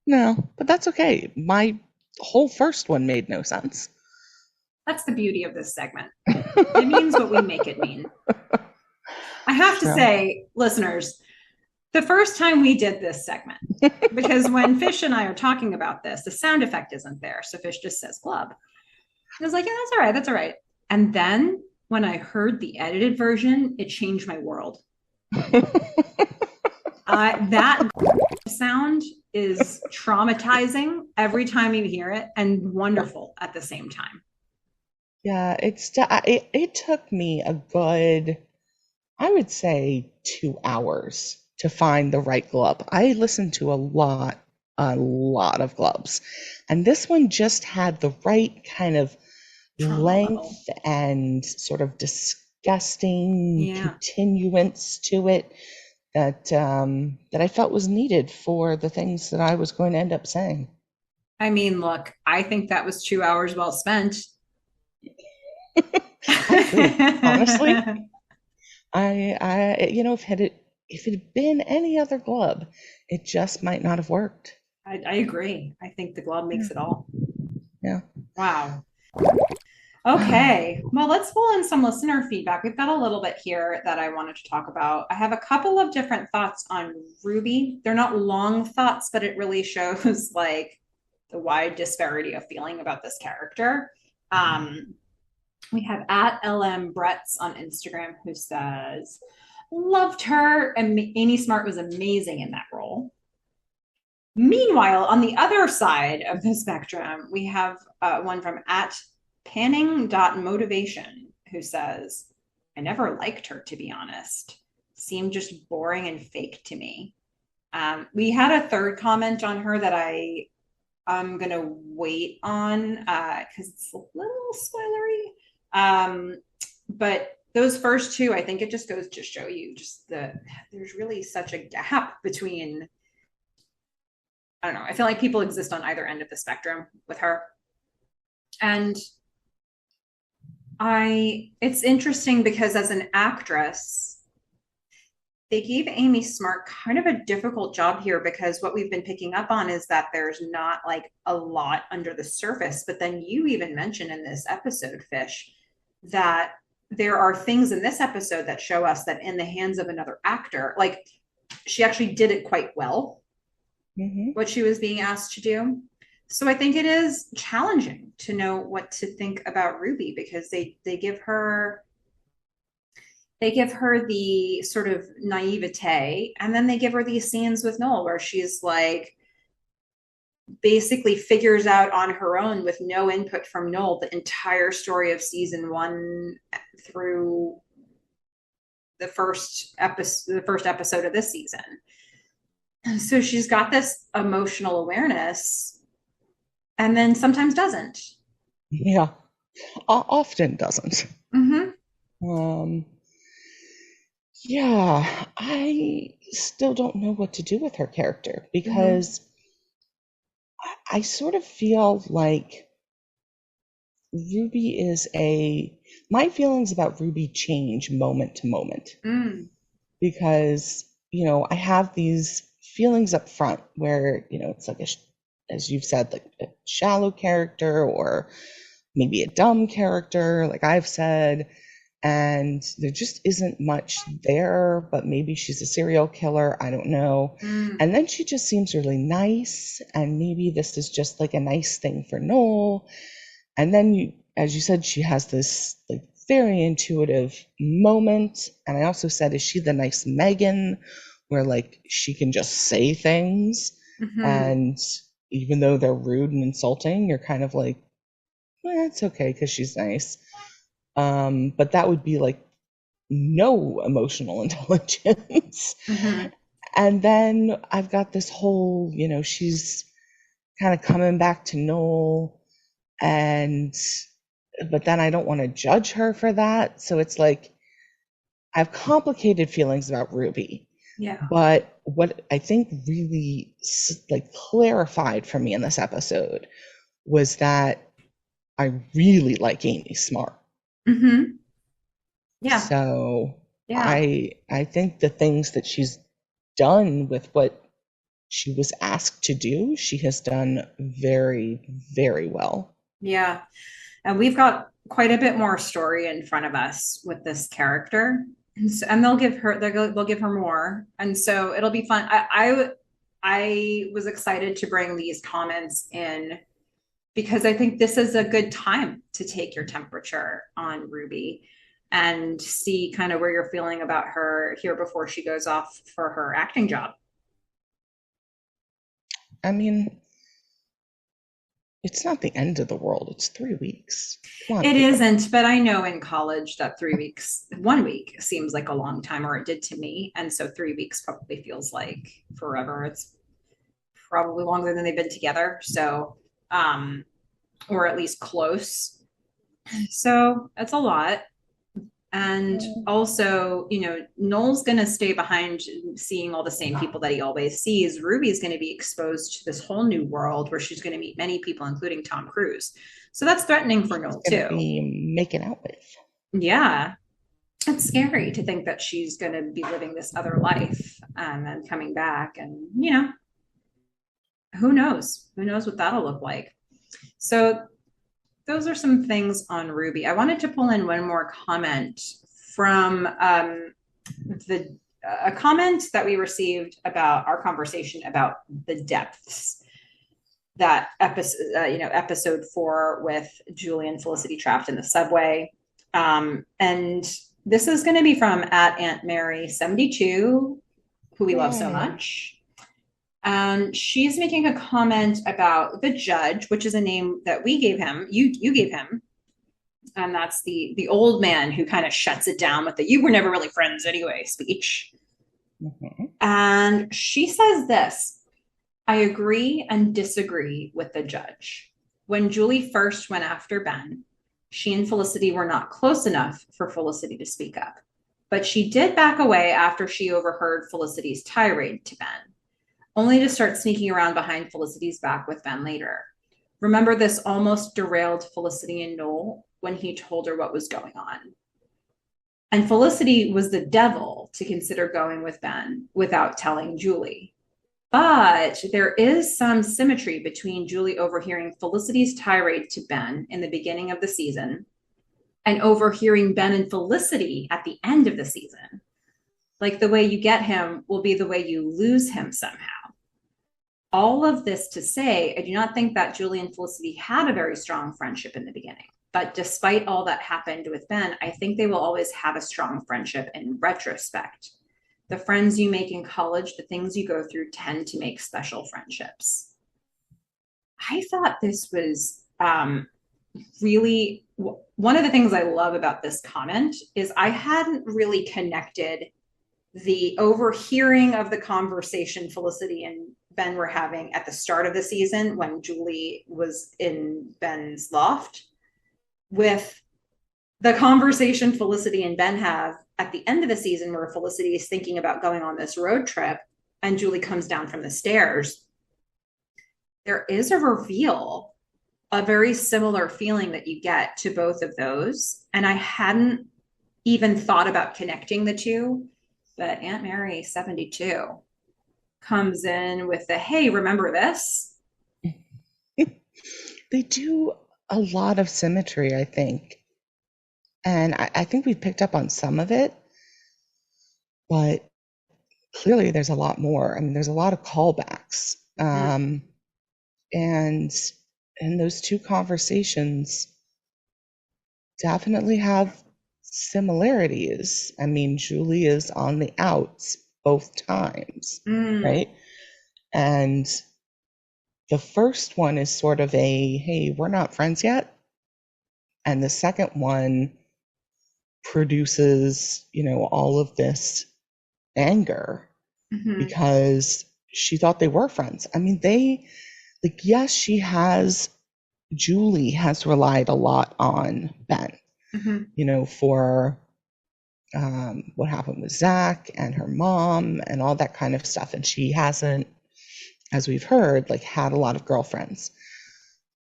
No, but that's okay. My whole first one made no sense. That's the beauty of this segment. It means what we make it mean. I have to True. say, listeners, the first time we did this segment, because when Fish and I are talking about this, the sound effect isn't there. So Fish just says glub. I was like, yeah, that's all right. That's all right. And then when I heard the edited version, it changed my world. That sound is traumatizing every time you hear it and wonderful at the same time. Yeah, it took me a good, I would say, 2 hours to find the right glove. I listened to a lot of gloves, and this one just had the right kind of Trauma level. length and sort of disgusting Yeah. continuance to it that I felt was needed for the things that I was going to end up saying. I mean, look, I think that was 2 hours well spent. I agree. Honestly, if it had been any other glove, it just might not have worked. I agree. I think the glove Yeah. makes it all. Yeah. Wow. Okay. Well, let's pull in some listener feedback. We've got a little bit here that I wanted to talk about. I have a couple of different thoughts on Ruby. They're not long thoughts, but it really shows like the wide disparity of feeling about this character. We have at LM Bretts on Instagram who says, loved her, and Amy Smart was amazing in that role. Meanwhile, on the other side of the spectrum, we have one from at panning.motivation who says, I never liked her, to be honest. Seemed just boring and fake to me. We had a third comment on her that I'm going to wait on because it's a little spoilery. But those first two, I think it just goes to show you just there's really such a gap between, I don't know, I feel like people exist on either end of the spectrum with her. And It's interesting because as an actress, they gave Amy Smart kind of a difficult job here because what we've been picking up on is that there's not like a lot under the surface. But then you even mentioned in this episode, Fish, that there are things in this episode that show us that in the hands of another actor, like she actually did it quite well, Hmm. what she was being asked to do. So I think it is challenging to know what to think about Ruby because they give her the sort of naivete, and then they give her these scenes with Noel where she's like basically figures out on her own with no input from Noel the entire story of season one through the first episode of this season. So she's got this emotional awareness and then sometimes doesn't. Yeah, often doesn't. Mm-hmm. Um, yeah, I still don't know what to do with her character Mm-hmm. because I sort of feel like Ruby is a. My feelings about Ruby change moment to moment Mm. because, I have these feelings up front where, it's like as you've said, like a shallow character or maybe a dumb character, like I've said, and there just isn't much there, but maybe she's a serial killer. I don't know. Mm. And then she just seems really nice, and maybe this is just like a nice thing for Noel. And then as you said, she has this like very intuitive moment. And I also said, is she the nice Meghan, where like she can just say things, Mm-hmm. and even though they're rude and insulting, you're kind of like, it's okay because she's nice. But that would be like no emotional intelligence. Mm-hmm. And then I've got this whole, she's kind of coming back to Noel, and but then I don't want to judge her for that. So it's like I have complicated feelings about Ruby. Yeah. But what I think really like clarified for me in this episode was that I really like Amy Smart. Mm-hmm. Yeah. So Yeah. I think the things that she's done with what she was asked to do, she has done very, very well. Yeah. And we've got quite a bit more story in front of us with this character. And they'll give her more. And so it'll be fun. I was excited to bring these comments in because I think this is a good time to take your temperature on Ruby and see kind of where you're feeling about her here before she goes off for her acting job. I mean, it's not the end of the world. It's 3 weeks. Come on, It people. isn't, but I know in college that 3 weeks, 1 week seems like a long time, or it did to me. And so 3 weeks probably feels like forever. It's probably longer than they've been together. So, or at least close. So it's a lot. And also, Noel's going to stay behind seeing all the same people that he always sees. Ruby's going to be exposed to this whole new world where she's going to meet many people, including Tom Cruise. So that's threatening for She's Noel, going to too. be making out with. Yeah. It's scary to think that she's going to be living this other life and coming back. And, who knows? Who knows what that'll look like? So those are some things on Ruby. I wanted to pull in one more comment from the a comment that we received about our conversation about the depths that episode, episode 4 with Julie and Felicity trapped in the subway. And this is going to be from at Aunt Mary 72, who we love so Yay. much. And she's making a comment about the judge, which is a name that we gave him. You gave him, and that's the old man who kind of shuts it down with the "you were never really friends anyway" speech. Mhm. And she says this: I agree and disagree with the judge. When Julie first went after Ben, she and Felicity were not close enough for Felicity to speak up. But she did back away after she overheard Felicity's tirade to Ben, only to start sneaking around behind Felicity's back with Ben later. Remember, this almost derailed Felicity and Noel when he told her what was going on. And Felicity was the devil to consider going with Ben without telling Julie. But there is some symmetry between Julie overhearing Felicity's tirade to Ben in the beginning of the season and overhearing Ben and Felicity at the end of the season. Like the way you get him will be the way you lose him somehow. All of this to say, I do not think that Julie and Felicity had a very strong friendship in the beginning. But despite all that happened with Ben, I think they will always have a strong friendship in retrospect. The friends you make in college, the things you go through tend to make special friendships. I thought this was really one of the things I love about this comment is I hadn't really connected the overhearing of the conversation Felicity and Ben were having at the start of the season when Julie was in Ben's loft with the conversation Felicity and Ben have at the end of the season where Felicity is thinking about going on this road trip and Julie comes down from the stairs. There is a reveal, a very similar feeling that you get to both of those. And I hadn't even thought about connecting the two, but Aunt Mary 72 comes in with the, hey, remember this? They do a lot of symmetry, I think. And I think we've picked up on some of it, but clearly there's a lot more. I mean, there's a lot of callbacks. And those two conversations definitely have similarities. I mean, Julie is on the outs both times, right? And the first one is sort of a, hey, we're not friends yet. And the second one produces, all of this anger because she thought they were friends. I mean, yes, Julie has relied a lot on Ben, for what happened with Zach and her mom and all that kind of stuff. And she hasn't, as we've heard, had a lot of girlfriends.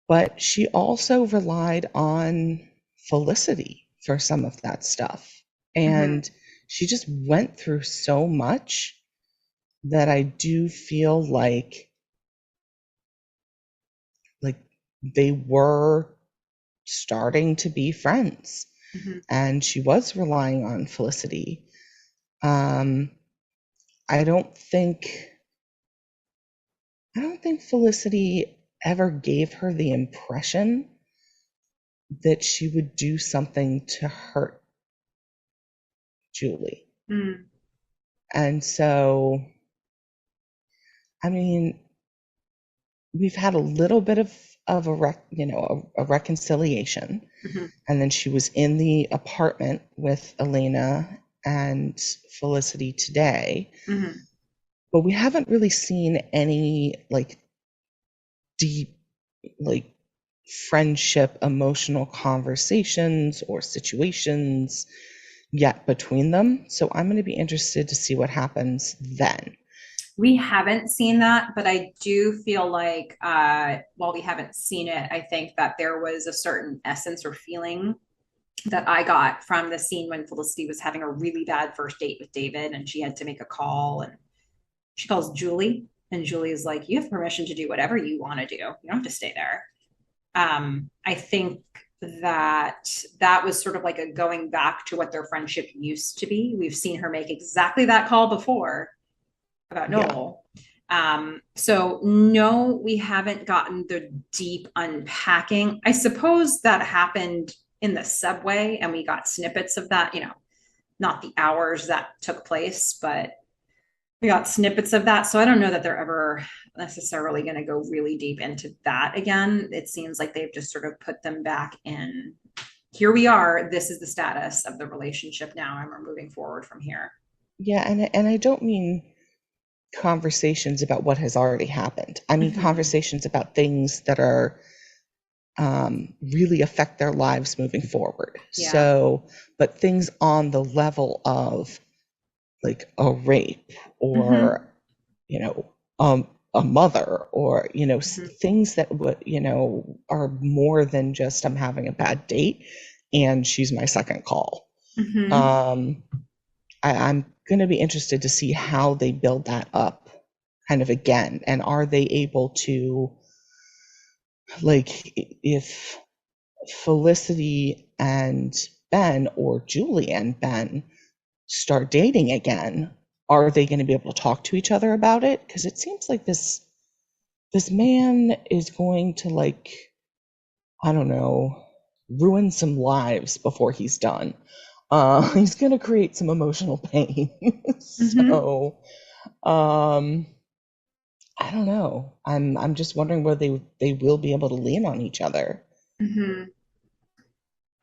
But she also relied on Felicity for some of that stuff. And she just went through so much that I do feel like they were starting to be friends. And she was relying on Felicity. I don't think Felicity ever gave her the impression that she would do something to hurt Julie. And so, I mean, we've had a little bit of a reconciliation. And then she was in the apartment with Elena and Felicity today. But we haven't really seen any deep friendship, emotional conversations or situations yet between them. So I'm going to be interested to see what happens then. We haven't seen that, but I do feel like while we haven't seen it, I think that there was a certain essence or feeling that I got from the scene when Felicity was having a really bad first date with David and she had to make a call and she calls Julie and Julie is like, you have permission to do whatever you want to do. You don't have to stay there. I think that was sort of like a going back to what their friendship used to be. We've seen her make exactly that call before about Noel. So no, we haven't gotten the deep unpacking. I suppose that happened in the subway and we got snippets of that, not the hours that took place, but we got snippets of that. So I don't know that they're ever necessarily going to go really deep into that again. It seems like they've just sort of put them back in. Here we are. This is the status of the relationship now, and we're moving forward from here. Yeah, and I don't mean conversations about what has already happened. I mean conversations about things that are really affect their lives moving forward. Yeah. So, but things on the level of a rape or a mother or things that would are more than just I'm having a bad date. and she's my second call. Mm-hmm. Um, I'm going to be interested to see how they build that up kind of again. And are they able to, like, if Felicity and Ben or Julie and Ben start dating again, are they going to be able to talk to each other about it? Because it seems like this man is going to, like, I don't know, ruin some lives before he's done. He's going to create some emotional pain. Mm-hmm. So, um, I don't know. I'm just wondering whether they will be able to lean on each other. Mm-hmm.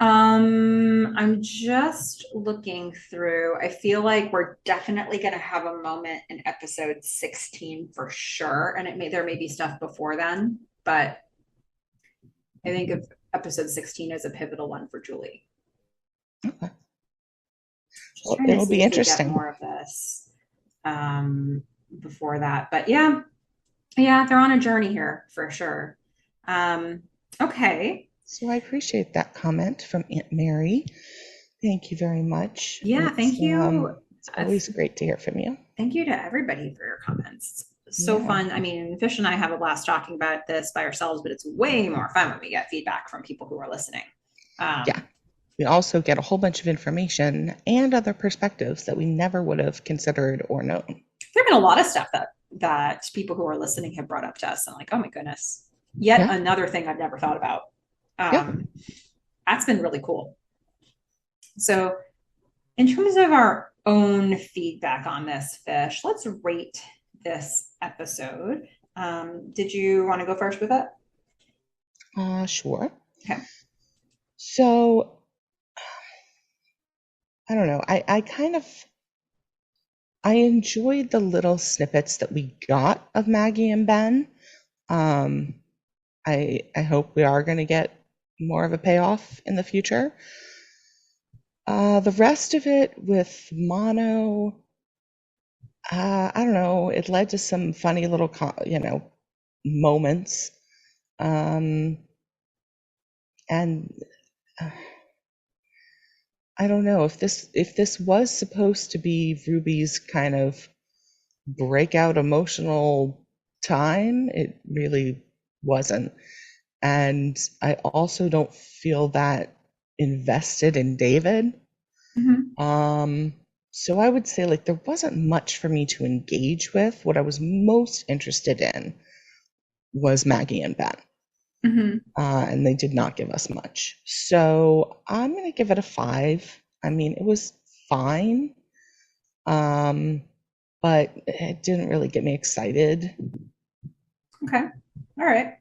I'm just looking through. I feel like we're definitely going to have a moment in episode 16 for sure, and there may be stuff before then, but I think of episode 16 as a pivotal one for Julie. Okay. Just Well, trying to it'll see be if we get interesting. more of this before that, but yeah, yeah, they're on a journey here for sure. Um, okay, So I appreciate that comment from Aunt Mary. Thank you very much. yeah, thank you. It's Uh, always great to hear from you. Thank you to everybody for your comments. So Yeah. fun. I mean, Fish and I have a blast talking about this by ourselves, but it's way more fun when we get feedback from people who are listening. Yeah. Um, We also get a whole bunch of information and other perspectives that we never would have considered or known. there have been a lot of stuff that people who are listening have brought up to us, and like, oh my goodness, yet Yeah. another thing I've never thought about. Yeah. Um, that's been really cool. So, in terms of our own feedback on this, Fish, let's rate this episode. Did you want to go first with it? Sure. Okay. So I don't know. I enjoyed the little snippets that we got of Maggie and Ben. Um, I hope we are going to get more of a payoff in the future. The rest of it with Mono, I don't know. It led to some funny little, moments. Um, and I don't know if this was supposed to be Ruby's kind of breakout emotional time. It really wasn't. And I also don't feel that invested in David. Mm-hmm. Um, so I would say, like, there wasn't much for me to engage with. What I was most interested in was Maggie and Ben. Mm-hmm. And they did not give us much. So I'm going to give it a 5. I mean, it was fine, um, but it didn't really get me excited. Okay. All right.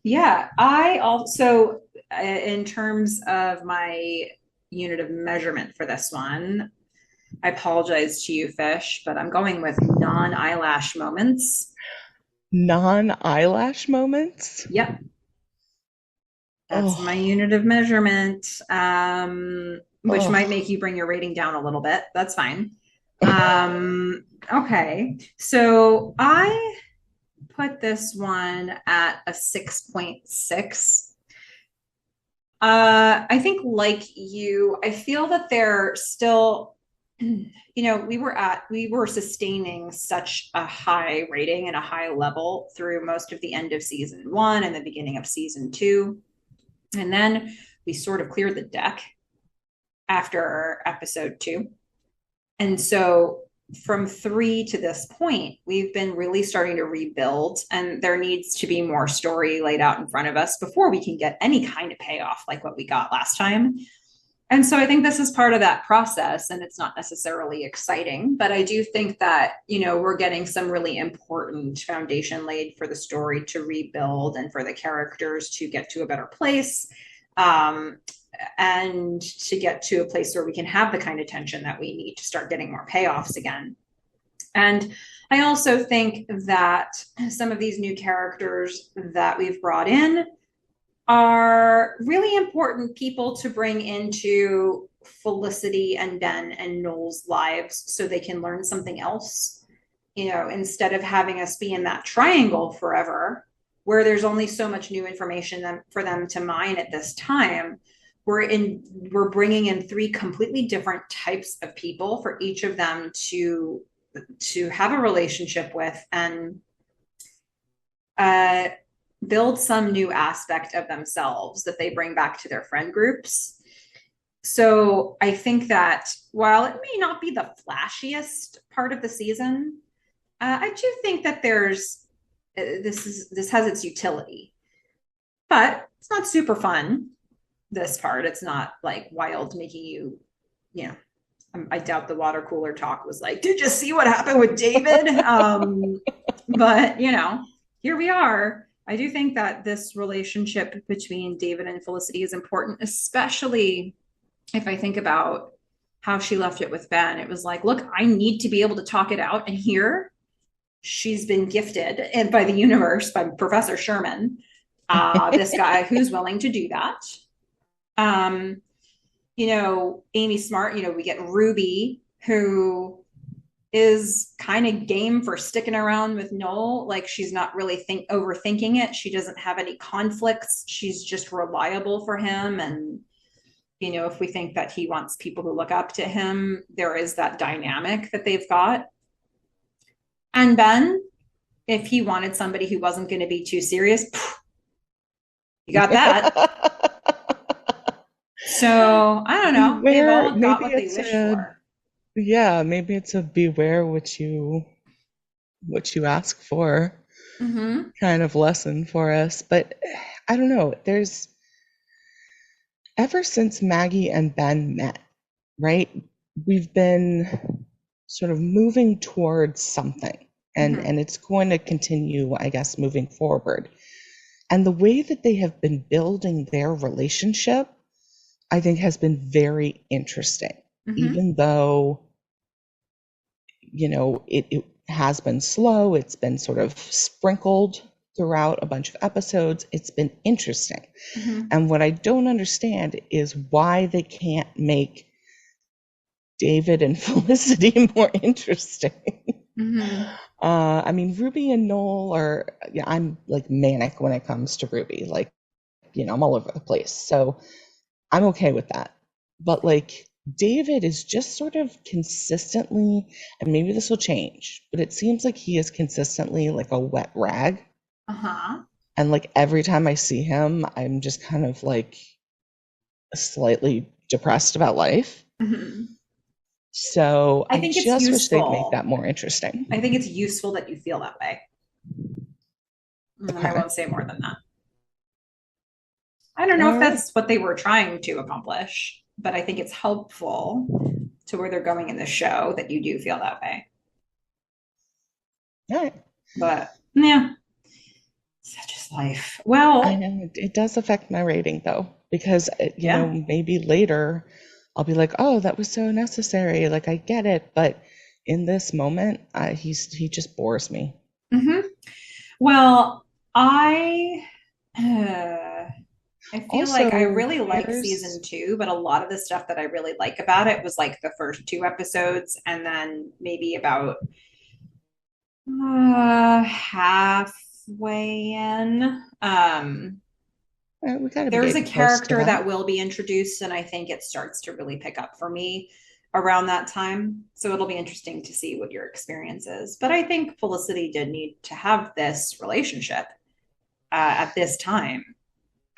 Yeah, I also, in terms of my unit of measurement for this one, I apologize to you, Fish, but I'm going with non-eyelash moments. Non-eyelash moments? Yep, that's my Oh, unit of measurement, which might oh. make you bring your rating down a little bit. That's fine. Okay, so I put this one at a 6.6. I think like you, I feel that they're still, we were sustaining such a high rating and a high level through most of the end of season one and the beginning of season two. And then we sort of cleared the deck after episode two. And so from three to this point, we've been really starting to rebuild, and there needs to be more story laid out in front of us before we can get any kind of payoff like what we got last time. And so I think this is part of that process, and it's not necessarily exciting, but I do think that, we're getting some really important foundation laid for the story to rebuild and for the characters to get to a better place. Um, and to get to a place where we can have the kind of tension that we need to start getting more payoffs again. And I also think that some of these new characters that we've brought in are really important people to bring into Felicity and Ben and Noel's lives so they can learn something else. Instead of having us be in that triangle forever, where there's only so much new information for them to mine at this time. We're bringing in three completely different types of people for each of them to have a relationship with and uh, build some new aspect of themselves that they bring back to their friend groups. So I think that while it may not be the flashiest part of the season, I do think that this has its utility, but it's not super fun. This part, it's not like wild, making you, you know. I doubt the water cooler talk was like, "Did you see what happened with David?" But here we are. I do think that this relationship between David and Felicity is important, especially if I think about how she left it with Ben. It was like, look, I need to be able to talk it out. And here she's been gifted and by the universe, by Professor Sherman, this guy who's willing to do that. Amy Smart, we get Ruby, who is kind of game for sticking around with Noel. Like, she's not really overthinking it. She doesn't have any conflicts. She's just reliable for him. And, if we think that he wants people who look up to him, there is that dynamic that they've got. And Ben, if he wanted somebody who wasn't going to be too serious, you got that. So I don't know. They've all got what they wish for. Yeah, maybe it's a beware what you ask for kind of lesson for us. But I don't know. There's ever since Maggie and Ben met, right? We've been sort of moving towards something, and it's going to continue, I guess, moving forward. And the way that they have been building their relationship, I think, has been very interesting, even though, it has been slow. It's been sort of sprinkled throughout a bunch of episodes. It's been interesting. And what I don't understand is why they can't make David and Felicity more interesting. I mean, Ruby and Noel are, I'm like manic when it comes to Ruby. Like, I'm all over the place. So I'm okay with that. But like, David is just sort of consistently, and maybe this will change, but it seems like he is consistently like a wet rag. And like every time I see him, I'm just kind of like slightly depressed about life. So I think just wish they'd make that more interesting. I think it's useful that you feel that way. I won't say more than that. I don't know if that's what they were trying to accomplish, but I think it's helpful to where they're going in the show that you do feel that way. All right. But yeah, such is life. Well, I know it does affect my rating though, because you know, maybe later I'll be like, oh, that was so necessary. Like, I get it, but in this moment, he just bores me. Well, I feel also, like I really like season 2, but a lot of the stuff that I really like about it was like the first 2 episodes, and then maybe about halfway in. There's a character that will be introduced, and I think it starts to really pick up for me around that time. So it'll be interesting to see what your experience is. But I think Felicity did need to have this relationship at this time.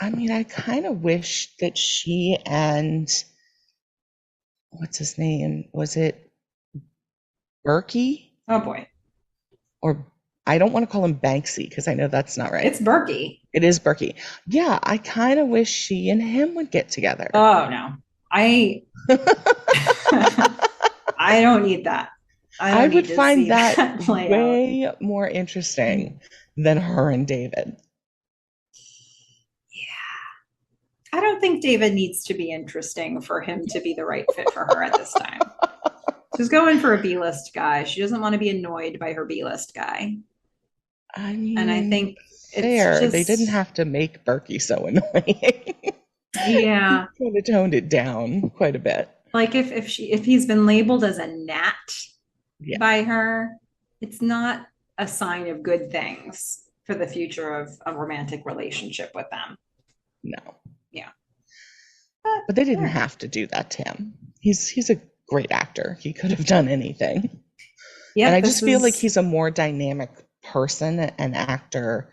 I mean, I kind of wish that she and what's his name? Was it Berkey? Oh boy. Or I don't want to call him Banksy because I know that's not right. It's Berkey. It is Berkey. Yeah, I kind of wish she and him would get together. Oh no. I don't need that. I would find that way more interesting than her and David. I don't think David needs to be interesting for him to be the right fit for her at this time. She's going for a B-list guy. She doesn't want to be annoyed by her B-list guy. I mean, and I think fair. They didn't have to make Berkey so annoying. Yeah. Kind of toned it down quite a bit. Like if he's been labeled as a gnat by her, it's not a sign of good things for the future of a romantic relationship with them. No. Yeah. But they didn't There. have to do that to him. He's a great actor. He could have done anything. And Yep, I this just feel like is he's a more dynamic person and actor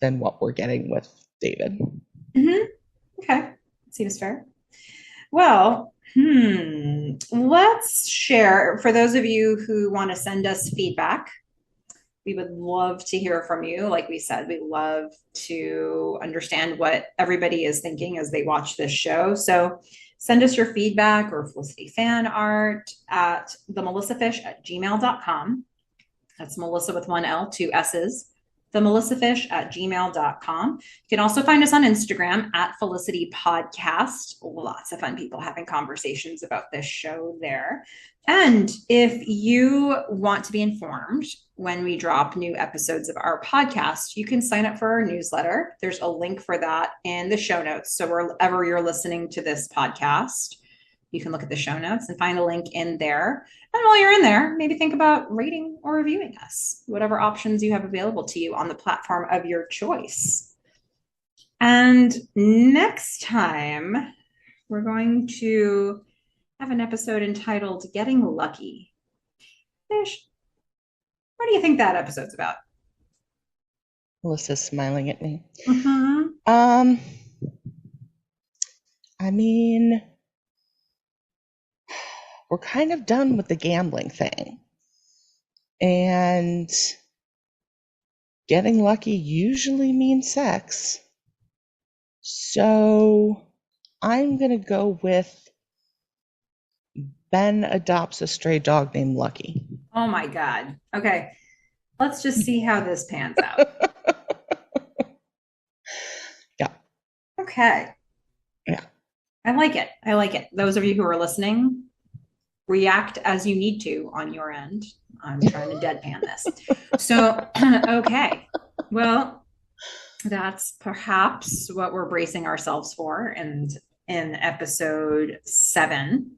than what we're getting with David. mhm. Okay. Seems fair. Well, let's share for those of you who want to send us feedback. We would love to hear from you. Like we said, we love to understand what everybody is thinking as they watch this show. So send us your feedback or Felicity fan art at themelissafish@gmail.com. That's Melissa with one L, two S's. Themelissafish@gmail.com. You can also find us on Instagram at Felicity Podcast. Lots of fun people having conversations about this show there. And if you want to be informed when we drop new episodes of our podcast, you can sign up for our newsletter. There's a link for that in the show notes. So wherever you're listening to this podcast, you can look at the show notes and find a link in there. And while you're in there, maybe think about rating or reviewing us, whatever options you have available to you on the platform of your choice. And next time, we're going to have an episode entitled Getting Lucky. Fish, what do you think that episode's about? Melissa's smiling at me. Mm-hmm. I mean, we're kind of done with the gambling thing. And getting lucky usually means sex. So I'm going to go with Ben adopts a stray dog named Lucky. Oh my God. Okay. Let's just see how this pans out. Yeah. Okay. Yeah. I like it. I like it. Those of you who are listening, react as you need to on your end. I'm trying to deadpan this. So, okay. Well, that's perhaps what we're bracing ourselves for in episode 7.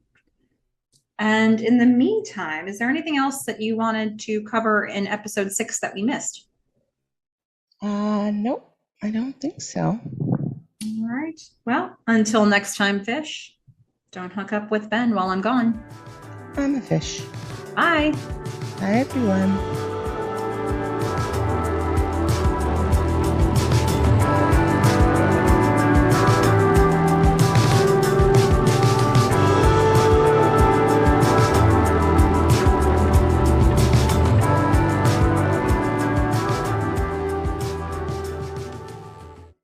And in the meantime, is there anything else that you wanted to cover in episode 6 that we missed? Nope, I don't think so. All right. Well, until next time, fish, don't hook up with Ben while I'm gone. I'm a fish. Bye. Bye, everyone.